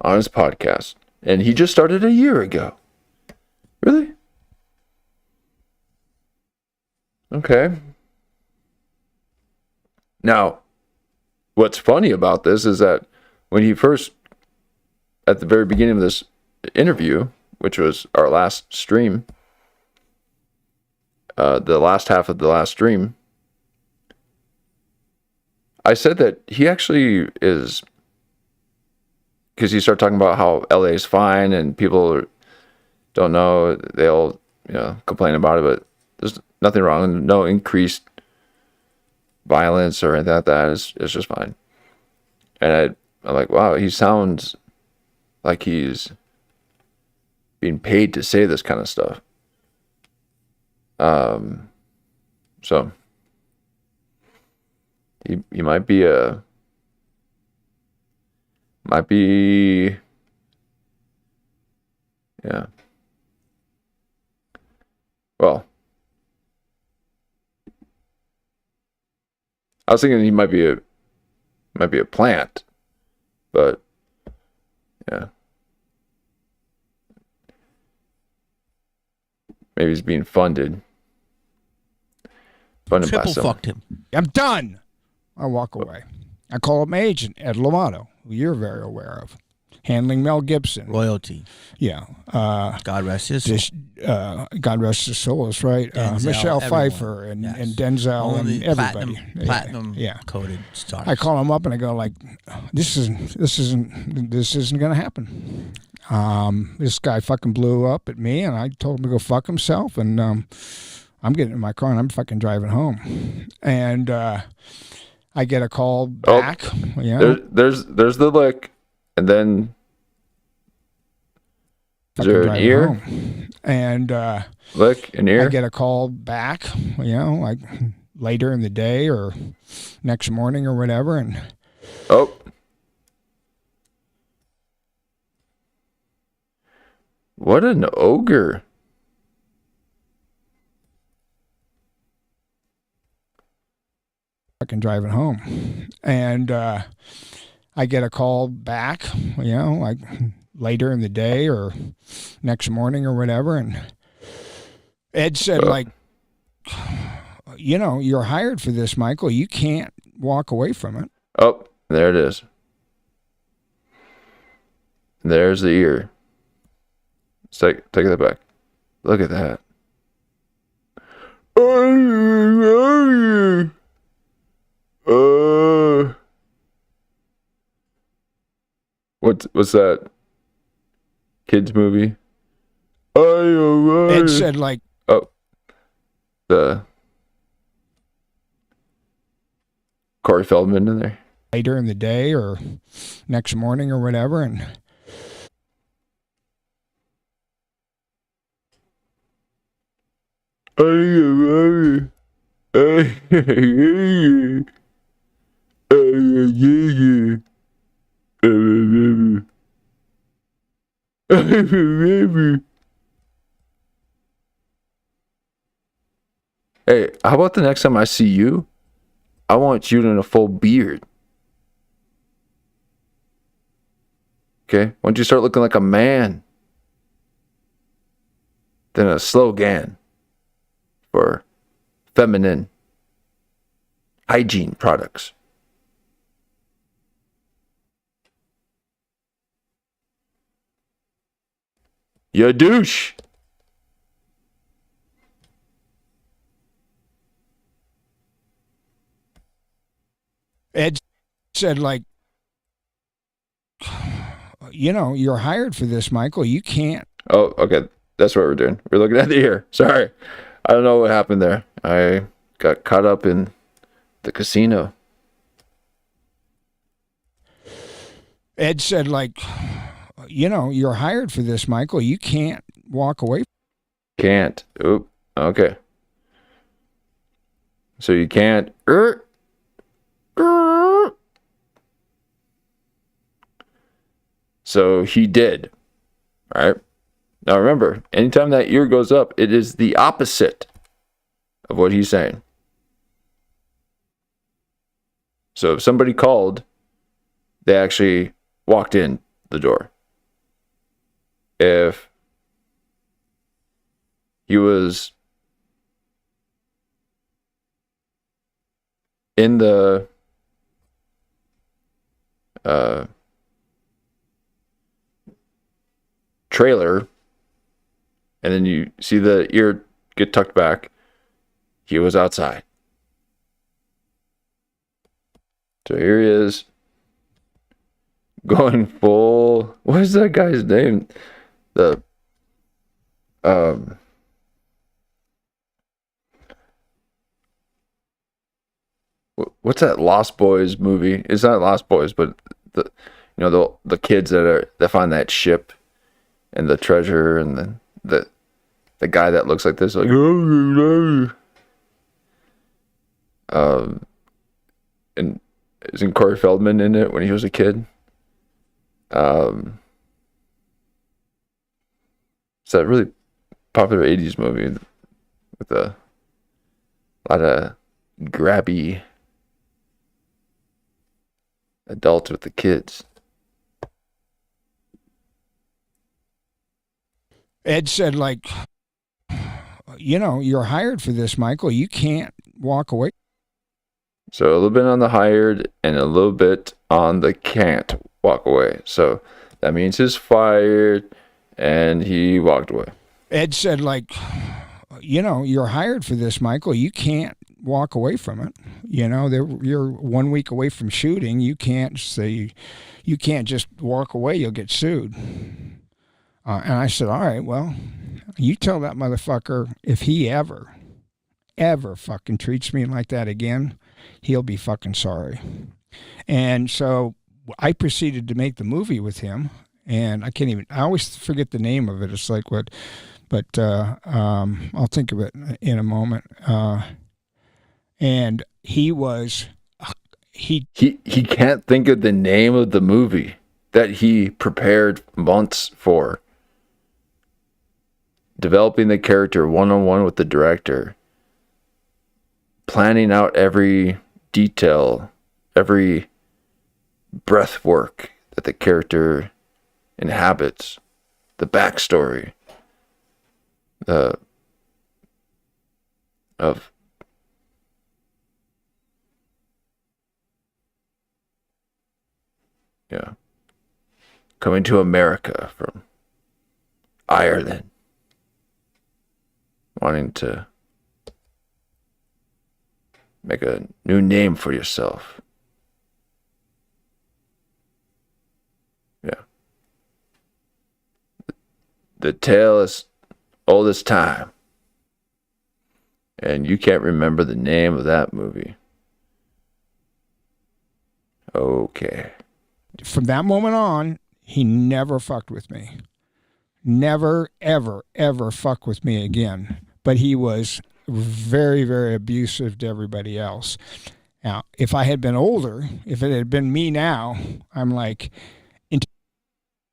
on his podcast. And he just started a year ago. Really? Okay. Now, what's funny about this is that when he first, at the very beginning of this interview, which was our last stream, the last half of the last stream, I said that he actually is, because he started talking about how LA is fine and people don't know, they'll complain about it, but there's nothing wrong, no increased violence or anything like that. It's just fine. And I'm like, wow, he sounds like he's being paid to say this kind of stuff. So he might be yeah. Well, I was thinking he might be a plant, but Yeah. Maybe he's being funded. Funded by Triple someone. fucked him. I'm done. I walk away. I call up my agent, Ed Lovato, who you're very aware of, handling Mel Gibson. Royalty. Yeah. God rest his soul. God rest his soul, is right. Denzel, Michelle everyone. Pfeiffer and, Yes. and Denzel Only and everybody. platinum Yeah. coated stars. I call him up and I go like, this isn't gonna happen. This guy fucking blew up at me, and I told him to go fuck himself, and I'm getting in my car and I'm fucking driving home, and I get a call back. Yeah, There's the lick, and then is there an ear? home. And Lick, an ear? I get a call back, like later in the day or next morning or whatever, and Oh. What an ogre. fucking driving home, and I get a call back, like later in the day or next morning or whatever, and Ed said like, you're hired for this, Michael. You can't walk away from it. Oh, there it is. There's the ear. Take that back. Look at that. What's that? Kids movie? Ed said like, oh, the Corey Feldman in there. later in the day or next morning or whatever, and Hey, how about the next time I see you? I want you in a full beard. Okay? Why don't you start looking like a man? Then a slogan for feminine hygiene products. You douche. Ed said like, you're hired for this, Michael. You can't. Oh, okay. That's what we're doing. We're looking at the ear. Sorry. I don't know what happened there. I got caught up in the casino. Ed said like, you're hired for this, Michael. You can't walk away. Can't. Oop. Okay. So you can't. So he did. All right. Now remember, anytime that ear goes up, it is the opposite of what he's saying. So if somebody called, they actually walked in the door. If he was in the trailer, and then you see the ear get tucked back, he was outside. So here he is, going full. What is that guy's name? What's that Lost Boys movie? It's not Lost Boys, but the kids that find that ship and the treasure, and the guy that looks like this, like and isn't Corey Feldman in it when he was a kid? It's that really popular 80s movie with a lot of grabby adults with the kids. Ed said, like, you're hired for this, Michael. You can't walk away. So a little bit on the hired and a little bit on the can't walk away. So that means he's fired and he walked away. Ed said, like, you're hired for this, Michael. You can't walk away from it. You're 1 week away from shooting. You can't just walk away. You'll get sued. And I said, all right, well, you tell that motherfucker if he ever fucking treats me like that again, he'll be fucking sorry. And so I proceeded to make the movie with him, and I always forget the name of it. It's like what, but I'll think of it in a moment. And he can't think of the name of the movie that he prepared months for. Developing the character one-on-one with the director. Planning out every detail, every breath work that the character inhabits, the backstory of coming to America from Ireland, wanting to make a new name for yourself. Yeah. The tale is old as time. And you can't remember the name of that movie. Okay. From that moment on, he never fucked with me. Never, ever, ever fuck with me again. But he was very, very abusive to everybody else. Now, if I had been older, if it had been me now, I'm like...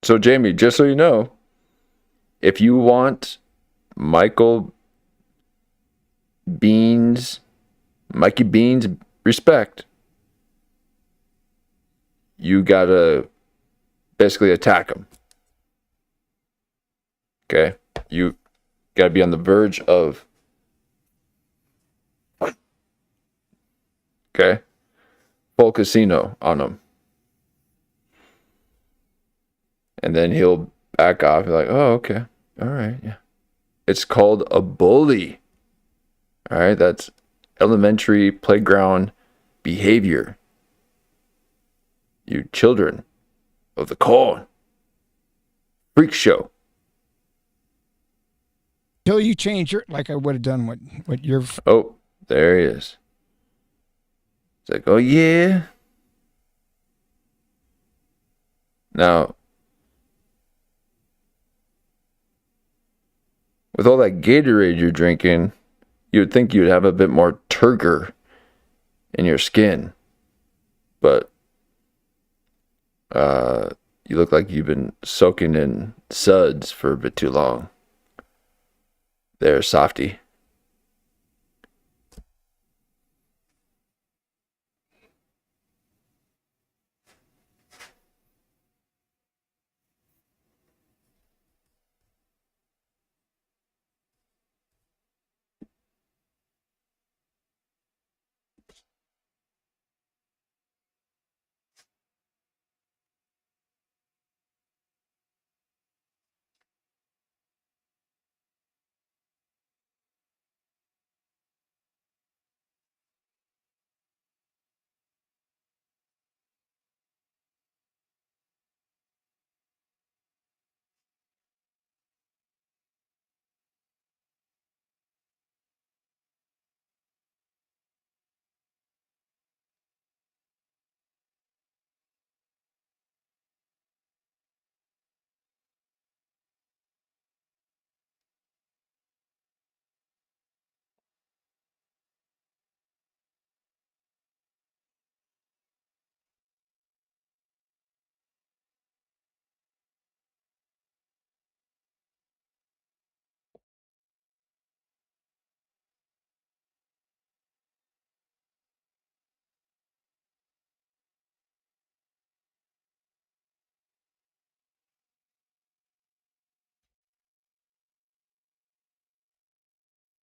So, Jamie, just so you know, if you want Mikey Biehne's respect, you gotta basically attack him. Okay? You gotta be on the verge of... Okay? Full casino on him. And then he'll back off. You're like, oh, okay. All right, yeah. It's called a bully. All right? That's elementary playground behavior. You children of the corn. Freak show. Until you change your... Like I would have done what you're... Oh, there he is. It's like, oh, yeah. Now, with all that Gatorade you're drinking, you would think you'd have a bit more turgor in your skin. But you look like you've been soaking in suds for a bit too long. There, softy.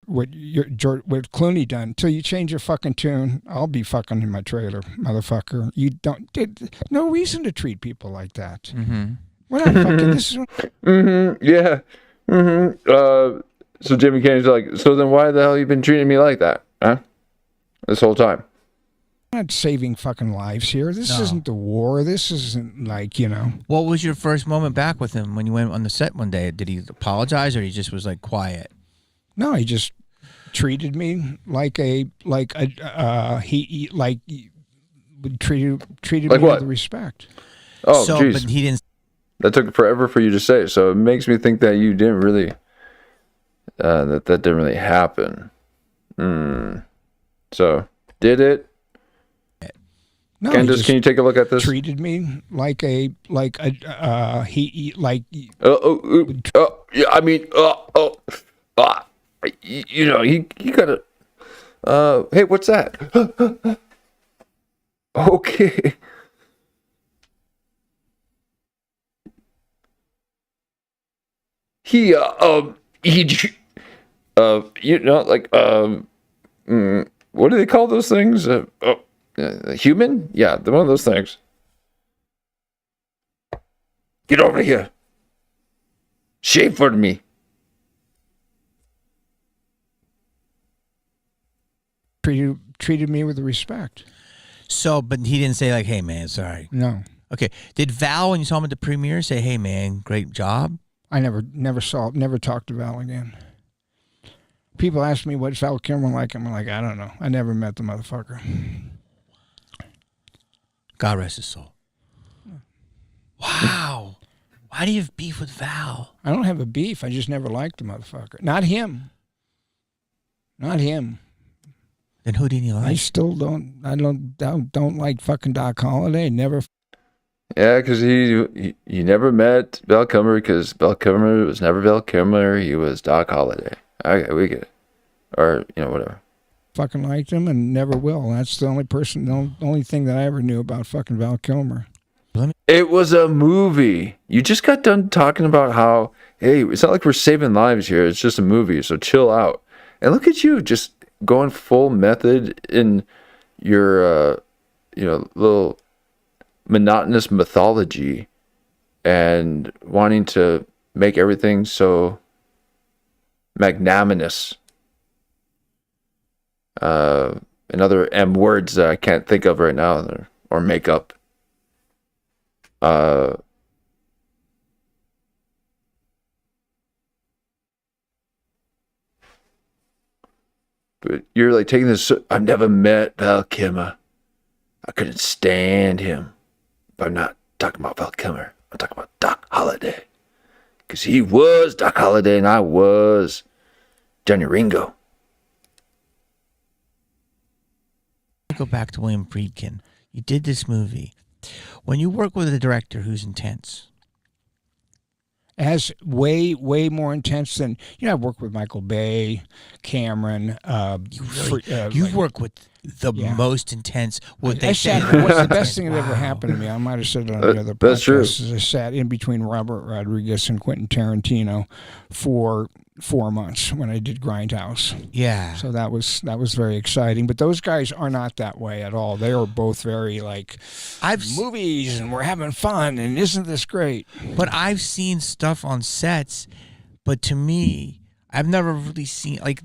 what Clooney done. Till you change your fucking tune, I'll be fucking in my trailer, motherfucker. You don't. No reason to treat people like that. Mm-hmm. We're not fucking. This is. Mm-hmm. Yeah. Mm-hmm. So Jimmy Kennedy's like, so then why the hell you been treating me like that, huh? This whole time. I'm not saving fucking lives here. This No. isn't the war. This isn't like, you know. What was your first moment back with him when you went on the set one day? Did he apologize or he just was like quiet? No, he just treated me like treated Like me what? with respect. Oh, so, jeez. but he didn't. That took forever for you to say. So it makes me think that you didn't really, that didn't really happen. So, did it? No, Candace, can you take a look at this? Treated me like yeah, I mean, you know, you gotta, hey, what's that? Okay. He, you know, like, what do they call those things? Human? Yeah, one of those things. Get over here. Shave for me. treated me with respect. So, but he didn't say like, "Hey, man, sorry." No, Okay. Did Val, when you saw him at the premiere, say, "Hey, man, great job"? I never talked to Val again. People ask me what's Val Kilmer like. I'm like, I don't know. I never met the motherfucker. God rest his soul. Wow. Why do you have beef with Val? I don't have a beef. I just never liked the motherfucker. Not him. Not him. Then who didn't you I like? still don't. I don't like fucking Doc Holliday. Never. Yeah, because he never met Val Kilmer because Val Kilmer was never Val Kilmer. He was Doc Holliday. Okay, we get it. Or, you know, whatever. Fucking liked him and never will. That's the only thing that I ever knew about fucking Val Kilmer. It was a movie. You just got done talking about how, hey, it's not like we're saving lives here. It's just a movie, so chill out. And look at you just going full method in your, little monotonous mythology and wanting to make everything so magnanimous. And other M words that I can't think of right now or make up. But you're like taking this. I've never met Val Kilmer. I couldn't stand him. But I'm not talking about Val Kilmer. I'm talking about Doc Holliday. Because he was Doc Holliday and I was Johnny Ringo. Go back to William Friedkin. You did this movie. When you work with a director who's intense, As way more intense than I've worked with Michael Bay, Cameron. you work with the most intense. What they say. What's the best thing that ever happened to me? I might have said it on the other podcast. That's true. Is I sat in between Robert Rodriguez and Quentin Tarantino for 4 months when I did Grindhouse. Yeah. So that was very exciting. But those guys are not that way at all. They are both very like movies and we're having fun and isn't this great? But I've seen stuff on sets, but to me, I've never really seen I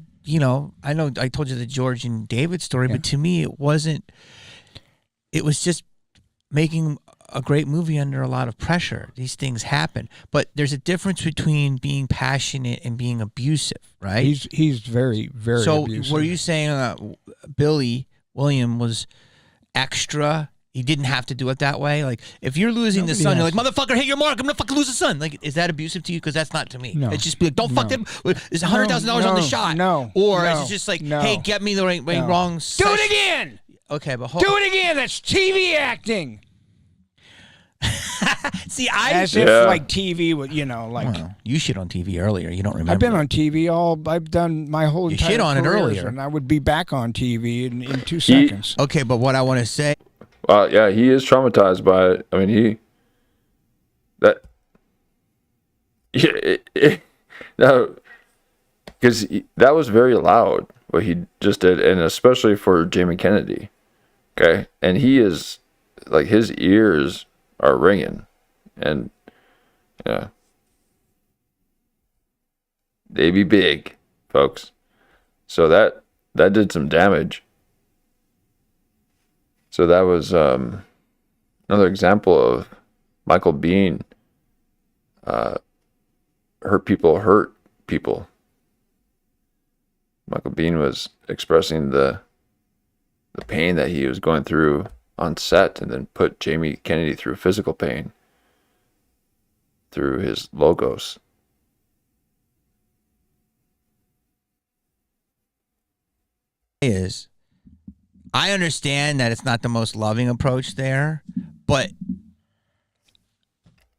know I told you the George and David story, but to me it wasn't. It was just making a great movie under a lot of pressure. These things happen, but there's a difference between being passionate and being abusive, right? He's very abusive. So were you saying William was extra? He didn't have to do it that way. Like if you're losing the sun, you're like, motherfucker, hit your mark. I'm gonna fucking lose the sun. Like, is that abusive to you? Because that's not to me. No. It's just be like, don't fuck them. There's $100,000 on the shot. Or is it just like, hey, get me the wrong. Do it again. Okay, but hold. Do it again. That's TV acting. See, as if like TV would, you shit on TV earlier. You don't remember. I've been on TV I've done my whole entire shit on it careers, earlier, and I would be back on TV in 2 seconds. Okay, but what I want to say. Yeah, he is traumatized by it. I mean, now, because that was very loud what he just did, and especially for Jamie Kennedy. Okay, and he is like, his ears are ringing, and yeah, they be big, folks. So that did some damage. So that was another example of Michael Biehn hurt people. Michael Biehn was expressing the pain that he was going through on set, and then put Jamie Kennedy through physical pain through his logos. Is I understand that it's not the most loving approach there, but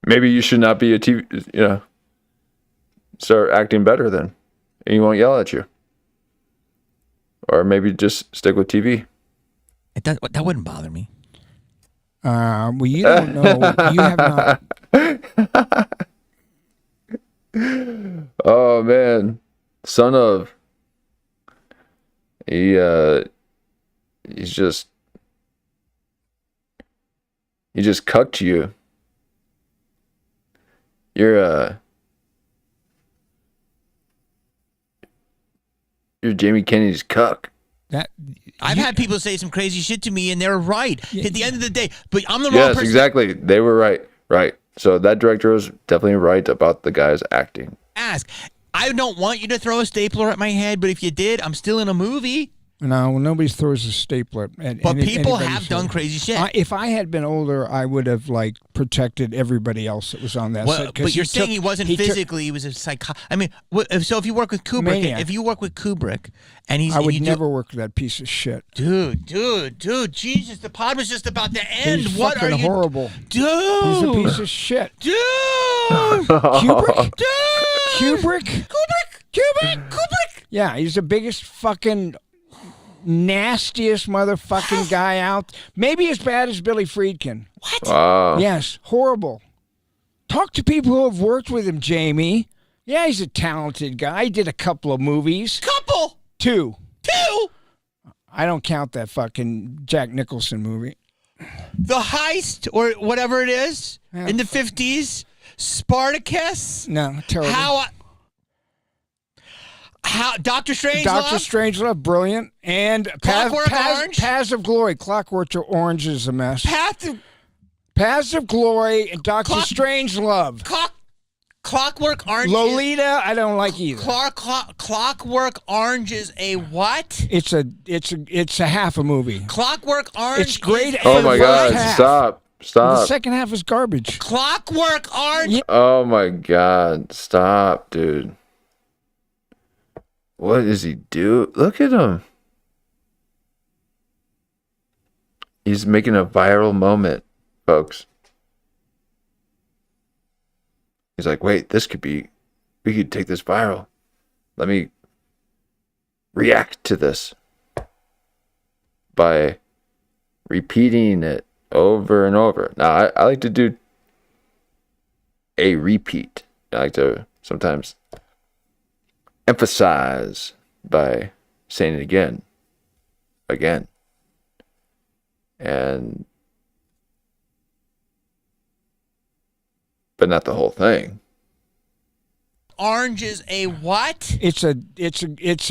Maybe you should not be a TV, start acting better then, and he won't yell at you. Or maybe just stick with TV. that wouldn't bother me. Well, you don't know. You have not. Oh man, son of. He's just. He just cucked you. You're Jamie Kennedy's cuck. I've had people say some crazy shit to me, and they're right at the end of the day. But I'm the wrong person. Yes, exactly. They were right. Right. So that director was definitely right about the guy's acting. Ask. I don't want you to throw a stapler at my head, but if you did, I'm still in a movie. No, well, nobody throws a stapler at But people have anybody's done head. crazy shit. If I had been older, I would have protected everybody else that was on that set. But you're saying he wasn't physically; he was a psycho. I mean, so if you work with Kubrick, and he's, I would never work with that piece of shit. Dude, Jesus, the pod was just about to end. He's What are fucking you, horrible? dude? He's a piece of shit. Dude, Kubrick? Kubrick. Yeah, he's the biggest fucking nastiest motherfucking guy out. Maybe as bad as Billy Friedkin. What? Wow. Yes, horrible. Talk to people who have worked with him, Jamie. Yeah, he's a talented guy. He did a couple of movies. Two. I don't count that fucking Jack Nicholson movie. The Heist, or whatever it is, in the 50s. Spartacus. No, terrible. How Dr. Strangelove? Dr. Strangelove, brilliant. And Clockwork Orange? Paths of Glory. Clockwork Orange is a mess. Paths of Glory and Dr. Strangelove. Clockwork Orange. Lolita, I don't like either. Clockwork Orange is a what? It's a half a movie. Clockwork Orange. It's great. Oh my God! Stop! The second half is garbage. Clockwork Orange. Oh my God! Stop, dude. What does he do? Look at him. He's making a viral moment, folks. He's like, wait, we could take this viral. Let me react to this by repeating it over and over. Now, I like to do a repeat. I like to sometimes emphasize by saying it again, but not the whole thing. Orange is a what? It's a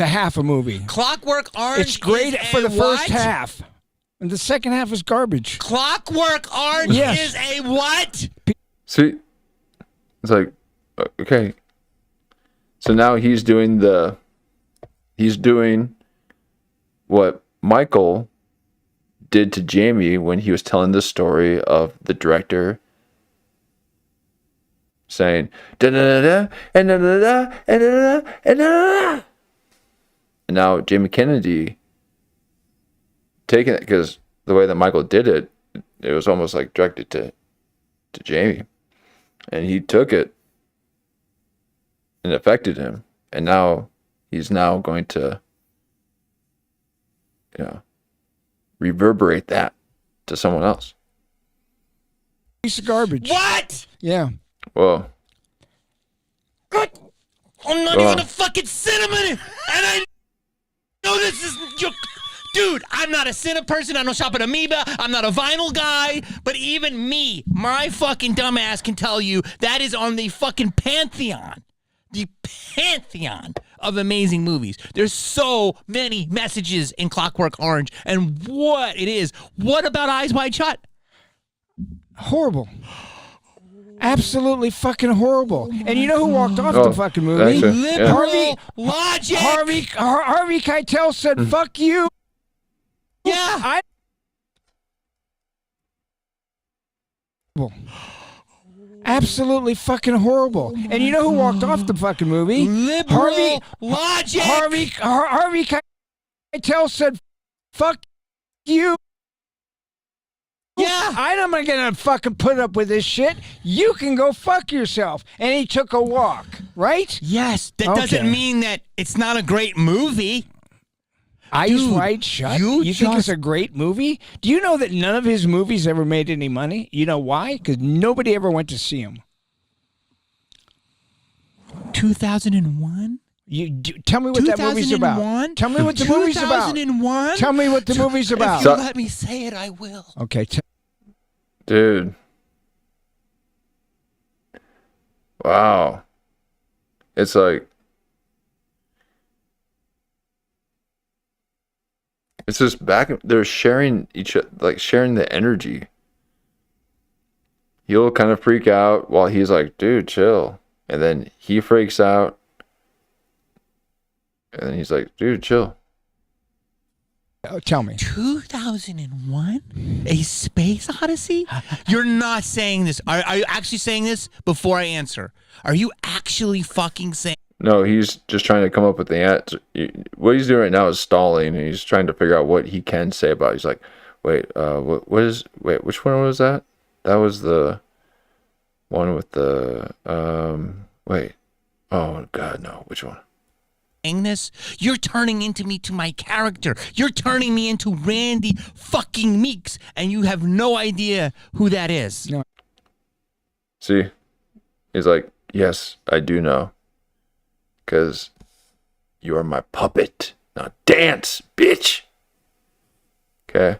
half a movie. Clockwork Orange. It's great is for the first what? half, and the second half is garbage. Clockwork Orange is a what? See, it's like, okay. So now he's doing what Michael did to Jamie when he was telling the story of the director saying da da da and da da da and da da and da. And now Jamie Kennedy taking it, because the way that Michael did it, it was almost like directed to Jamie, and he took it. And affected him, and now he's going to, reverberate that to someone else. Piece of garbage. What? Yeah. Whoa. I'm not even a fucking cinnamon, and I know this is your. Dude, I'm not a cinema person. I don't shop at Amoeba. I'm not a vinyl guy. But even me, my fucking dumbass, can tell you that is on the fucking pantheon. The pantheon of amazing movies. There's so many messages in Clockwork Orange. And what it is. What about Eyes Wide Shut? Horrible. Absolutely fucking horrible. And you know who walked off the fucking movie? Liberal logic. Harvey Keitel said, fuck you. Yeah. Absolutely fucking horrible. And you know who walked off the fucking movie? Liberal logic. Harvey Keitel said, fuck you. Yeah. I'm not gonna fucking put up with this shit. You can go fuck yourself. And he took a walk, right? Yes. That doesn't mean that it's not a great movie. Eyes Wide Shut? You think it's a great movie? Do you know that none of his movies ever made any money? You know why? Because nobody ever went to see him. 2001? Tell me what that movie's about. Tell me what the movie's about. 2001? Tell me what the movie's about. If you let me say it, I will. Okay. Dude. Wow. It's like, it's just back. They're sharing sharing the energy. He'll kind of freak out while he's like, dude, chill. And then he freaks out. And then he's like, dude, chill. Tell me. 2001? A Space Odyssey? You're not saying this. Are you actually saying this before I answer? Are you actually fucking saying? No, he's just trying to come up with the answer. What he's doing right now is stalling, and he's trying to figure out what he can say about it. He's like, wait, which one was that? That was the one with the, wait. Oh, God, no. Which one? This? You're turning into me to my character. You're turning me into Randy fucking Meeks, and you have no idea who that is. No. See? He's like, yes, I do know. Because you are my puppet. Now dance, bitch. Okay.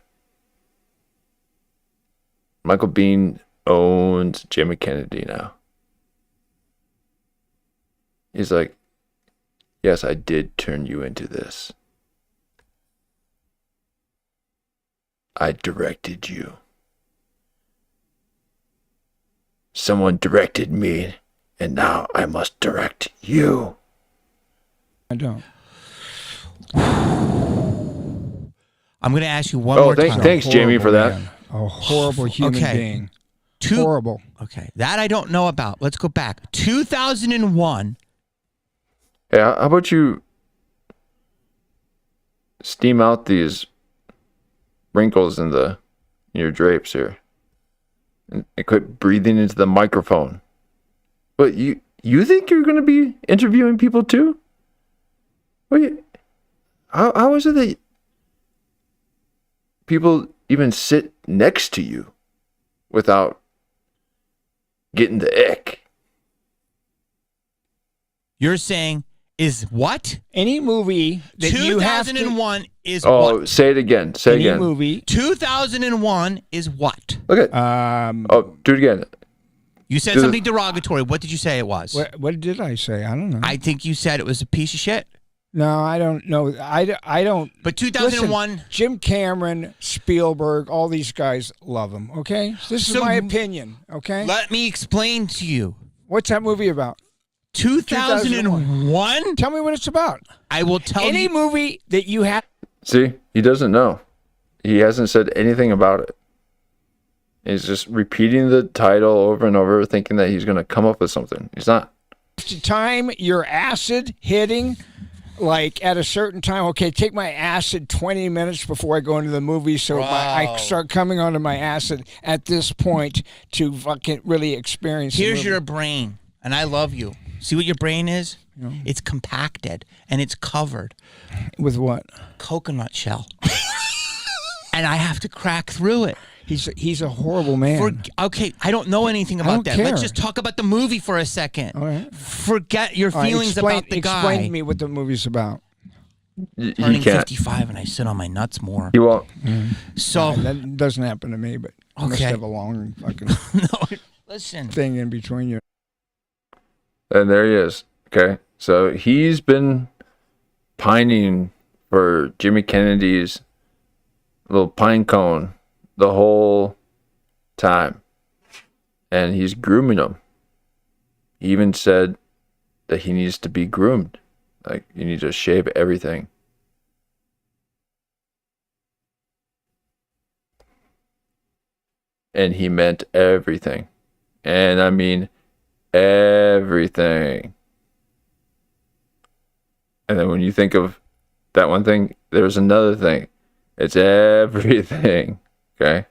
Michael Biehn owns Jimmy Kennedy now. He's like, yes, I did turn you into this. I directed you. Someone directed me, and now I must direct you. I don't. I'm going to ask you one more time. Thanks, Jamie, for that. Man. A horrible human being. Horrible. Okay, that I don't know about. Let's go back. 2001. Yeah, how about you steam out these wrinkles in your drapes here, and quit breathing into the microphone. But you think you're going to be interviewing people too? Wait, how is it that people even sit next to you without getting the ick? You're saying is what? Any movie that you have to... 2001 is Oh, what? say it again. Say it again. Any movie... 2001 is what? Okay. Do it again. You said something derogatory. What did you say it was? What did I say? I don't know. I think you said it was a piece of shit. No, I don't know. I don't. But 2001... Listen, Jim Cameron, Spielberg, all these guys love him, okay? This is my opinion, okay? Let me explain to you. What's that movie about? 2001? Tell me what it's about. I will tell you. Any movie that you have... See, he doesn't know. He hasn't said anything about it. He's just repeating the title over and over, thinking that he's going to come up with something. He's not. Time your acid hitting... Like at a certain time, okay, take my acid 20 minutes before I go into the movie, so I start coming onto my acid at this point to fucking really experience. Here's your brain, and I love you. See what your brain is? Yeah. It's compacted and it's covered with what? Coconut shell, and I have to crack through it. He's a horrible man. Okay, I don't know anything about don't that. care. Let's just talk about the movie for a second. All right. Forget your All right, feelings about the guy. Explain to me what the movie's about. He Turning can't. 55 and I sit on my nuts more. He won't. So That doesn't happen to me, but you must Okay. have a long fucking no, listen. thing in between you. And there he is. Okay. So he's been pining for Jimmy Kennedy's little pine cone the whole time. And he's grooming him. He even said that he needs to be groomed. Like, you need to shave everything. And he meant everything. And I mean everything. And then when you think of that one thing, there's another thing. It's everything. Okay?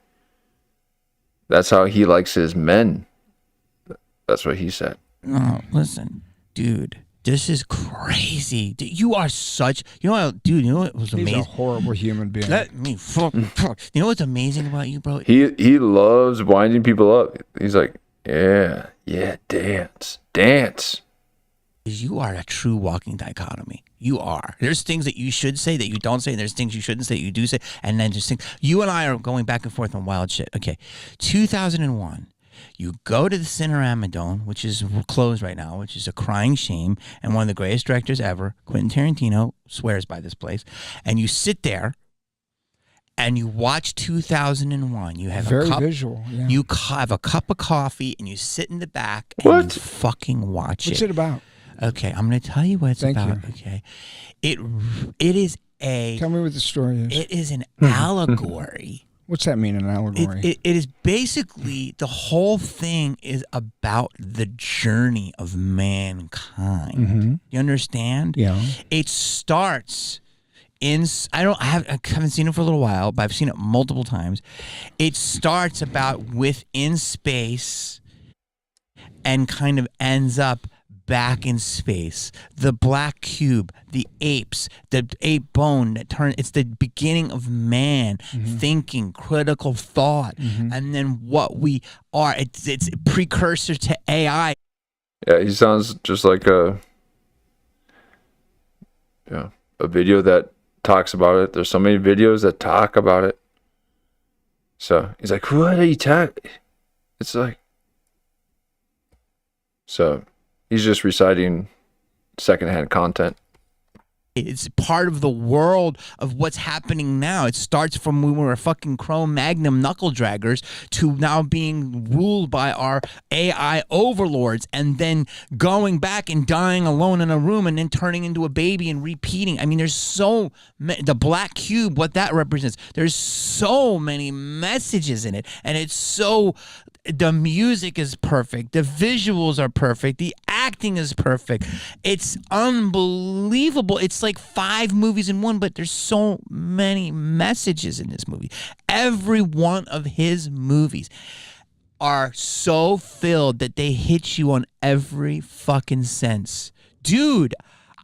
That's how he likes his men. That's what he said. No, listen, dude. This is crazy. Dude, you are such. You know what, dude? You know what was He's amazing? a horrible human being. Let me fuck. You know what's amazing about you, bro? He loves winding people up. He's like, yeah, dance. Is you are a true walking dichotomy. You are. There's things that you should say that you don't say. And there's things you shouldn't say that you do say. And then just things. You and I are going back and forth on wild shit. Okay, 2001. You go to the Cinerama Dome, which is closed right now, which is a crying shame, and one of the greatest directors ever, Quentin Tarantino, swears by this place. And you sit there, and you watch 2001. You have Very a cup, visual. Yeah. You have a cup of coffee, and you sit in the back, and What? you fucking watch What's it. it about? Okay, I'm going to tell you what it's Thank about. you. Okay, it is a. Tell me what the story is. It is an allegory. What's that mean, an allegory? It is basically, the whole thing is about the journey of mankind. You understand? Yeah. It starts in, I haven't seen it for a little while, but I've seen it multiple times. It starts about within space and kind of ends up back in space. The black cube, the apes, the ape bone that it's the beginning of man thinking, critical thought, and then what we are. It's a precursor to AI. Yeah, he sounds just like a video that talks about it. There's so many videos that talk about it. So he's like, what are you talking? It's like, so he's just reciting secondhand content. It's part of the world of what's happening now. It starts from when we were fucking Cro-Magnon knuckle draggers to now being ruled by our AI overlords, and then going back and dying alone in a room and then turning into a baby and repeating. I mean, there's so many, the black cube, what that represents. There's so many messages in it, and it's so. The music is perfect. The visuals are perfect. The acting is perfect. It's unbelievable. It's like 5 movies in one, but there's so many messages in this movie. Every one of his movies are so filled that they hit you on every fucking sense. Dude,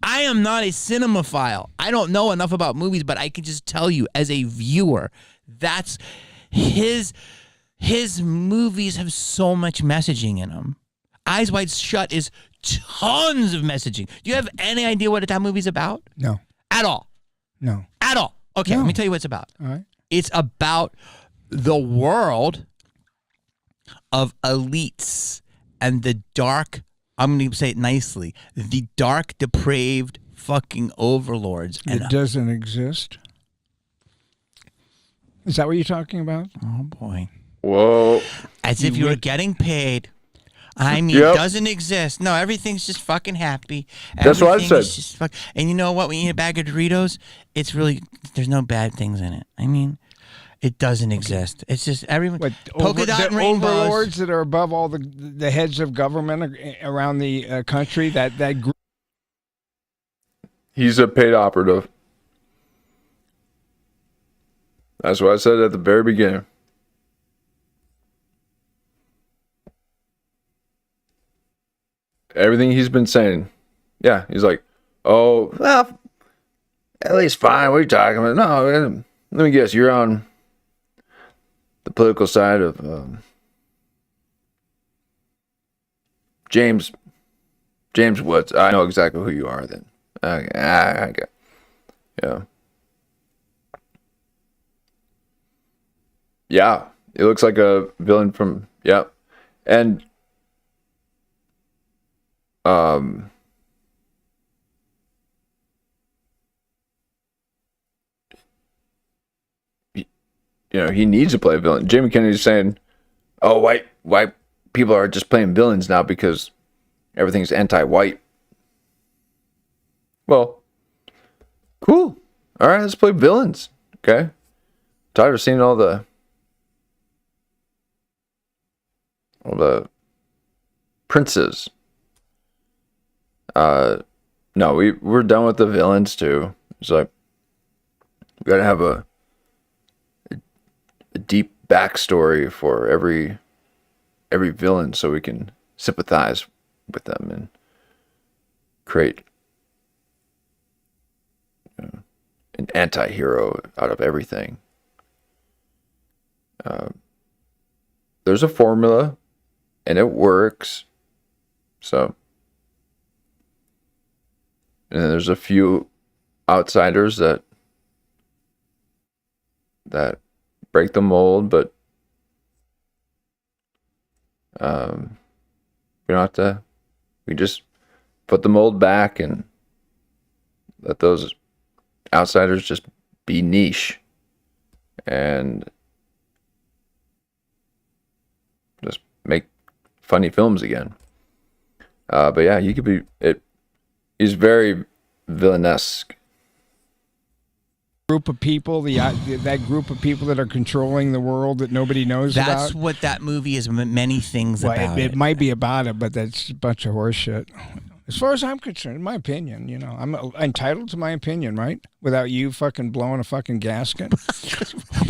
I am not a cinemaphile. I don't know enough about movies, but I can just tell you as a viewer, that's his movies have so much messaging in them. Eyes Wide Shut is tons of messaging. Do you have any idea what that movie's about? No. At all? No. At all? Okay, No. let me tell you what it's about. All right. It's about the world of elites and the dark, I'm going to say it nicely, the dark, depraved fucking overlords. It doesn't exist? Is that what you're talking about? Oh, boy. Whoa. As if you were getting paid. I mean, Yep. it doesn't exist. No, everything's just fucking happy. That's what I've Everything is said. just and you know what? When you eat a bag of Doritos, it's really, there's no bad things in it. I mean, it doesn't exist. It's just everyone. What, Polka dot the and rainbows. overlords that are above all the heads of government around the country, that group. He's a paid operative. That's what I said at the very beginning. Everything he's been saying. Yeah, he's like, oh, well, at least fine. What are you talking about? No, let me guess. You're on the political side of James Woods. I know exactly who you are. Then, I get, yeah, yeah. It looks like a villain from and he needs to play a villain. Jamie Kennedy's saying, "Oh, white people are just playing villains now because everything's anti-white." Well, cool. All right, let's play villains. Okay. Tired of seeing all the princes. No, we're done with the villains too. It's like we gotta have a deep backstory for every villain so we can sympathize with them and create an anti-hero out of everything. There's a formula and it works. So, and then there's a few outsiders that break the mold, but we don't have to. We just put the mold back and let those outsiders just be niche and just make funny films again. But yeah, you could be. It is very villainesque. Group of people, that group of people that are controlling the world that nobody knows about. That's what that movie is. Many things about it might be about it, but that's a bunch of horse shit. As far as I'm concerned, in my opinion, I'm entitled to my opinion, right? Without you fucking blowing a fucking gasket.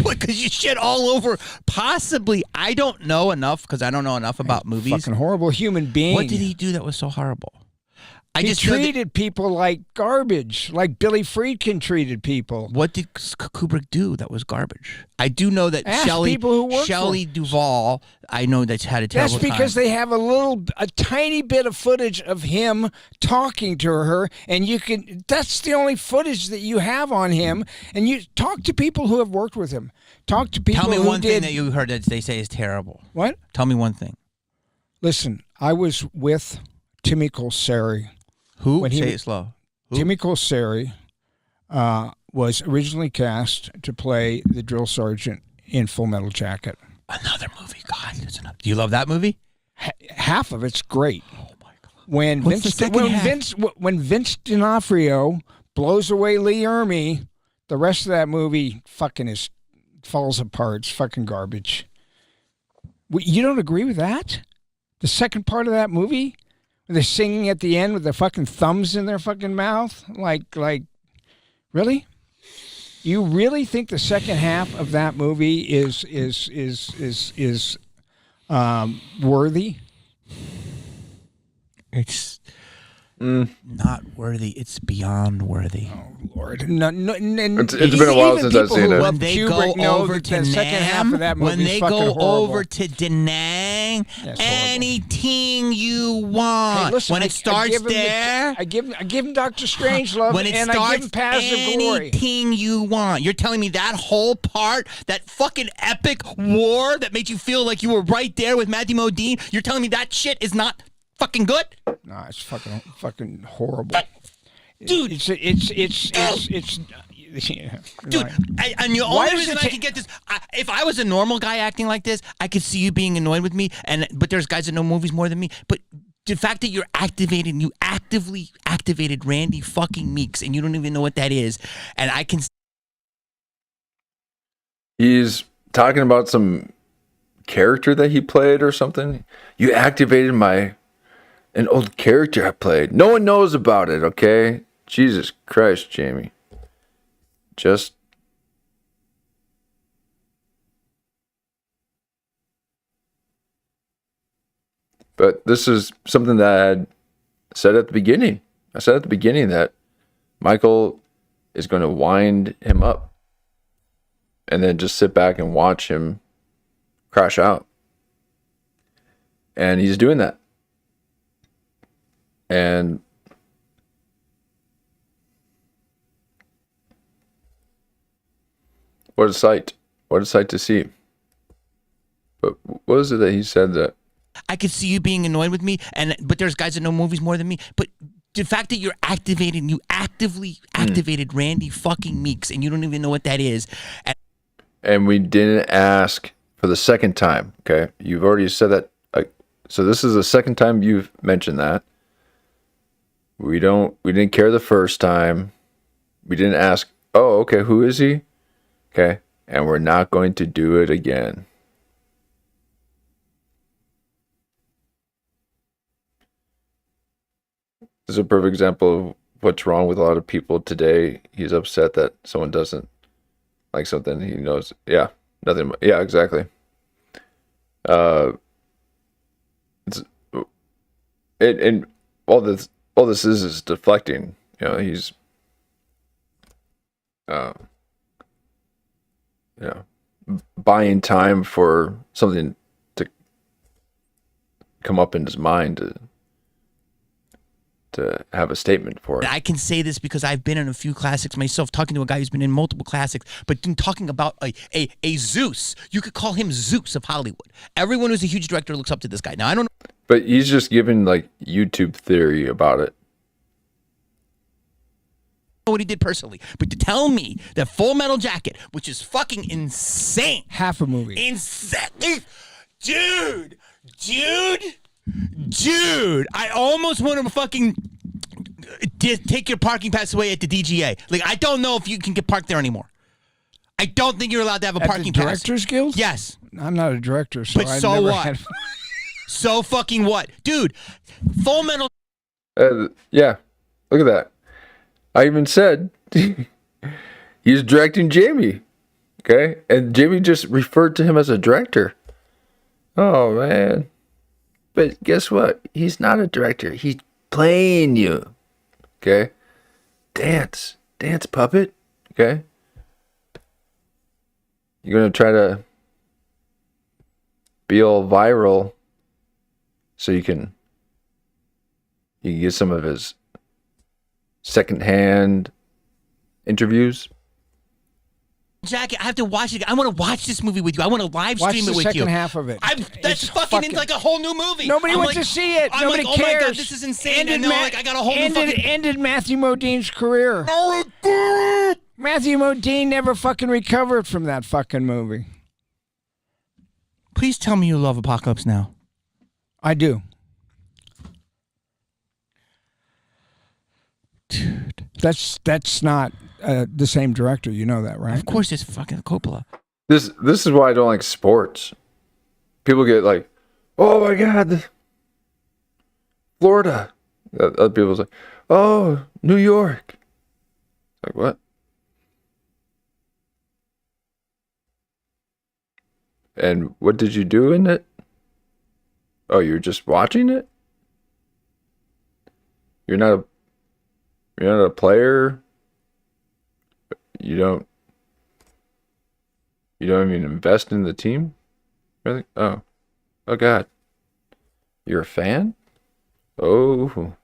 What? Because you shit all over. Possibly, I don't know enough because I don't know enough about movies. Fucking horrible human being. What did he do that was so horrible? He treated people like garbage, like Billy Friedkin treated people. What did Kubrick do that was garbage? I do know that Shelley Duvall, I know that's had a terrible time. That's because they have a tiny bit of footage of him talking to her, and that's the only footage that you have on him, and you talk to people who have worked with him. Talk to people who did. Tell me one thing that you heard that they say is terrible. What? Tell me one thing. Listen, I was with Timmy Colseri. Who? Say it slow. Who? Timmy Colseri was originally cast to play the drill sergeant in Full Metal Jacket. Another movie. God, do you love that movie? Half of it's great. Oh my God. When Vince D'Onofrio blows away Lee Ermey, the rest of that movie fucking falls apart. It's fucking garbage. You don't agree with that? The second part of that movie? They're singing at the end with their fucking thumbs in their fucking mouth? Like, really? You really think the second half of that movie is worthy? It's not worthy. It's beyond worthy. Oh Lord! No, it's been a while since I've seen it. When they go over to Nam, when they go over to Da Nang, anything you want. Hey, listen, when it starts there, I give him Dr. Strangelove, when it and starts, I give him Paths of Glory. Anything you want. You're telling me that whole part, that fucking epic war that made you feel like you were right there with Matthew Modine. You're telling me that shit is not fucking good? No, it's fucking horrible. Dude, it's yeah, dude, right. and the only reason I can get this, if I was a normal guy acting like this, I could see you being annoyed with me. But there's guys that know movies more than me. But the fact that you actively activated Randy fucking Meeks, and you don't even know what that is, and I can. He's talking about some character that he played or something. You activated an old character I played. No one knows about it, okay? Jesus Christ, Jamie. But this is something that I had said at the beginning. I said at the beginning that Michael is going to wind him up and then just sit back and watch him crash out. And he's doing that. And what a sight. What a sight to see. But what was it that he said that? I could see you being annoyed with me, but there's guys that know movies more than me. But the fact that you actively activated Randy fucking Meeks, and you don't even know what that is. And we didn't ask for the second time. Okay, you've already said that. So this is the second time you've mentioned that. We didn't care the first time. We didn't ask. Oh, okay. Who is he? Okay, and we're not going to do it again. This is a perfect example of what's wrong with a lot of people today. He's upset that someone doesn't like something he knows. Yeah, nothing. Yeah, exactly. And all this is deflecting. You know, he's buying time for something to come up in his mind to have a statement for it. I can say this because I've been in a few classics myself, talking to a guy who's been in multiple classics, but talking about a Zeus. You could call him Zeus of Hollywood. Everyone who's a huge director looks up to this guy. Now, I don't know. But he's just giving like YouTube theory about it. What he did personally, but to tell me that Full Metal Jacket, which is fucking insane. Half a movie. Insane. Dude, I almost want to fucking take your parking pass away at the DGA. Like, I don't know if you can get parked there anymore. I don't think you're allowed to have a parking pass. Directors Guild? Yes. I'm not a director, so But I've so never what? had... So fucking what? Dude, Full Metal... Yeah, look at that. I even said he's directing Jamie. Okay? And Jamie just referred to him as a director. Oh, man. But guess what? He's not a director. He's playing you. Okay? Dance, puppet. Okay? You're going to try to be all viral so you can get some of his secondhand interviews. Jacket, I have to watch it. I want to watch this movie with you. I want to live stream it with you. Watch the second half of it. That's fucking like a whole new movie. Nobody went to see it. Nobody cares. Oh my God, this is insane. I know, I got a whole new fucking... Ended Matthew Modine's career. Oh, it did. Matthew Modine never fucking recovered from that fucking movie. Please tell me you love Apocalypse Now. I do. Dude. That's not the same director. You know that, right? Of course it's fucking Coppola. This is why I don't like sports. People get like, oh my God, Florida. Other people's like, oh, New York. Like, what? And what did you do in it? Oh, you're just watching it? You're not a player? You don't even invest in the team? Really? Oh God. You're a fan? Oh.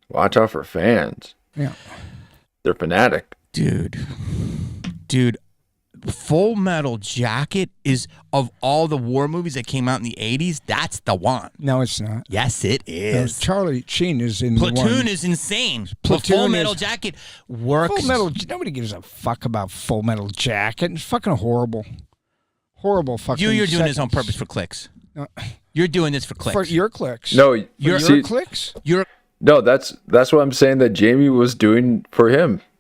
Watch out for fans. Yeah. They're fanatic. Dude. Full Metal Jacket is, of all the war movies that came out in the 80s, that's the one. No, it's not. Yes, it is. Charlie Sheen is in Platoon the one. is insane. Platoon Full Metal is... Jacket works. Full Metal... Nobody gives a fuck about Full Metal Jacket. It's fucking horrible. Horrible fucking... You're doing this on purpose for clicks. You're doing this for clicks. For your clicks. No, your clicks? No, that's what I'm saying that Jamie was doing for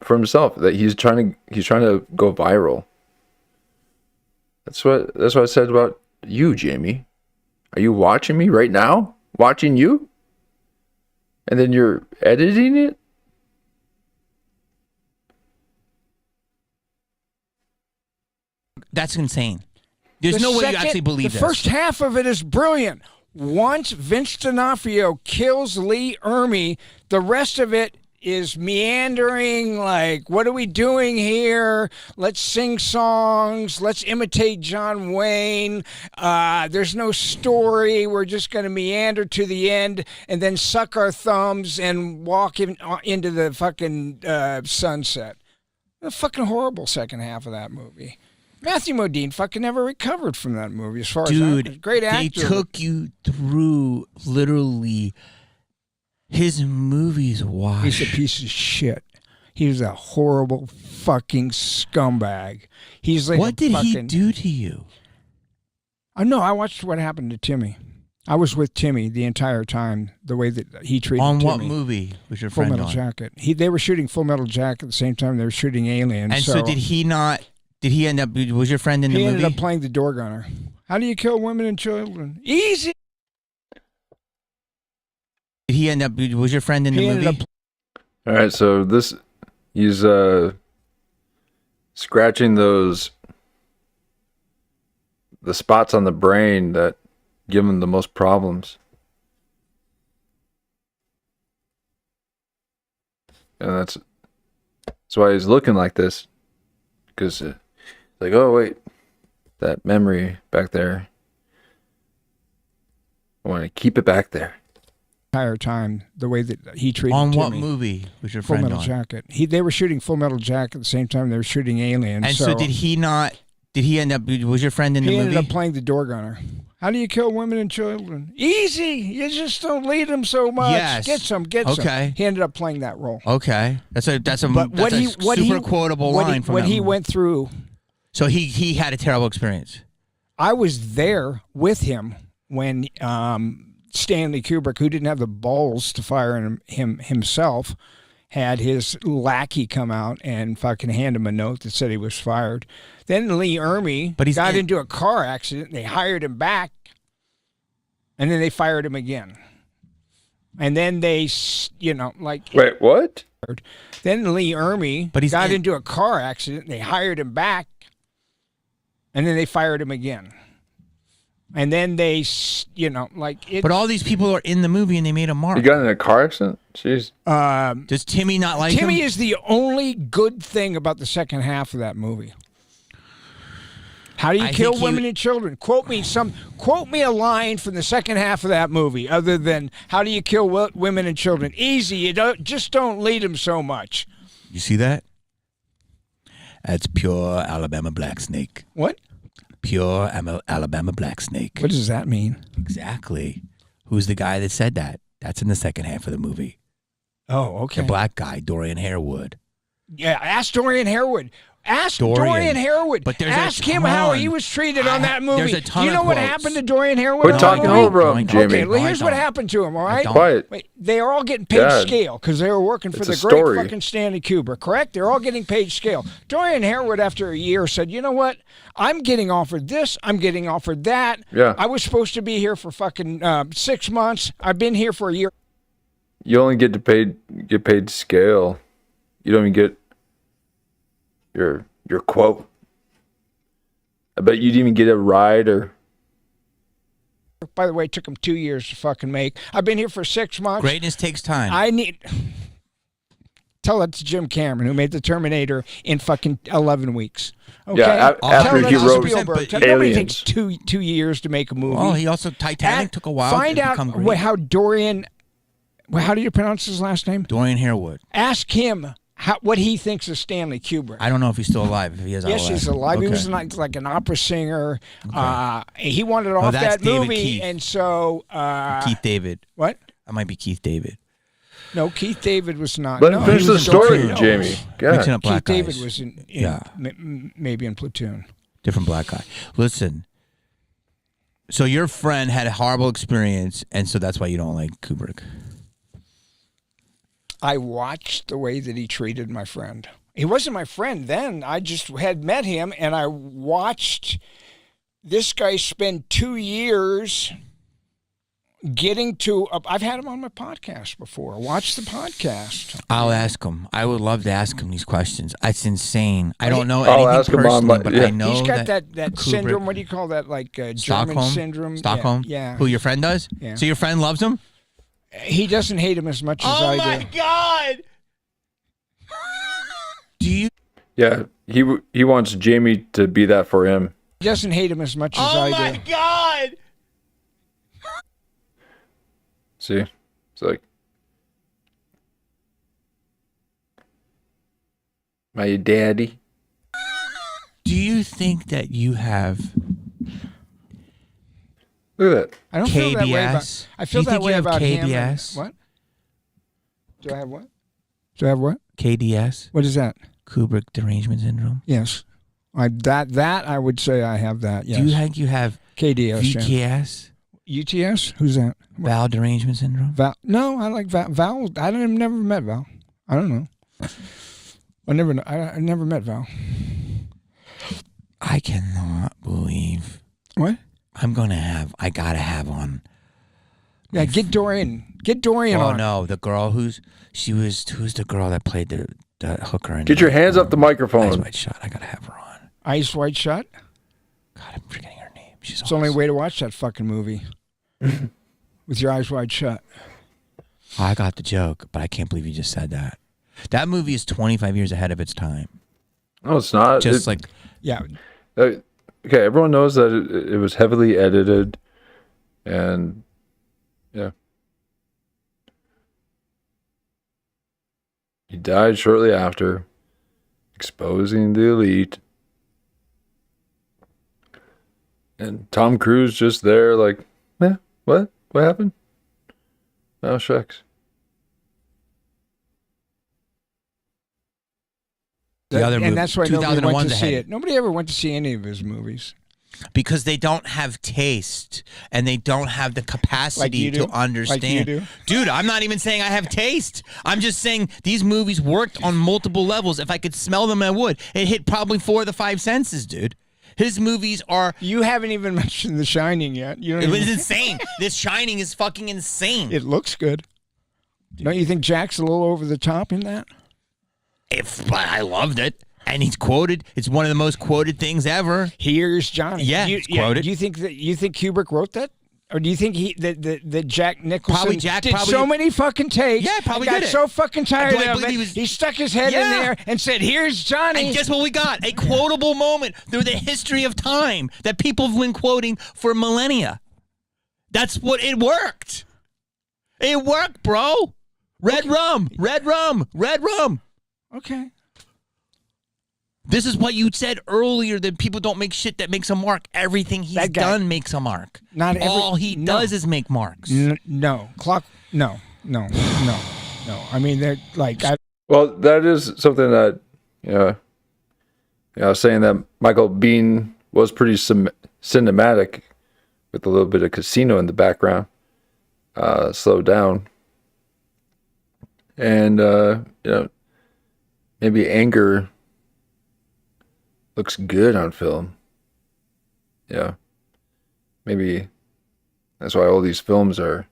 himself. That he's trying to go viral. That's what I said about you, Jamie. Are you watching me right now? Watching you? And then you're editing it? That's insane. There's no way you actually believe this. The first half of it is brilliant. Once Vince D'Onofrio kills Lee Ermey, the rest of it is meandering, like, what are we doing here? Let's sing songs. Let's imitate John Wayne. There's no story. We're just going to meander to the end and then suck our thumbs and walk into the fucking sunset. A fucking horrible second half of that movie. Matthew Modine fucking never recovered from that movie as far as that. Great actor. They took you through literally his movies wash. He's a piece of shit. He's a horrible fucking scumbag. He's like what did he do to you? No, I watched What Happened to Timmy. I was with Timmy the entire time, the way that he treated on Timmy. What movie was your Full friend Metal on? Jacket. They were shooting Full Metal Jacket at the same time they were shooting Alien. And so did he not, did he end up, was your friend in the movie? He ended up playing the door gunner. How do you kill women and children? Easy. Did he end up, was your friend in the movie? All right, so he's scratching the spots on the brain that give him the most problems. And that's why he's looking like this. Because, like, oh, wait, that memory back there. I want to keep it back there. Entire time, the way that he treated on Timmy. What movie was your Full friend Metal on? Jacket. They were shooting Full Metal Jacket at the same time they were shooting Alien. And so did he not, did he end up, was your friend in the He movie? ended up playing the door gunner. How do you kill women and children? Easy. You just don't lead them so much. Yes. Get some. Okay. He ended up playing that role. Okay. That's a What super quotable line from what that he movie. went through. So he had a terrible experience. I was there with him when Stanley Kubrick, who didn't have the balls to fire him himself, had his lackey come out and fucking hand him a note that said he was fired. Then Lee Ermey got into a car accident. They hired him back, and then they fired him again. And then they, Wait, what? Then Lee Ermey got into a car accident. They hired him back, and then they fired him again. And then they, But all these people are in the movie and they made a mark. He got in a car accident? Jeez. Does Timmy not like him? Timmy is the only good thing about the second half of that movie. How do you kill women and children? Quote me a line from the second half of that movie other than how do you kill women and children? Easy. You don't lead them so much. You see that? That's pure Alabama black snake. What? Pure Alabama black snake. What does that mean? Exactly. Who's the guy that said that? That's in the second half of the movie. Oh, okay. The black guy, Dorian Harewood. Yeah, ask Dorian Harewood. Ask Dorian Harewood. But ask him how he was treated on that movie. There's a ton you know of what quotes. happened to Dorian Harewood? Quit talking over him, Jimmy. Okay, well, here's what happened to him, all right? Quiet. Wait, they are all getting paid scale because they were working for the great fucking Stanley Kubrick, correct? They're all getting paid scale. Dorian Harewood, after a year, said, you know what? I'm getting offered this. I'm getting offered that. Yeah. I was supposed to be here for fucking 6 months. I've been here for a year. You only get paid scale. You don't even get your quote. I bet you didn't even get a ride or. By the way, it took him 2 years to fucking make. I've been here for 6 months. Greatness takes time. Tell that to Jim Cameron, who made the Terminator in fucking 11 weeks. Okay? Yeah, after he wrote Spielberg. Aliens. Nobody takes two years to make a movie. Well, he also Titanic took a while. Find out how Dorian. How do you pronounce his last name? Dorian Harewood. Ask him what he thinks of Stanley Kubrick. I don't know if he's still alive. If he is, yes, he's alive. Okay. He was like an opera singer. Okay. He wanted off that movie, Keith. And so Keith David. What? That might be Keith David. No, Keith David was not. Let him finish the story, Jamie. Keith David was maybe in Platoon. Different black guy. Listen. So your friend had a horrible experience, and so that's why you don't like Kubrick. I watched the way that he treated my friend. He wasn't my friend then. I just had met him, and I watched this guy spend 2 years getting to. I've had him on my podcast before. Watch the podcast. I'll ask him. I would love to ask him these questions. It's insane. I don't know anything personally, but I know he's got that Kubrick, syndrome. What do you call that? Like German syndrome. Stockholm. Yeah. Who your friend does? Yeah. So your friend loves him? He doesn't hate him as much as I do. Oh my God! Yeah, he wants Jamie to be that for him. He doesn't hate him as much as Oh I my do. God! See, it's like my daddy. Do you think that you have Look at that. I don't feel that way about. KBS? I Do feel you that think way you have about him. and- KBS? What? Do I have what? Do I have what? KDS? What is that? Kubrick Derangement Syndrome? Yes. That I would say I have that. Yes. Do you think you have KDS? Yeah. VKS? UTS? Who's that? Val Derangement Syndrome? Val? No, I like Val. Val. I never met Val. I don't know. I never met Val. I cannot believe What? I gotta have on. Yeah, get Dorian. Get Dorian Oh on. no, the girl who's the girl that played the hooker in Get your hands off the Eyes microphone. Wide Shut. I gotta have her on. Ice White Shut. God, I'm forgetting her name. She's It's the only awesome. way to watch that fucking movie. With your eyes wide shut. I got the joke, but I can't believe you just said that. That movie is 25 years ahead of its time. No, it's not. Just like Yeah. Okay, everyone knows that it was heavily edited, and yeah, he died shortly after, exposing the elite. And Tom Cruise just there, like, what happened? Oh shucks. the other movie. And that's why nobody went 2001's to see ahead. it. Nobody ever went to see any of his movies. Because they don't have taste and they don't have the capacity you do? to understand. Like you do? Dude, I'm not even saying I have taste. I'm just saying these movies worked on multiple levels. If I could smell them, I would. It hit probably 4 of the 5 senses, dude. His movies are. You haven't even mentioned The Shining yet. You don't It even, was insane. This Shining is fucking insane. it looks good. Don't you think Jack's a little over the top in that? But I loved it. And he's quoted. It's one of the most quoted things ever. Here's Johnny. Yeah, it's quoted. Do you think Kubrick wrote that? Or do you think that Jack Nicholson Probably Jack did probably so did. many fucking takes? Yeah, probably got did it. so fucking tired Do I of believe it. he was- He stuck his head in Yeah. there and said, "Here's Johnny." And guess what we got? A quotable moment through the history of time that people have been quoting for millennia. That's what it worked. It worked, bro. Red rum, red rum, red rum. Okay. This is what you said earlier, that people don't make shit that makes a mark. Everything he's That guy- done makes a mark. Not every- All he no. does is make marks. No. No. I mean, they're like, Well, that is something that, I was saying that Michael Biehn was pretty cinematic with a little bit of Casino in the background. Slow down. And, maybe anger looks good on film. Yeah. Maybe that's why all these films are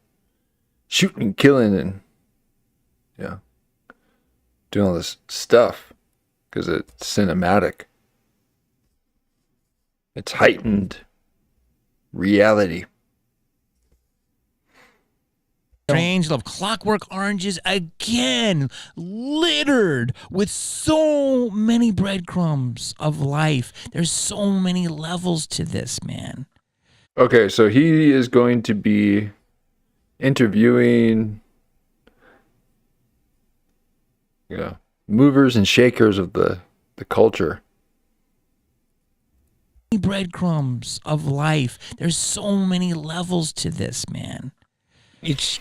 shooting and killing and, doing all this stuff, because it's cinematic. It's heightened reality. Strange Love, Clockwork Oranges again, littered with so many breadcrumbs of life. There's so many levels to this, man. Okay, so he is going to be interviewing, movers and shakers of the culture. Breadcrumbs of life. There's so many levels to this, man. it's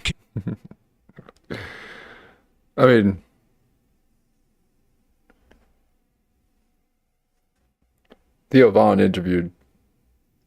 I mean, Theo Vaughn interviewed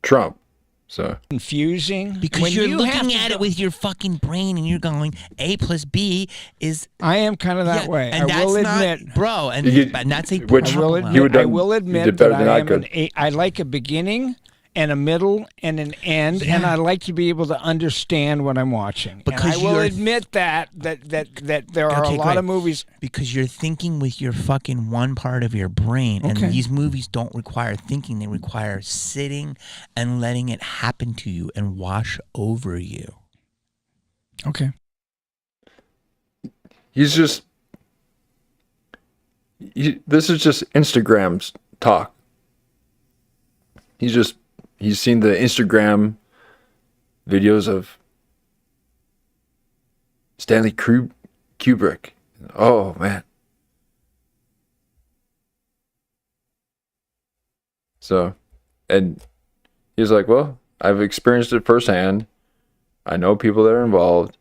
Trump, so confusing. Because When you're you have looking to at go- it with your fucking brain and you're going, A plus B is. I am kind of that Yeah, way. and I will that's admit. not, bro, and, You- and that's a which- I will problem. admit, You would I done- will you admit did that better than I I am could. I like a beginning and a middle and an end, and I like to be able to understand what I'm watching. Because and I will you're- admit that there are Okay, a lot great. of movies. Because you're thinking with your fucking one part of your brain, Okay. and these movies don't require thinking; they require sitting and letting it happen to you and wash over you. Okay. he's this is just Instagram's talk. He's seen the Instagram videos of Stanley Kubrick. Oh man. So, and he's like, well, I've experienced it firsthand. I know people that are involved.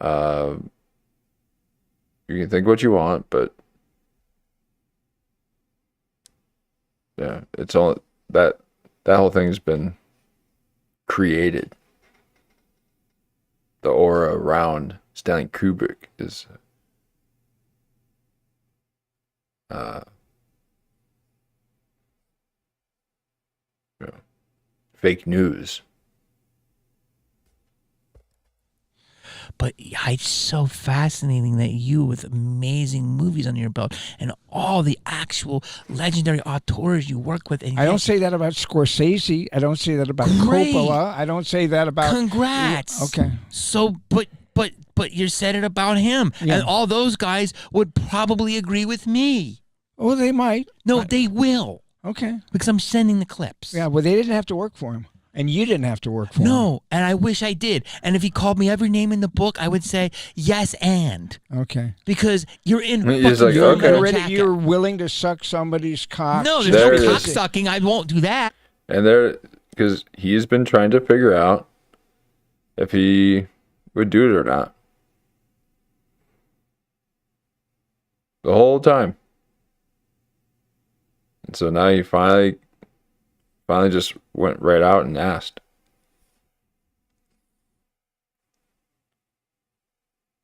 You can think what you want, but yeah, it's all that whole thing's been created. The aura around Stanley Kubrick is fake news. But it's so fascinating that you, with amazing movies under your belt and all the actual legendary auteurs you work with. And I don't say that about Scorsese. I don't say that about Coppola. I don't say that about. Congrats. Okay. So, but you said it about him, and all those guys would probably agree with me. Oh, they might. No, they will. Okay. Because I'm sending the clips. Yeah, well, they didn't have to work for him. And you didn't have to work for him. No, and I wish I did. And if he called me every name in the book, I would say yes and. Okay. Because you're in. He's like, okay. You're willing to suck somebody's cock. No, there's no cock sucking. I won't do that. And because he's been trying to figure out if he would do it or not. The whole time. And so now he finally just went right out and asked.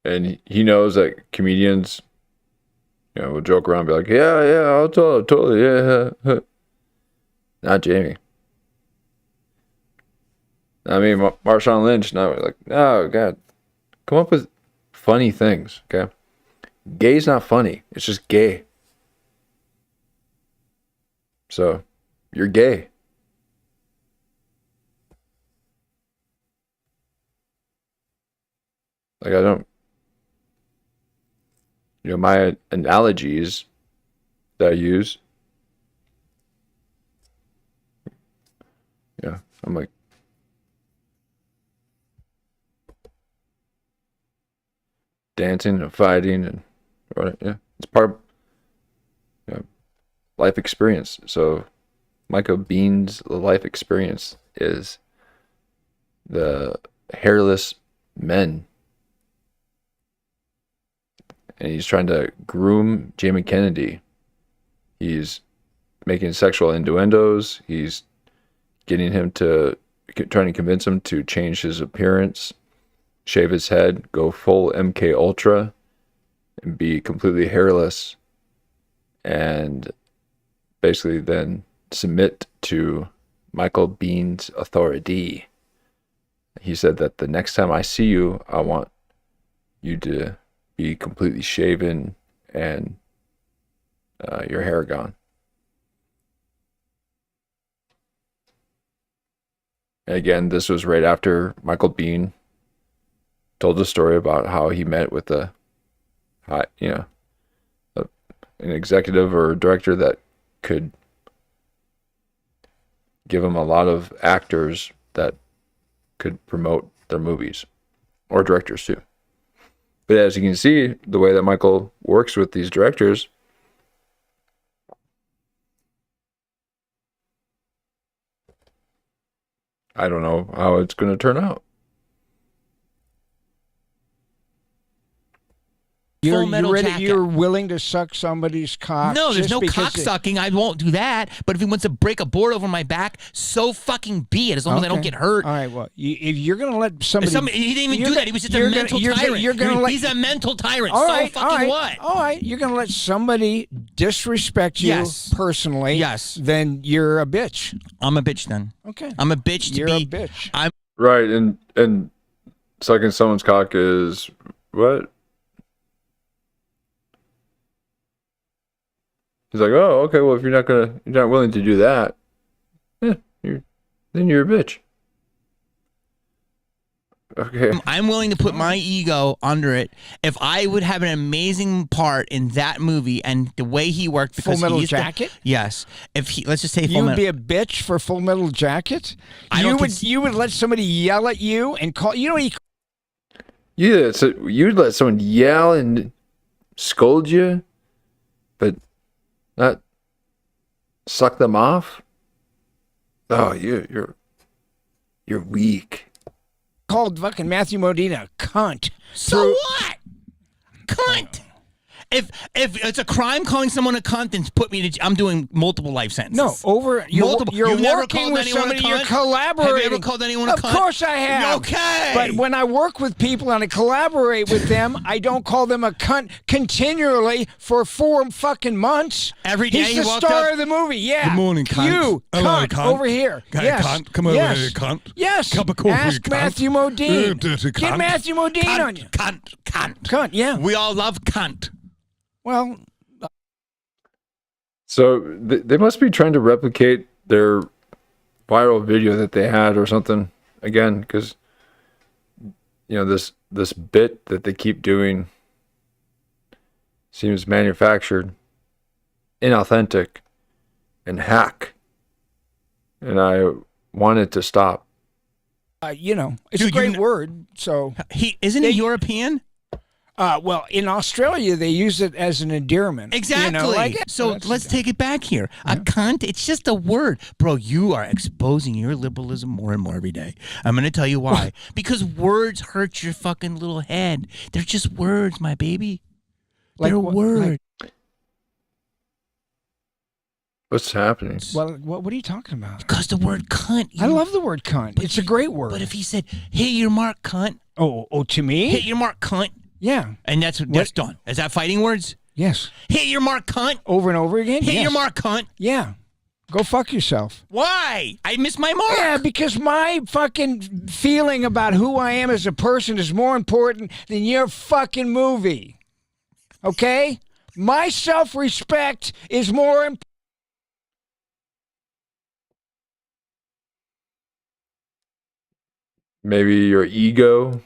And he knows that comedians, will joke around and be like, yeah, I'll totally, yeah. Not Jamie. I mean, Marshawn Lynch, now we're like, oh, God. Come up with funny things, okay? Gay's not funny. It's just gay. So, you're gay. Like, I don't, my analogies that I use, I'm like, dancing and fighting and whatever, it's part of life experience. So, Michael Bihn's life experience is the hairless men. And he's trying to groom Jamie Kennedy. He's making sexual innuendos. He's getting him trying to convince him to change his appearance, shave his head, go full MK Ultra, and be completely hairless, and basically then submit to Michael Bihn's authority. He said that the next time I see you, I want you to be completely shaven and your hair gone. And again, this was right after Michael Biehn told the story about how he met with an executive or director that could give him a lot of actors that could promote their movies, or directors too. But as you can see, the way that Michael works with these directors, I don't know how it's going to turn out. You're willing to suck somebody's cock? No, there's no cock sucking. I won't do that. But if he wants to break a board over my back, so fucking be it. As long as I don't get hurt. All right. Well, if you're gonna let somebody, he didn't even do that. He was just a mental tyrant. He's a mental tyrant. All right. What? All right. You're gonna let somebody disrespect you personally. Yes. Then you're a bitch. I'm a bitch. Then. Okay. I'm a bitch. You're a bitch. I'm right. And sucking someone's cock is what? He's like, oh, okay. Well, if you're not willing to do that, then you're a bitch. Okay. I'm willing to put my ego under it if I would have an amazing part in that movie and the way he worked. Because Full Metal he's Jacket? Yes. If he, let's just say You would be a bitch for Full Metal Jacket? You would let somebody yell at you and call, you know, Yeah, so you'd let someone yell and scold you, but not suck them off? Oh, you're weak. called fucking Matthew Modine a cunt. So what? Cunt. If it's a crime calling someone a cunt, then put me to. I'm doing multiple life sentences. No, you're You've never working called with anyone somebody. a cunt? You're collaborating. Have you ever called anyone a cunt? Of course I have. Okay. But when I work with people and I collaborate with them, I don't call them a cunt continually for 4 fucking months. Every day He's you the walk star up, of the movie. Yeah. Good morning, cunt. You, Hello, cunt, cunt. over here. Hey, Yes. cunt, come over yes. here, cunt. Yes. Cup of coffee, Ask cunt. Matthew Modine. You dirty Get cunt. Matthew Modine on you. Cunt. Cunt, yeah. We all love cunt. Well, So they must be trying to replicate their viral video that they had or something again, because this bit that they keep doing seems manufactured, inauthentic, and hack. And I want it to stop. it's Dude, a great word. So, He isn't he European? well, in Australia, they use it as an endearment. Exactly. So let's take it back here. A cunt, it's just a word. Bro, you are exposing your liberalism more and more every day. I'm going to tell you why. Because words hurt your fucking little head. They're just words, my baby. They're words. What's happening? Well, what are you talking about? Because the word cunt. I love the word cunt. It's a great word. But if he said, hit your mark, cunt. Oh, to me? Hit your mark, cunt. Yeah. And that's done. Is that fighting words? Yes. Hit your mark, cunt. Over and over again? Hit Yes. your mark, cunt. Yeah. Go fuck yourself. Why? I missed my mark. Yeah, because my fucking feeling about who I am as a person is more important than your fucking movie. Okay? My self-respect is more important. Maybe your ego.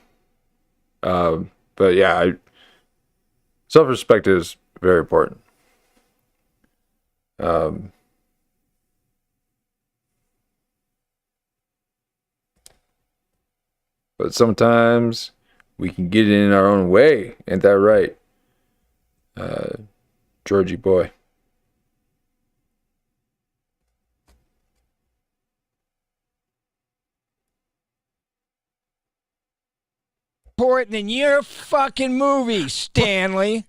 But yeah, self-respect is very important. But sometimes we can get in our own way. Ain't that right? Georgie boy. Than your fucking movie, Stanley.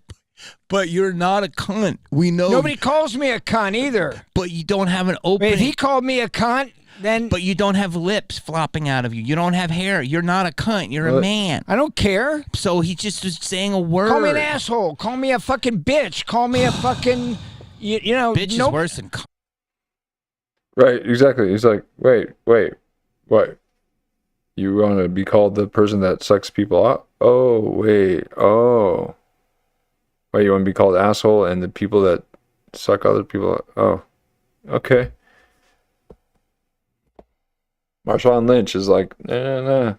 But you're not a cunt. We know. Nobody calls me a cunt either. But you don't have an opening. If he called me a cunt, then But you don't have lips flopping out of you. You don't have hair. You're not a cunt. You're a What? man. I don't care. So he just was saying a word. Call me an asshole. Call me a fucking bitch. Call me a fucking, you know. Bitch is worse than cunt. Right, exactly. He's like, wait, what? You want to be called the person that sucks people out? Oh, wait, oh. Wait, you want to be called asshole and the people that suck other people out? Oh, okay. Marshawn Lynch is like, nah.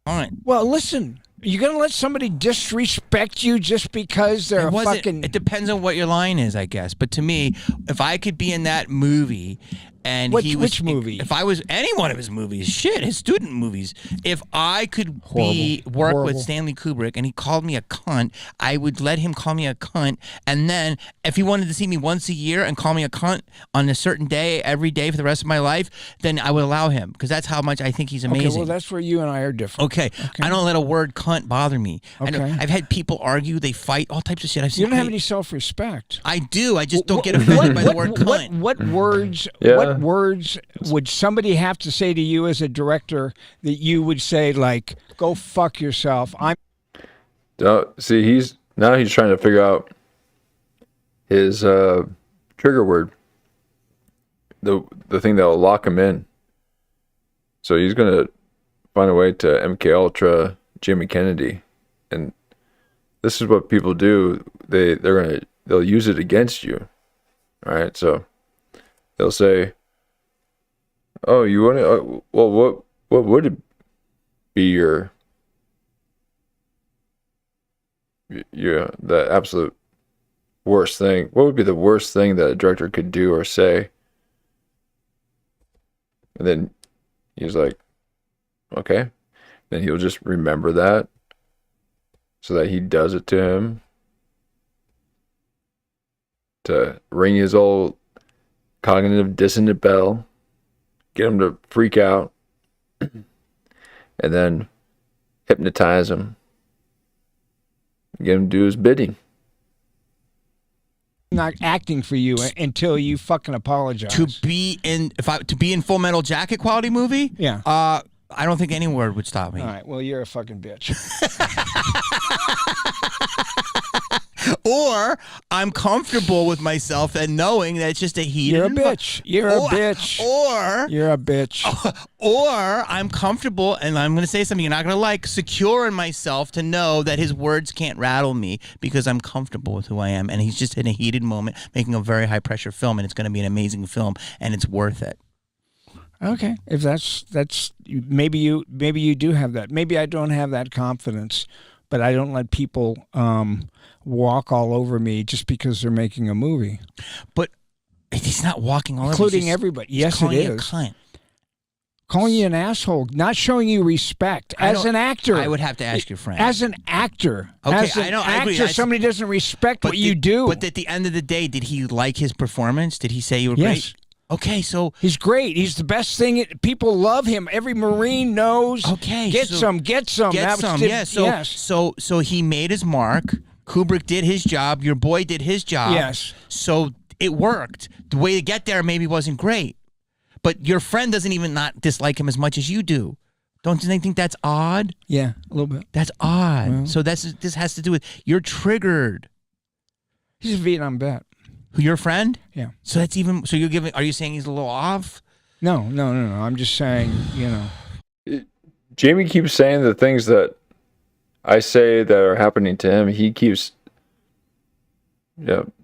Fine. Well, listen. You gonna let somebody disrespect you just because they're It depends on what your line is, I guess. But to me, if I could be in that movie and which movie? If I was any one of his movies, his student movies. If I could work Horrible. with Stanley Kubrick and he called me a cunt, I would let him call me a cunt. And then if he wanted to see me once a year and call me a cunt on a certain day, every day for the rest of my life, then I would allow him because that's how much I think he's amazing. Okay, well, that's where you and I are different. Okay. I don't let a word cunt bother me. Okay. I've had people argue, they fight, all types of shit. I've seen You don't have any self-respect. I do. I just don't get offended by the word cunt. What words? Yeah. What words would somebody have to say to you as a director that you would say like, "Go fuck yourself"? See, he's trying to figure out his trigger word, the thing that will lock him in. So he's gonna find a way to MK Ultra Jimmy Kennedy, and this is what people do. They'll use it against you, all right? So they'll say, "Oh, you want to? Well, what be the absolute worst thing? What would be the worst thing that a director could do or say? And then he's like, okay. Then he'll just remember that so that he does it to him to ring his old cognitive dissonant bell, get him to freak out, and then hypnotize him, get him to do his bidding. Not acting for you until you fucking apologize. To be in Full Metal Jacket quality movie, Yeah. I don't think any word would stop me. All right. Well, you're a fucking bitch. Or I'm comfortable with myself and knowing that it's just a heated. You're a bitch. You're a bitch. Or you're a bitch. Or I'm comfortable, and I'm going to say something you're not going to like, secure in myself to know that his words can't rattle me because I'm comfortable with who I am, and he's just in a heated moment making a very high pressure film, and it's going to be an amazing film, and it's worth it. Okay, if that's maybe you do have that. Maybe I don't have that confidence, but I don't let people walk all over me just because they're making a movie. But he's not walking all over, including everybody. Yes, it is. Calling you an asshole, not showing you respect as an actor. I would have to ask your friend. As an actor, okay, as an I know. actor, I agree. somebody doesn't respect what you do. But at the end of the day, did he like his performance? Did he say you were yes. great? Okay, so he's great. He's the best thing. People love him. Every Marine knows. Okay, get some. Yeah. So he made his mark. Kubrick did his job. Your boy did his job. Yes. So it worked. The way to get there maybe wasn't great, but your friend doesn't even not dislike him as much as you do. Don't you think that's odd? Yeah, a little bit. That's odd. Well, so this has to do with you're triggered. He's a Vietnam vet. Your friend? Yeah. So that's even. So you're giving? Are you saying he's a little off? No. I'm just saying, Jamie keeps saying the things that I say that are happening to him. He keeps,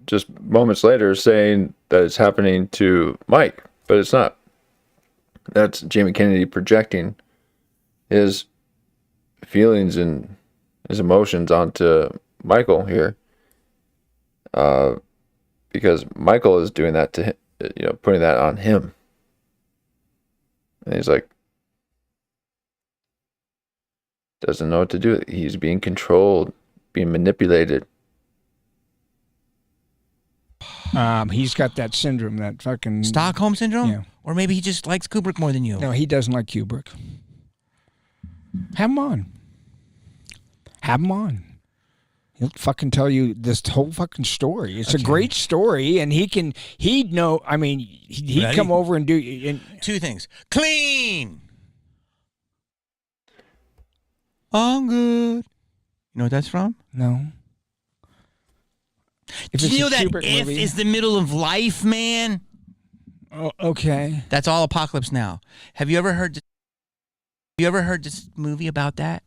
just moments later saying that it's happening to Mike, but it's not. That's Jamie Kennedy projecting his feelings and his emotions onto Michael here. Because Michael is doing that to him, putting that on him. And he's like, doesn't know what to do. He's being controlled, being manipulated. He's got that syndrome, that fucking Stockholm syndrome? Yeah. Or maybe he just likes Kubrick more than you. No, he doesn't like Kubrick. Have him on. Have him on. He'll fucking tell you this whole fucking story. It's a great story, and he'd know. I mean, he'd come over and do. Two things. Clean. I'm good. You know what that's from? No. Do you know that if is the middle of life, man? Oh, okay. That's all Apocalypse Now. Have you ever heard this movie about that?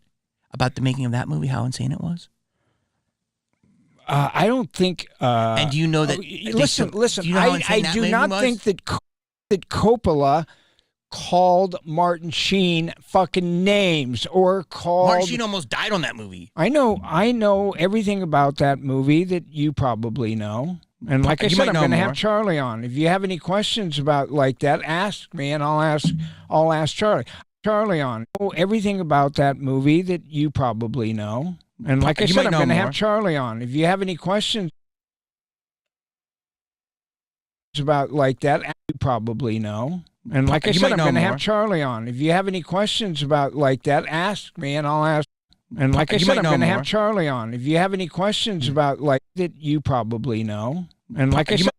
About the making of that movie, how insane it was? I don't think. And do you know that? Listen. Do you know I do not think that Coppola called Martin Sheen fucking names or called. Martin Sheen almost died on that movie. I know everything about that movie that you probably know. And like I said, I'm going to have Charlie on. If you have any questions about like that, ask me, and I'll ask Charlie. Charlie on. Everything about that movie that you probably know. And like I said, I'm going to have Charlie on. If you have any questions about like that, you probably know. And like I said, I'm going to have Charlie on. If you have any questions about like that, ask me, and I'll ask. And like I said, I'm going to have Charlie on. If you have any questions about like that, you probably know. And like I said.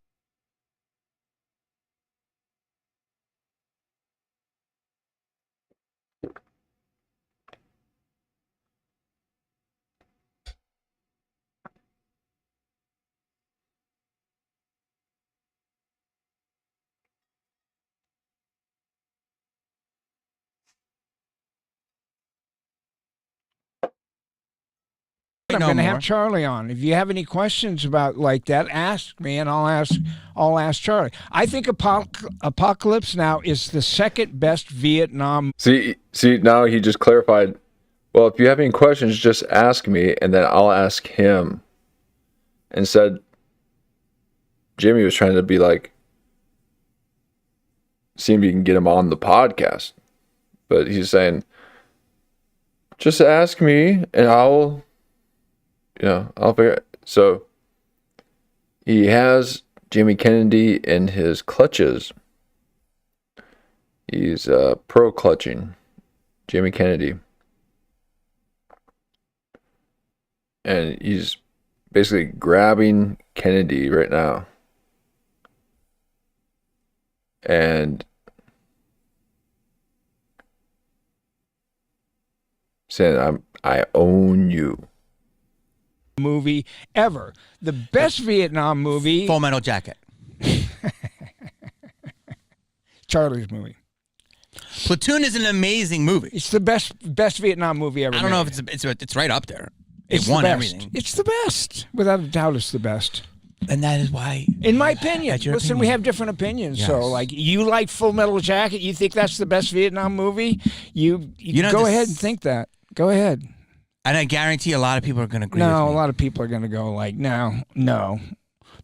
I'm know going to more. have Charlie on. If you have any questions about like that, ask me, and I'll ask Charlie. I think Apocalypse Now is the second best Vietnam. See, now he just clarified. Well, if you have any questions, just ask me, and then I'll ask him. And said, Jimmy was trying to be like, see if you can get him on the podcast. But he's saying, just ask me, and I'll figure it. So he has Jimmy Kennedy in his clutches. He's pro clutching Jimmy Kennedy. And he's basically grabbing Kennedy right now. And saying, I own you. Movie ever. The best Vietnam movie. Full Metal Jacket. Charlie's movie. Platoon is an amazing movie. It's the best Vietnam movie ever. I don't made. know if it's right up there. It's It won the best. everything. It's the best. Without a doubt, it's the best. And that is why, In my opinion. That's your Listen, opinion. we have different opinions. So, Yes. like, you like Full Metal Jacket? You think that's the best Vietnam movie? You know, go this- ahead and think that. Go ahead. and I guarantee a lot of people are going to agree with No, me. a lot of people are going to go like, no.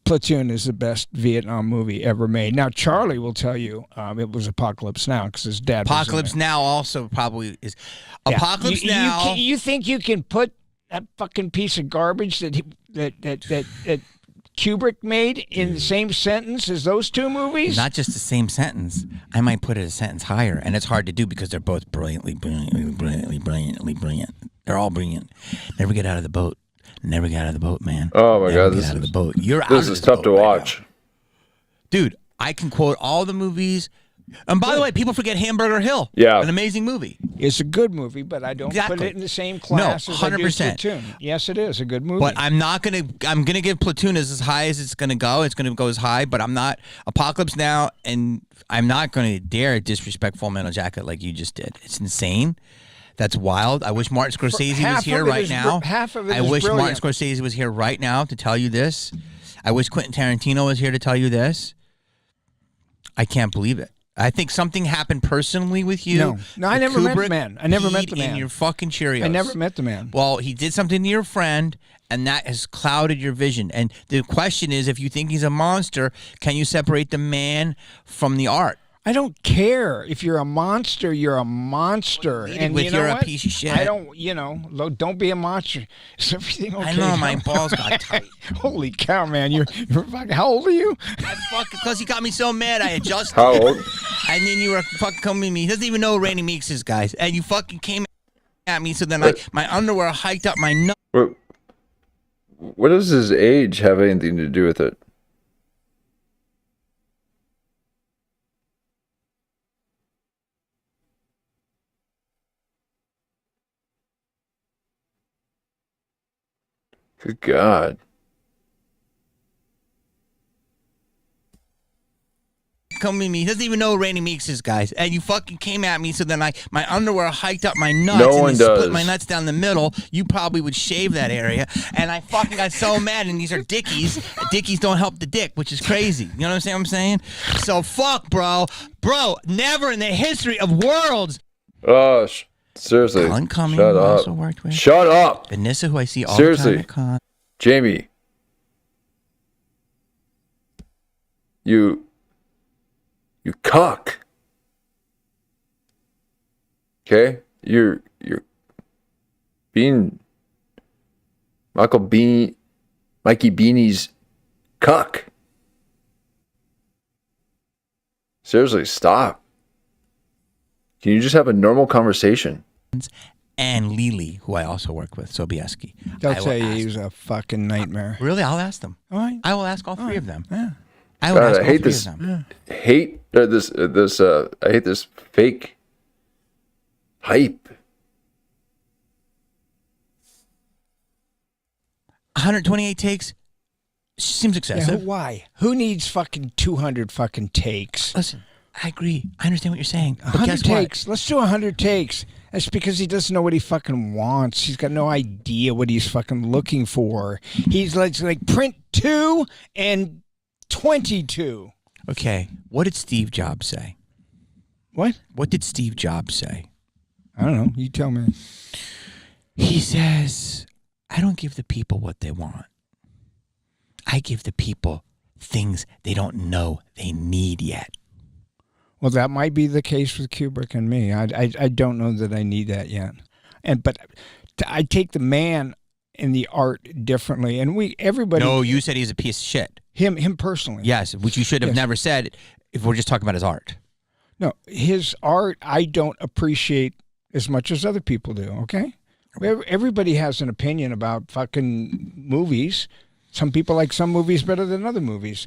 Platoon is the best Vietnam movie ever made. Now, Charlie will tell you it was Apocalypse Now because his dad was in Apocalypse there. Now also probably is. Yeah. Apocalypse Now. You think you can put that fucking piece of garbage that Kubrick made in the same sentence as those two movies? Not just the same sentence. I might put it a sentence higher, and it's hard to do because they're both brilliantly brilliant. They're all brilliant. Never get out of the boat. Never get out of the boat, man. Oh my Never God, get this out of is- the boat. You're out This of is this tough boat to right watch. now. Dude. I can quote all the movies. And by the way, people forget Hamburger Hill. Yeah. An amazing movie. It's a good movie, but I don't put Exactly. it in the same class as I do 100%. Platoon. Yes, it is a good movie. But I'm gonna give Platoon as high as it's gonna go. It's gonna go as high, but I'm not Apocalypse Now, and I'm not gonna dare disrespect Full Metal Jacket like you just did. It's insane. That's wild. I wish Martin Scorsese half was here of it right is now. half of it I is wish brilliant. Martin Scorsese was here right now to tell you this. I wish Quentin Tarantino was here to tell you this. I can't believe it. I think something happened personally with you. No, I that never met the Kubrick man. I never met peed the man. In your fucking Cheerios. I never met the man. Well, he did something to your friend, and that has clouded your vision. And the question is, if you think he's a monster, can you separate the man from the art? I don't care. If you're a monster, you're a monster. And with you know you're a what? piece of shit. I don't, don't be a monster. Is everything okay? I know my balls got tight. Holy cow, man. You're fucking, how old are you? I fucking, because you got me so mad, I adjusted. How old? And then you were fucking coming at me. He doesn't even know who Randy Meeks is, guys. And you fucking came at me, so then my underwear hiked up my nut. What does his age have anything to do with it? Good God. Coming at me. He doesn't even know who Randy Meeks is, guys. And you fucking came at me, so then my underwear hiked up my nuts. No and one then split does. my nuts down the middle. You probably would shave that area. And I fucking got so mad, and these are dickies. Dickies don't help the dick, which is crazy. You know what I'm saying? So fuck, bro. Bro, never in the history of worlds. Oh, seriously. Colin Cumming, Shut who I up. also worked with. Shut up. Vanessa, who I see all Seriously. the time at con. Jamie. You cuck. Okay? You're being Mikey Beanie's cuck. Seriously, stop. Can you just have a normal conversation? And Lily, who I also work with, Sobieski. They'll I will tell you ask- he was a fucking nightmare. Really, I'll ask them. All right. I will ask all three of them. Yeah. I will God, ask I all hate three this. of them. Hate I hate this fake hype. 128 takes seems Yeah, excessive. why? Who needs fucking 200 fucking takes? Listen, I agree. I understand what you're saying. But 100 guess what? takes. Let's do 100 takes. That's because he doesn't know what he fucking wants. He's got no idea what he's fucking looking for. He's like print 2 and 22. Okay, what did Steve Jobs say? What? What did Steve Jobs say? I don't know. You tell me. He says, I don't give the people what they want. I give the people things they don't know they need yet. Well, that might be the case with Kubrick and me. I don't know that I need that yet. But I take the man and the art differently. And everybody. No, you said he's a piece of shit. Him personally. Yes, which you should have never said if we're just talking about his art. No, his art I don't appreciate as much as other people do, okay? Everybody has an opinion about fucking movies. Some people like some movies better than other movies.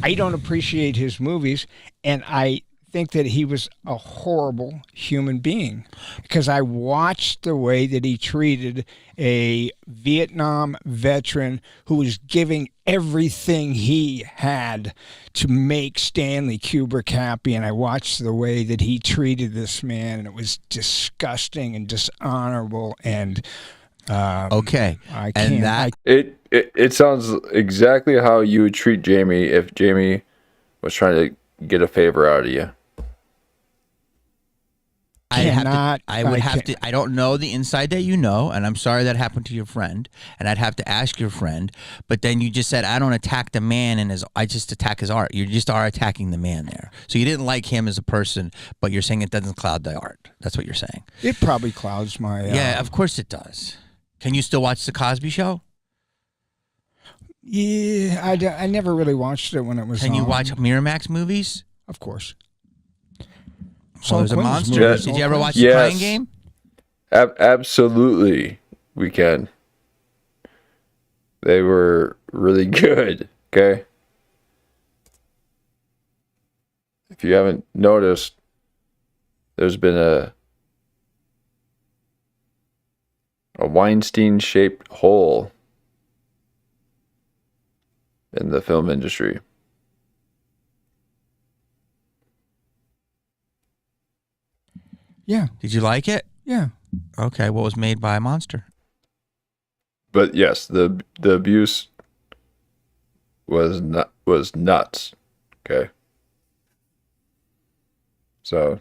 I don't appreciate his movies, and I think that he was a horrible human being because I watched the way that he treated a Vietnam veteran who was giving everything he had to make Stanley Kubrick happy, and I watched the way that he treated this man, and it was disgusting and dishonorable. And okay, I and can't. It sounds exactly how you would treat Jamie if Jamie was trying to get a favor out of you. I don't know the inside that you know, and I'm sorry that happened to your friend, and I'd have to ask your friend, but then you just said, I don't attack the man, and I just attack his art. You just are attacking the man there. So you didn't like him as a person, but you're saying it doesn't cloud the art. That's what you're saying. It probably clouds my... yeah, of course it does. Can you still watch The Cosby Show? Yeah, I never really watched it when it was Can you on. watch Miramax movies? Of course. So there's a Quinn's monster. movies. Did you ever watch Yes. The Crying Game? Absolutely, we can. They were really good, okay? If you haven't noticed, there's been a Weinstein-shaped hole in the film industry. Yeah, Did you like it? yeah. Okay, what was made by a monster? But yes, the abuse was nuts. Okay. So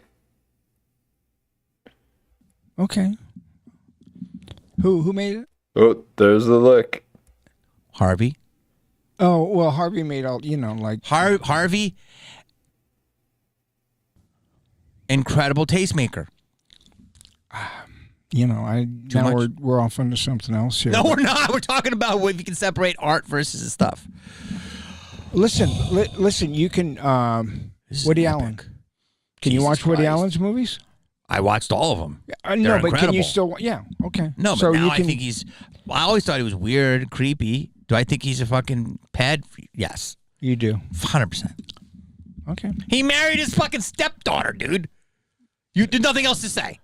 Okay. Who made it? oh, there's the lick. Harvey. Oh, well, Harvey made all, like... Harvey, incredible tastemaker. We're off into something else here. No, we're not. We're talking about if you can separate art versus stuff. Listen, you can... This is Woody epic. Allen. Can you Jesus watch Woody Christ. Allen's movies? I watched all of them. No, They're but can you incredible. still... Yeah, okay. No, but so now you can, I think he's... I always thought he was weird, creepy. Do I think he's a fucking ped? Yes. You do. 100%. Okay. He married his fucking stepdaughter, dude. You did nothing else to say.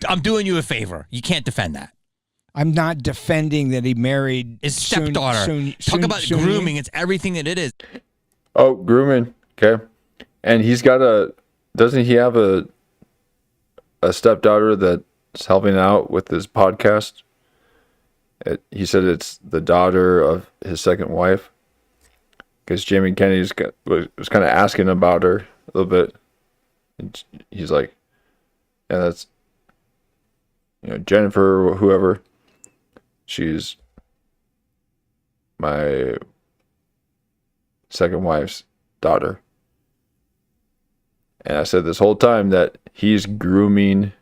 I'm doing you a favor. You can't defend that. I'm not defending that he married His stepdaughter. Talk about grooming. It's everything that it is. Oh, grooming. Okay. And he's got doesn't he have a stepdaughter that's helping out with his podcast? He said it's the daughter of his second wife. Because Jamie Kennedy was kind of asking about her a little bit. And he's like, yeah, that's, Jennifer or whoever. She's my second wife's daughter. And I said this whole time that he's grooming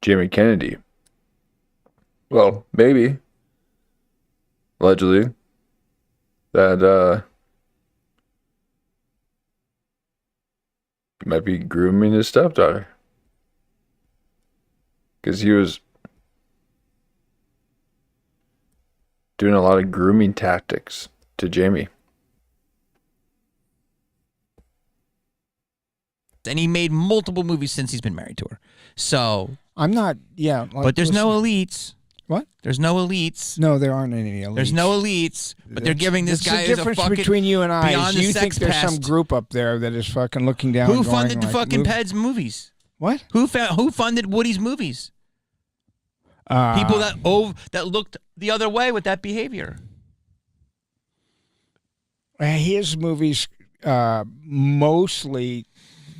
Jamie Kennedy. Well, maybe. Allegedly. That he might be grooming his stepdaughter. Because he was doing a lot of grooming tactics to Jamie. And he made multiple movies since he's been married to her. So, I'm not, but there's no elites. What? There's no elites. No, there aren't any elites. There's no elites, but they're giving this guy the as a difference fucking between you and I beyond is the you sex think there's some pest. group up there that is fucking looking down. Who and going funded the like, fucking move- Peds movies? What? Who funded Woody's movies? People that looked the other way with that behavior. His movies, mostly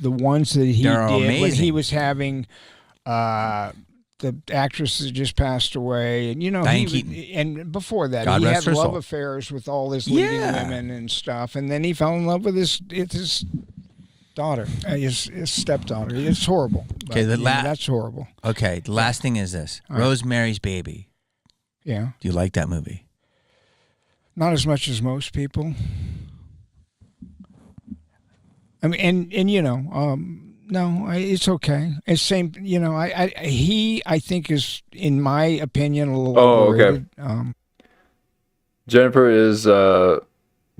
the ones that he They're did when amazing. he was having the actress that just passed away, and Diane Keaton. and before that God he rest had her love soul. affairs with all his leading women and stuff, and then he fell in love with his daughter, his stepdaughter. It's horrible. Okay, that's horrible. Okay, the last thing is this: Rosemary's Baby. Yeah, Do you like that movie? not as much as most people. I mean, and you know, no, it's okay. It's same, you know. I think is, in my opinion, a little overrated. Okay. Jennifer is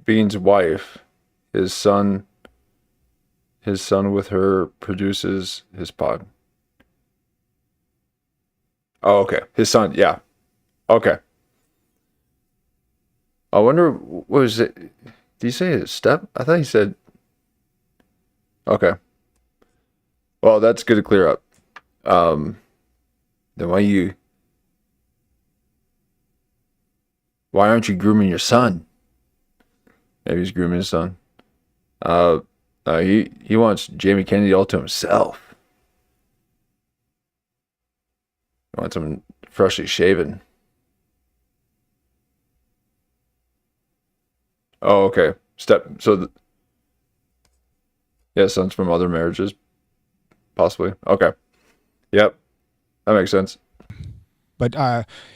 Bean's wife. His son with her produces his pod. Oh, okay. His son, yeah. Okay. I wonder, what was it? Did he say his step? I thought he said. Okay. Well, that's good to clear up. Then why aren't you grooming your son? Maybe he's grooming his son. He wants Jamie Kennedy all to himself. He wants him freshly shaven. Oh, okay. Yeah, sons from other marriages, possibly. Okay. Yep, that makes sense. But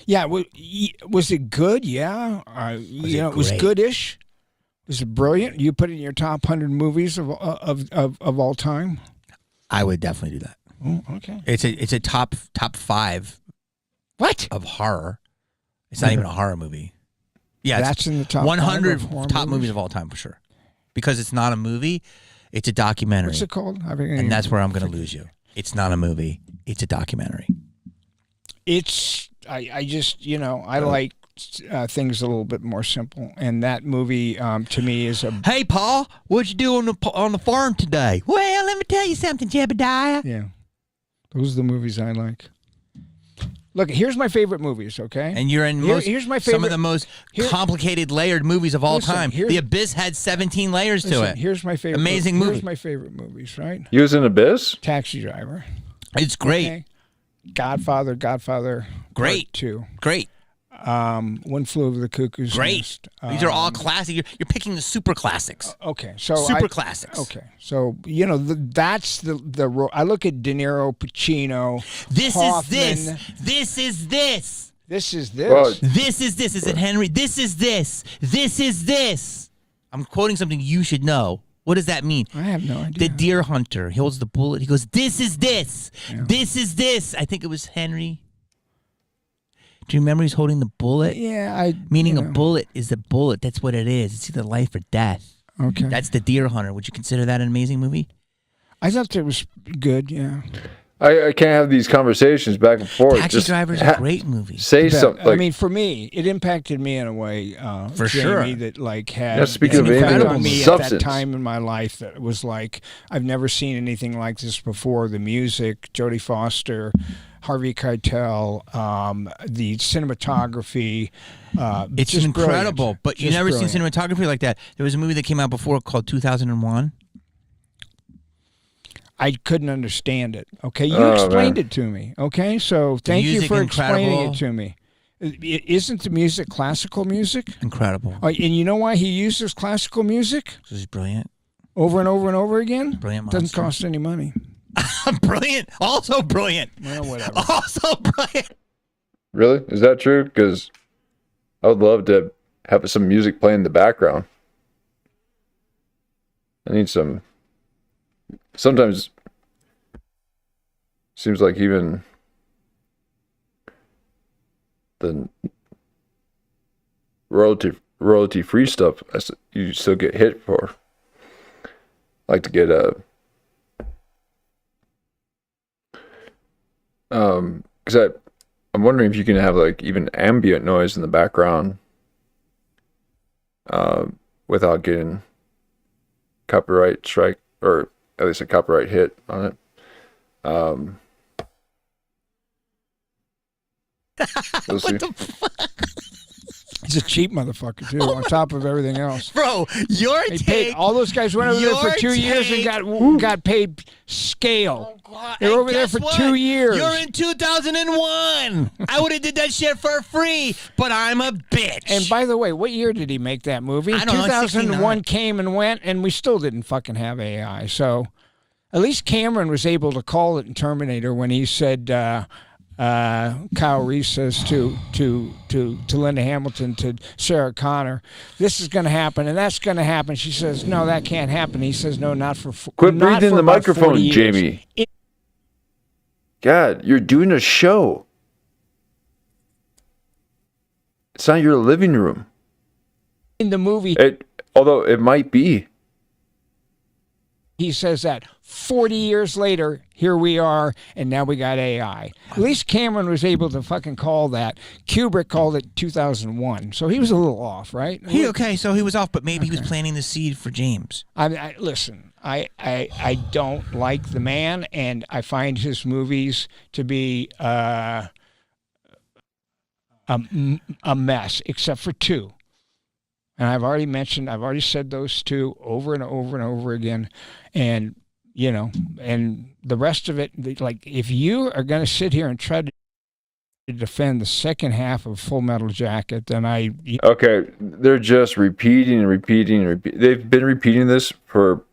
yeah, was it good? Yeah, it was goodish. Was it brilliant? You put it in your top 100 movies of all time? I would definitely do that. Oh, okay. It's a top 5. What? Of horror? It's not even a horror movie. Yeah, that's in the top 100 5 of top movies of all time for sure. Because it's not a movie, it's a documentary. What's it called? And that's where I'm going to lose you. It's not a movie, it's a documentary. I just, I like things a little bit more simple, and that movie to me is a. Hey, Paul, what'd you do on the farm today? Well, let me tell you something, Jebediah. Yeah, those are the movies I like. Look, here's my favorite movies, okay? And you're in here's my favorite, some of the most complicated, layered movies of all time. The Abyss had 17 layers to it. Here's my favorite. Amazing movie. Here's my favorite movies, right? He was in Abyss? Taxi Driver. It's great. Okay. Godfather. Great. Part 2. Great. One Flew Over the Cuckoo's Great. Nest. These are all classic. You're picking the super classics. Okay, so super classics. Okay, so that's the. I look at De Niro, Pacino. This Hoffman. is this. This is this. This is this. Well, This is this. Is it Henry? This is this. This is this. I'm quoting something you should know. What does that mean? I have no idea. The deer hunter. He holds the bullet. He goes, "This is this. Yeah. This is this." I think it was Henry. Do you remember he's holding the bullet? Yeah, Meaning a bullet is a bullet. That's what it is. It's either life or death. Okay. That's the deer hunter. Would you consider that an amazing movie? I thought it was good. Yeah. I can't have these conversations back and forth. Taxi Driver's a great movie. Say something. I mean, for me, it impacted me in a way. For Jamie, sure. that had speaking an of effect anything on of me at substance. that time in my life that was like, I've never seen anything like this before. The music, Jodie Foster, Harvey Keitel, the cinematography. It's just incredible, brilliant. but you Just never brilliant. seen cinematography like that. There was a movie that came out before called 2001. I couldn't understand it. Okay, you explained it to me. Okay, so thank you music for explaining incredible. it to me. Isn't the music classical music? Incredible. And you know why he uses classical music This is brilliant. over and over and over again? Brilliant Doesn't monster. cost any money. Brilliant. Also brilliant. Well, whatever. Also brilliant. Really? Is that true? Because I would love to have some music playing in the background. I need some. Sometimes seems like even the royalty free stuff you still get hit for. I like to get because I'm wondering if you can have like even ambient noise in the background without getting copyright strike, or at least a copyright hit on it. We'll see. He's a cheap motherfucker too. On top of everything else, Bro, your they take. paid, all those guys went over there for 2 years and got paid scale. They're over there for 2 years. You're in 2001. I would have did that shit for free, but I'm a bitch. And by the way, what year did he make that movie? I don't know, 2001 came and went, and we still didn't fucking have AI. So at least Cameron was able to call it in Terminator when he said, Kyle Reese says to Linda Hamilton, to Sarah Connor, this is going to happen and that's going to happen. She says, no, that can't happen. He says, no, not for. Quit not breathing for the about microphone, 40 years. Jamie. God, you're doing a show. It's not your living room. In the movie, Although it might be. he says that 40 years later, here we are, and now we got AI. At least Cameron was able to fucking call that. Kubrick called it 2001, so he was a little off, right? So he was off, but maybe he was planting the seed for James. Listen, I don't like the man, and I find his movies to be a mess, except for two. And I've already said those two over and over and over again. And, you know, and the rest of it, like, if you are going to sit here and try to defend the second half of Full Metal Jacket, then Okay, they're just repeating and repeating and repeating. They've been repeating this for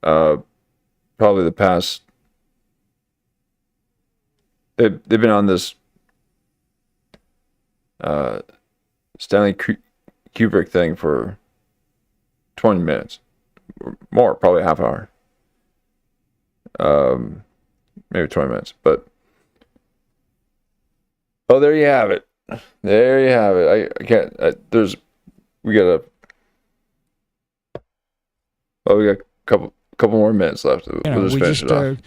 probably the past. They've been on this Stanley Kubrick thing for 20 minutes. More, probably a half hour. Maybe 20 minutes. But there you have it. There you have it. I can't. We got a couple more minutes left. We'll just finish it off.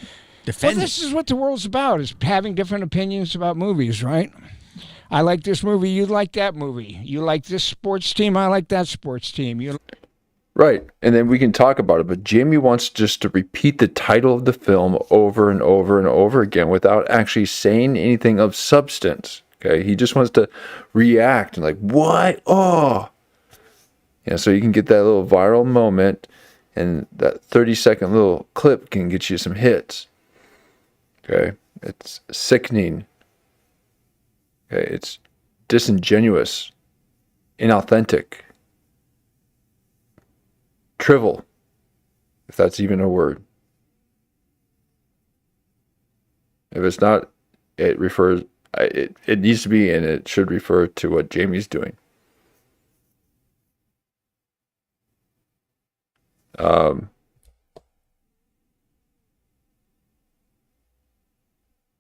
Well, this is what the world's about: is having different opinions about movies, right? I like this movie. You like that movie. You like this sports team. I like that sports team. Right, and then we can talk about it. But Jamie wants just to repeat the title of the film over and over and over again without actually saying anything of substance. Okay, he just wants to react and like, what? Oh, yeah. So you can get that little viral moment, and that 30-second little clip can get you some hits. Okay, it's sickening. Okay, it's disingenuous, inauthentic, trivial, if that's even a word. If it's not, it needs to be, and it should refer to what Jamie's doing.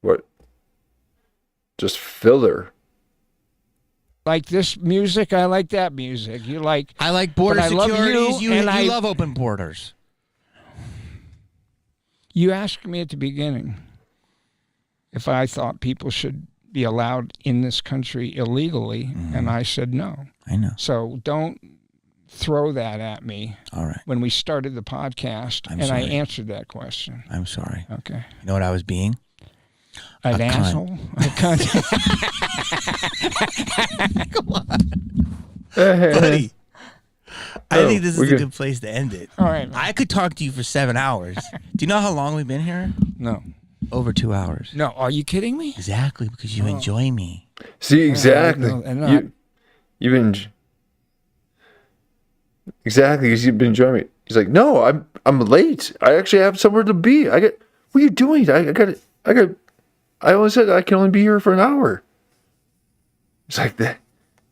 What? Just filler. Like this music, I like that music. I like border securities. You and I love open borders. You asked me at the beginning if I thought people should be allowed in this country illegally, and I said no. I know. So don't throw that at me. All right. When we started the podcast, I answered that question. I'm sorry. Okay. You know what I was being? An asshole? A cunt. Come on. Buddy. I think this is a good place to end it. All right. I could talk to you for 7 hours. Do you know how long we've been here? No. Over 2 hours. No. Are you kidding me? Exactly, because you enjoy me. See, exactly. You've been... Exactly, because you've been enjoying me. He's like, no, I'm late. I actually have somewhere to be. What are you doing? I only said I can only be here for an hour. It's like that.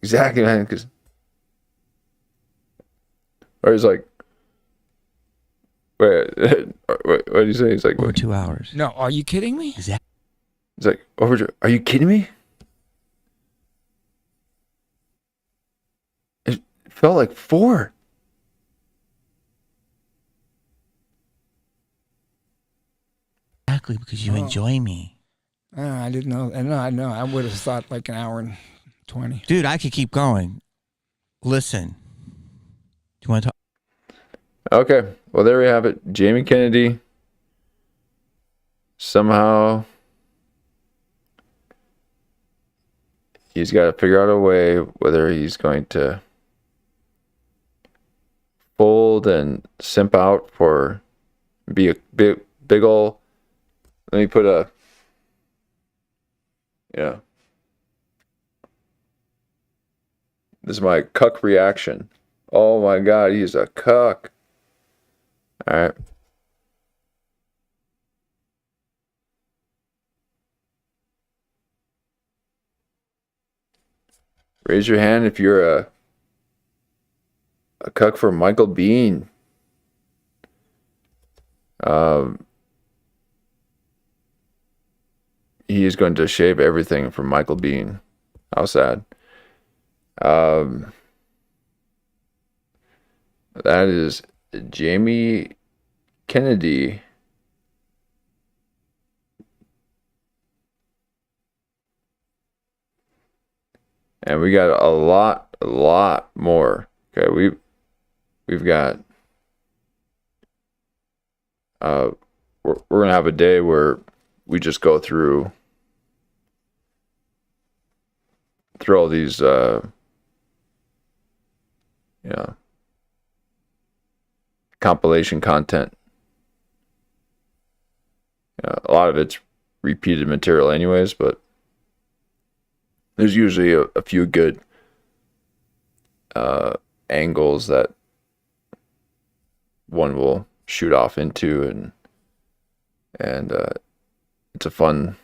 Exactly, man. Or he's like, wait, what did he say? He's like, over 2 hours. No, are you kidding me? Exactly. He's like, are you kidding me? It felt like 4. Exactly, because you enjoy me. I didn't know. No, I would have thought like an hour and 20. Dude, I could keep going. Listen. Do you want to talk? Okay. Well, there we have it. Jamie Kennedy somehow he's got to figure out a way whether he's going to fold and simp out for be a big ol'. Let me put a yeah. This is my cuck reaction. Oh my god, he's a cuck. All right. Raise your hand if you're a cuck for Michael Biehn. He is going to shave everything from Michael Biehn. How sad. That is Jamie Kennedy. And we got a lot more. Okay, we've got we're gonna have a day where we just go through all these compilation content. A lot of it's repeated material anyways, but there's usually a few good angles that one will shoot off into, and it's a fun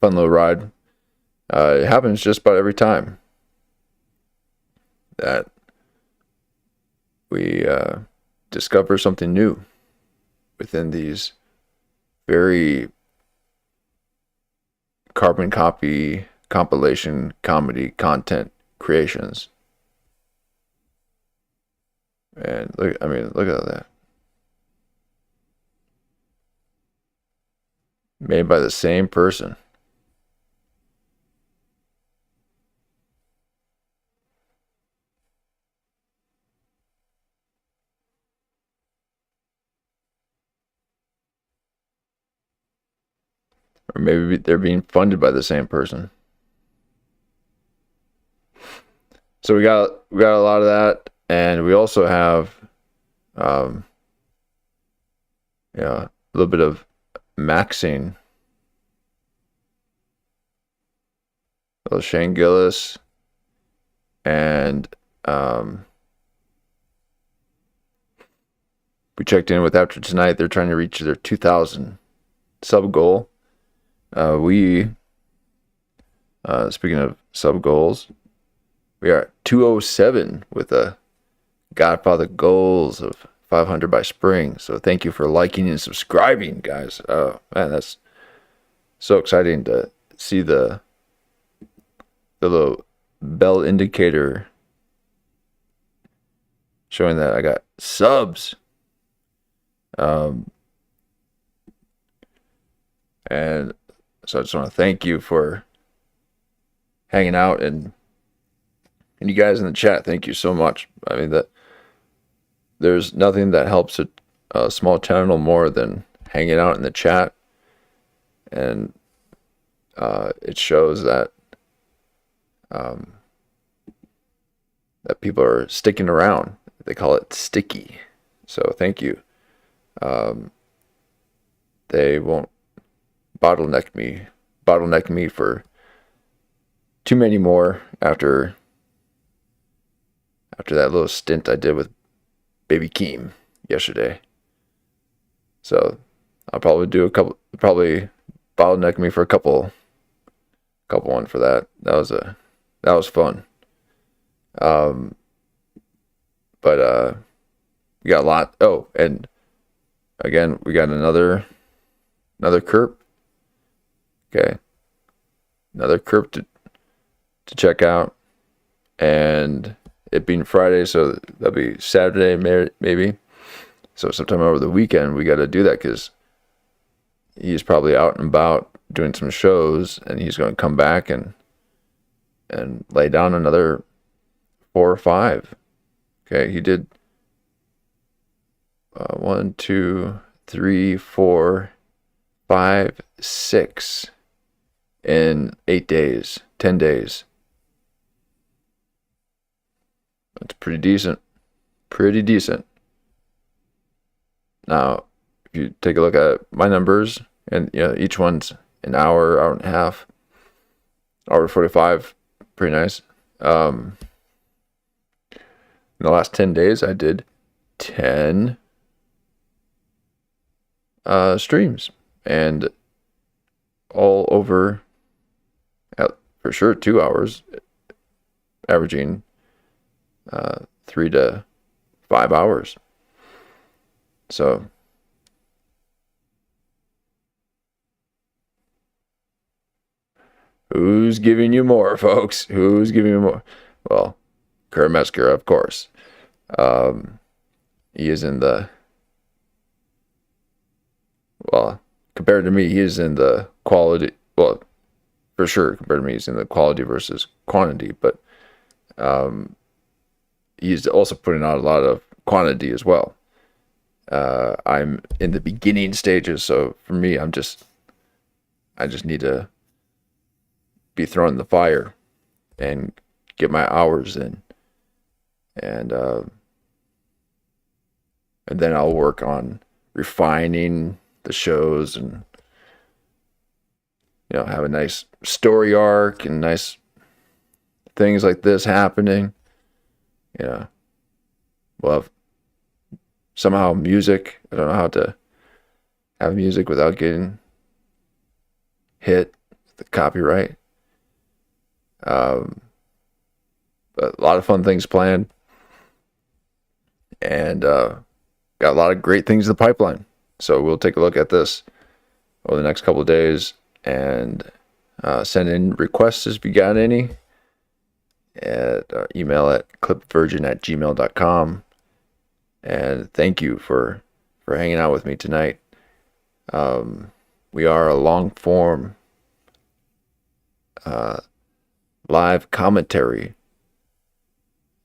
little ride. It happens just about every time that we discover something new within these very carbon copy compilation comedy content creations. And look at that. Made by the same person. Or maybe they're being funded by the same person. So we got a lot of that, and we also have a little bit of maxing. A little Shane Gillis, and we checked in with After Tonight. They're trying to reach their 2,000 sub goal. Speaking of sub goals, we are at 207 with a Godfather goals of 500 by spring. So thank you for liking and subscribing, guys. Oh man, that's so exciting to see the little bell indicator showing that I got subs. And so I just want to thank you for hanging out, and you guys in the chat. Thank you so much. I mean, that there's nothing that helps a small channel more than hanging out in the chat, and it shows that that people are sticking around. They call it sticky. So thank you. They won't bottleneck me for too many more after that little stint I did with baby Keem yesterday. So I'll probably do probably bottleneck me for a couple one for that. That was fun. But we got a lot. Oh, and again, we got another Kerp. Okay. Another Kerp to check out. And it being Friday, so that'll be Saturday maybe. So sometime over the weekend, we got to do that because he's probably out and about doing some shows, and he's going to come back and lay down another 4 or 5. Okay, he did 1, 2, 3, 4, 6 in 8 days, 10 days. That's pretty decent. Pretty decent. Now, if you take a look at my numbers, and each one's an hour, hour and a half, hour 45, pretty nice. In the last 10 days, I did 10 streams, and all over, for sure, 2 hours, averaging 3 to 5 hours. So who's giving you more, folks? Who's giving you more? Well, Kermesker, of course. He is in the, well, compared to me, he is in the quality, well, for sure, compared to me, he's in the quality versus quantity, but he's also putting out a lot of quantity as well. I'm in the beginning stages, so for me, I just need to be thrown in the fire and get my hours in, and then I'll work on refining the shows and have a nice story arc and nice things like this happening. We'll have somehow music. I don't know how to have music without getting hit with the copyright. But a lot of fun things planned, and got a lot of great things in the pipeline. So we'll take a look at this over the next couple of days and send in requests if you got any at email at clipvirgin@gmail.com. And thank you for hanging out with me tonight. We are a long form live commentary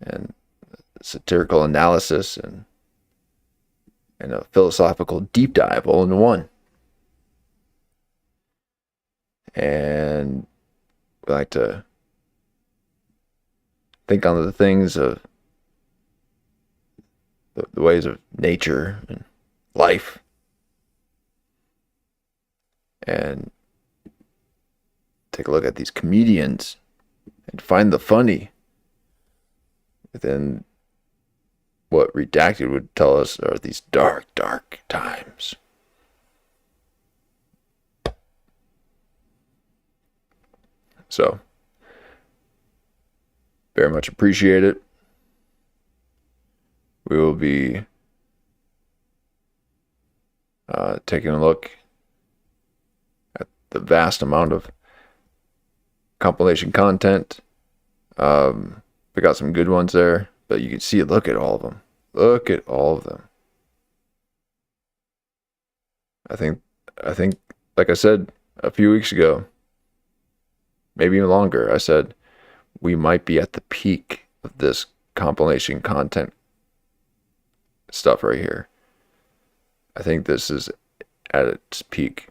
and satirical analysis and a philosophical deep dive all in one. And we like to think on the things of the ways of nature and life, and take a look at these comedians and find the funny within what Redacted would tell us are these dark, dark times. So, very much appreciate it. We will be taking a look at the vast amount of compilation content. We got some good ones there, but you can see, look at all of them. Look at all of them. I think, like I said a few weeks ago, maybe even longer, I said we might be at the peak of this compilation content stuff right here. I think this is at its peak.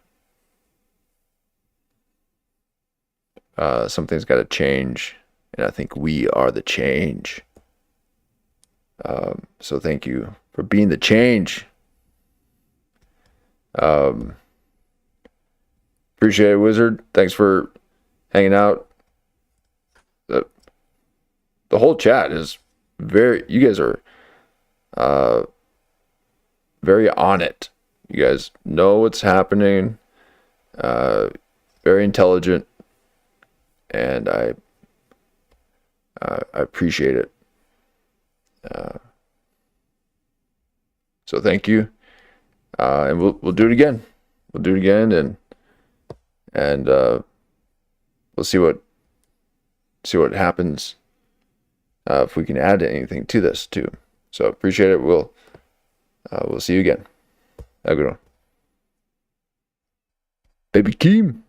Something's got to change, and I think we are the change. So thank you for being the change. Appreciate it, Wizard. Thanks for hanging out. The whole chat is you guys are very on it. You guys know what's happening. Very intelligent, and I appreciate it. So thank you, and we'll do it again. We'll do it again, and we'll see what happens if we can add anything to this too. So appreciate it. We'll see you again. Have a good one, baby Keem.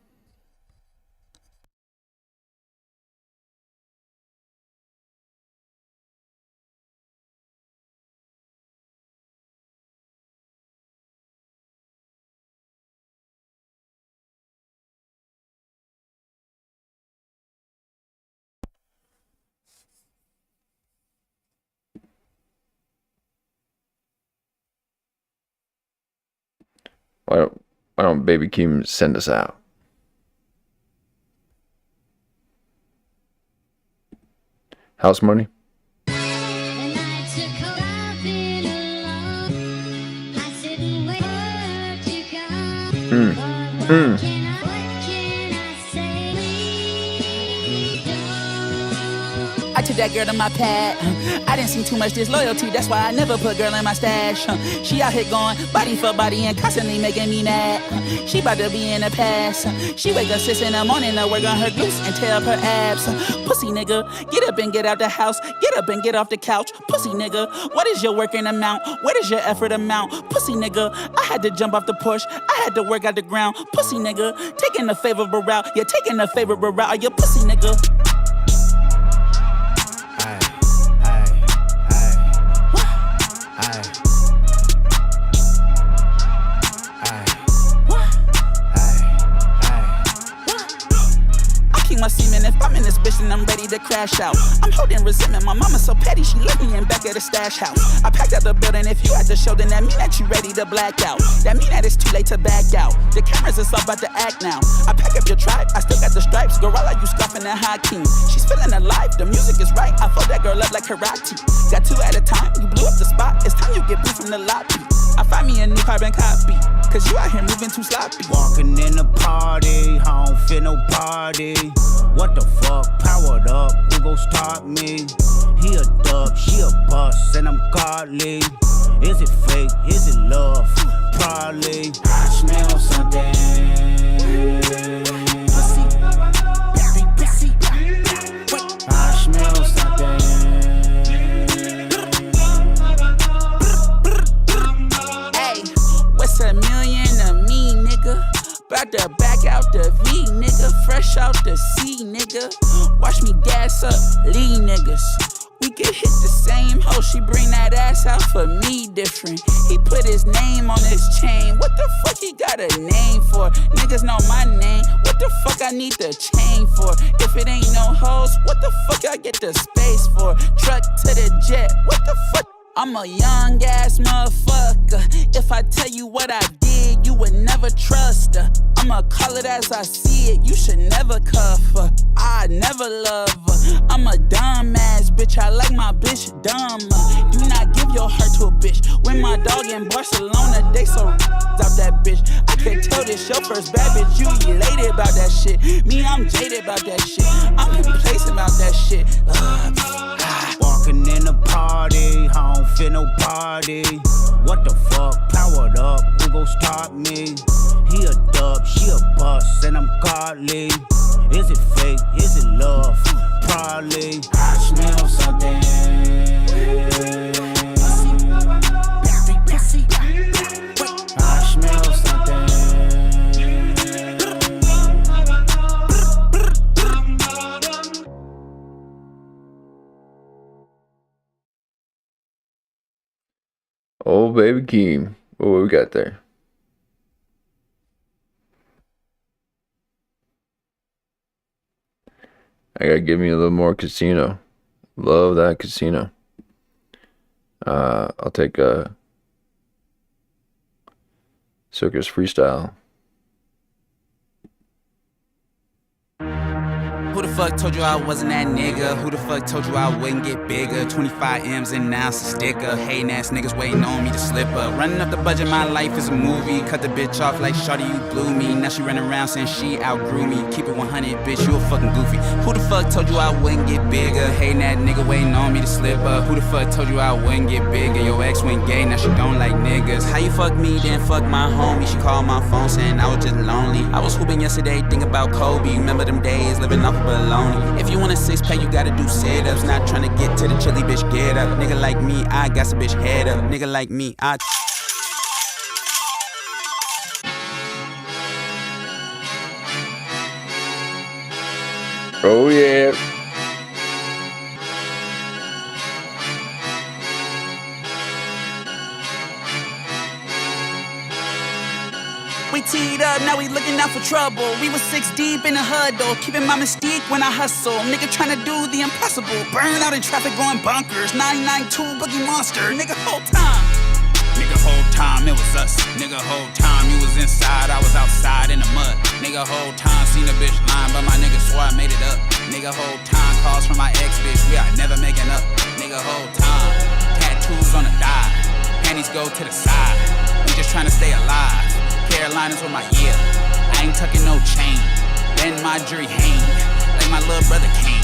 Why don't Baby Keem send us out? House money? I took that girl to my pad. I didn't see too much disloyalty, that's why I never put girl in my stash. She out here going body for body and constantly making me mad. She about to be in the past. She wake up 6 in the morning to work on her glutes and tear up her abs. Pussy nigga, get up and get out the house. Get up and get off the couch. Pussy nigga, what is your working amount? What is your effort amount? Pussy nigga, I had to jump off the porch. I had to work out the ground. Pussy nigga, taking the favorable route. You're taking the favorable route. Are you pussy nigga? My semen, if I'm in this bitch, then I'm ready to crash out. I'm holding resentment, my mama so petty, she left me in back at the stash house. I packed out the building, if you at the show, then that mean that you ready to black out. That mean that it's too late to back out. The cameras is all about to act now. I pack up your tribe, I still got the stripes. Gorilla, you scoffing at Heightened. She's feeling alive, the music is right. I fold that girl up like karate. Got 2 at a time, you blew up the spot. It's time you get blue from the lobby. I find me a new carbon copy, cause you out here moving too sloppy. Walking in the party, I don't feel no party. What the fuck, powered up, who gon' stop me? He a dub, she a bust, and I'm godly. Is it fake, is it love? Probably. I smell something. Pussy, pussy, I smell something. Hey, what's a million to me, nigga? About to back out the V, nigga. Fresh out the C, nigga. Watch me gas up, lead niggas. We can hit the same hoe, she bring that ass out for me different. He put his name on his chain, what the fuck he got a name for? Niggas know my name, what the fuck I need the chain for? If it ain't no hoes, what the fuck I get the space for? Truck to the jet, what the fuck? I'm a young ass motherfucker. If I tell you what I did, you would never trust her. I'ma call it as I see it, you should never cuff her. I never love her. I'm a dumb ass bitch, I like my bitch dumber. Do not give your heart to a bitch. When my dog in Barcelona, they so out that bitch. I can't tell this your first bad bitch, you elated about that shit. Me, I'm jaded about that shit. I'm complacent about that shit. Walking in the party, I don't feel no party. What the fuck, powered up, who gon' stop me? He a dub, she a bust, and I'm godly. Is it fake, is it love? Probably. I smell something. I smell something. Oh, Baby Keem. What we got there? I gotta give me a little more casino. Love that casino. I'll take a circus freestyle. Who the fuck told you I wasn't that nigga? Who the fuck told you I wouldn't get bigger? 25 M's and now it's a sticker. Hating ass niggas waiting on me to slip up. Running up the budget, my life is a movie. Cut the bitch off like shawty, you blew me. Now she running around saying she outgrew me. Keep it 100, bitch, you a fucking goofy. Who the fuck told you I wouldn't get bigger? Hating that nigga waiting on me to slip up. Who the fuck told you I wouldn't get bigger? Your ex went gay, now she don't like niggas. How you fuck me, then fuck my homie? She called my phone saying I was just lonely. I was hooping yesterday, think about Kobe. Remember them days, living off of baloney. If you want a 6-pack, you gotta do sit-ups. Not trying to get to the chili, bitch, get up. Nigga like me, I got some bitch head up. Nigga like me, I... Oh yeah. We teed up, now we looking out for trouble. We was 6 deep in the huddle, keeping my mystique when I hustle. Nigga trying to do the impossible, burn out in traffic going bunkers. 992 Boogie Monster, nigga whole time. Nigga Nigga, whole time it was us. Nigga, whole time you was inside, I was outside in the mud. Nigga, whole time seen a bitch lying, but my nigga swore I made it up. Nigga, whole time calls from my ex bitch, we are never making up. Nigga, whole time tattoos on the thigh, panties go to the side. We just trying to stay alive. Carolinas with my year, I ain't tucking no chain. Then my jury hang like my little brother Keem.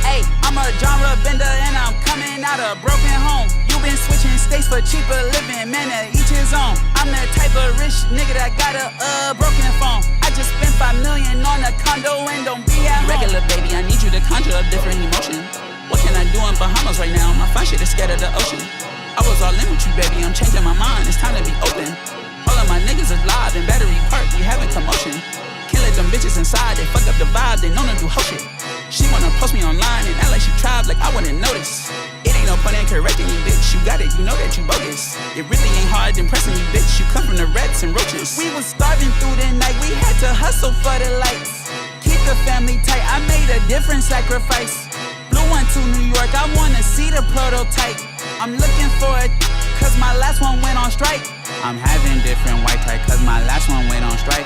Hey, I'm a genre bender and I'm coming out of broken home. You been switching states for cheaper living, man, each his own. I'm the type of rich nigga that got a broken phone. I just spent $5 million on a condo and don't be at home. Regular baby, I need you to conjure up different emotion. What can I do in Bahamas right now? My fine shit is scared of the ocean. I was all in with you, baby, I'm changing my mind, it's time to be open. All of my niggas is live in Battery Park, we having commotion. Killing them bitches inside, they fuck up the vibe, they know to do hoe shit. She wanna post me online and act like she tried, like I wouldn't notice. It ain't no point in correcting you, bitch, you got it, you know that you bogus. It really ain't hard impressing you, bitch, you come from the rats and roaches. We was starving through the night, we had to hustle for the lights. Keep the family tight, I made a different sacrifice. Flew one to New York, I wanna see the prototype. I'm looking for it, cause my last one went on strike. I'm having different white tie, cause my last one went on strike.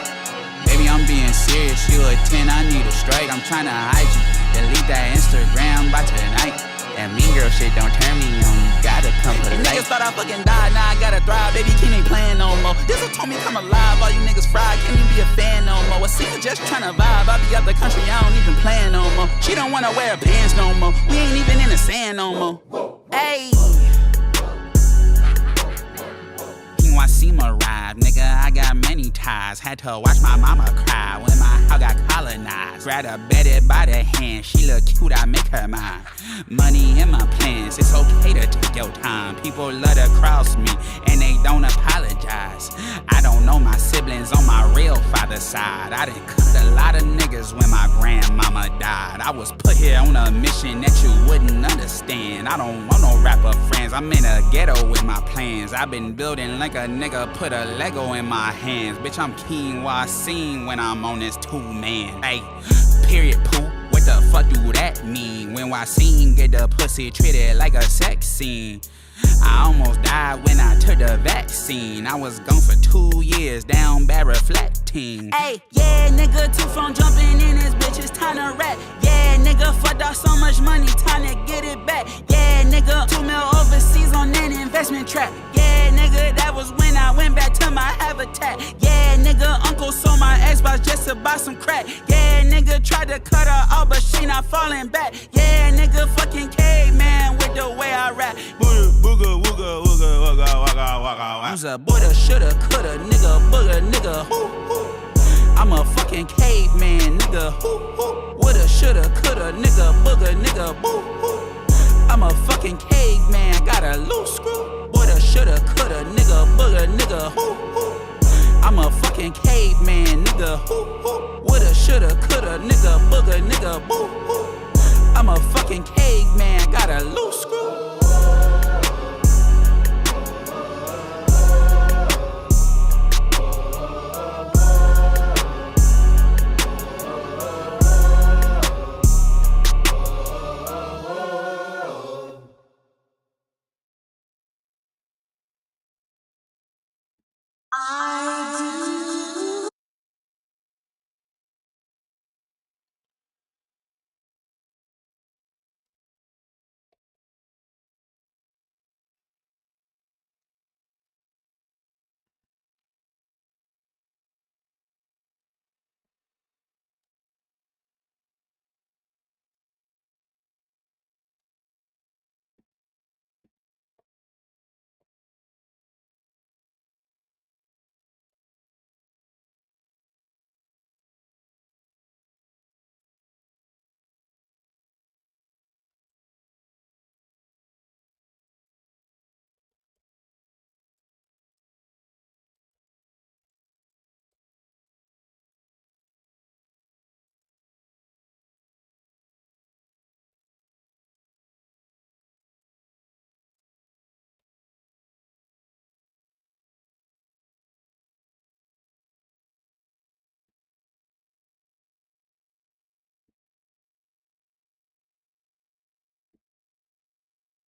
Baby, I'm being serious, you a 10, I need a strike. I'm tryna hide you, delete that Instagram by tonight. That mean girl shit don't turn me on, you gotta come for the light. Niggas thought I fucking died, now I gotta thrive. Baby, Keem ain't playing no more. This one told me come alive, all you niggas fried, can't even be a fan no more. A singer just tryna vibe, I be out the country, I don't even plan no more. She don't wanna wear pants no more, we ain't even in the sand no more. Ayy. I see my ride, nigga, I got many ties. Had to watch my mama cry when my house got colonized. Grab her better by the hand, she look cute, I make her mine. Money in my plans, it's okay to take your time. People love to cross me, and they don't apologize. I don't know my siblings on my real father's side. I done cut a lot of niggas when my grandmama died. I was put here on a mission that you wouldn't understand. I don't want no rapper friends, I'm in a ghetto with my plans. I've been building like a nigga put a Lego in my hands. Bitch, I'm keen while I sing when I'm on this 2-man. Hey, period, poo. What the fuck do that mean? When I sing, get the pussy treated like a sex scene. I almost died when I took the vaccine. I was gone for 2 years, down bad reflecting. Hey, yeah, nigga, 2 phone jumping in this bitch, it's time to rap. Yeah, nigga, fucked off so much money, time to get it back. Yeah, nigga, 2 mil overseas on an investment trap. Yeah, nigga, that was when I went back to my habitat. Yeah, nigga, uncle sold my Xbox just to buy some crack. Yeah, nigga, tried to cut her off, but she not falling back. Yeah, nigga, fucking caveman with the way I rap. Booga, wooga, wooga, wugga, wugga, wugga. You's a boulda, shoulda, coulda, nigga, booga, nigga, hoo, hoo. I'm a fucking caveman, nigga, hoo, hoo. Woulda, shoulda, coulda, nigga, booga, nigga, boo, hoo. I'm a fucking caveman, got a loose screw. Woulda, shoulda, coulda, nigga, booga, nigga, hoo, hoo. I'm a fucking caveman, nigga, hoo, hoo. Woulda, shoulda, coulda, nigga, booga, nigga, boo, hoo. I'm a fucking caveman, got a loose screw.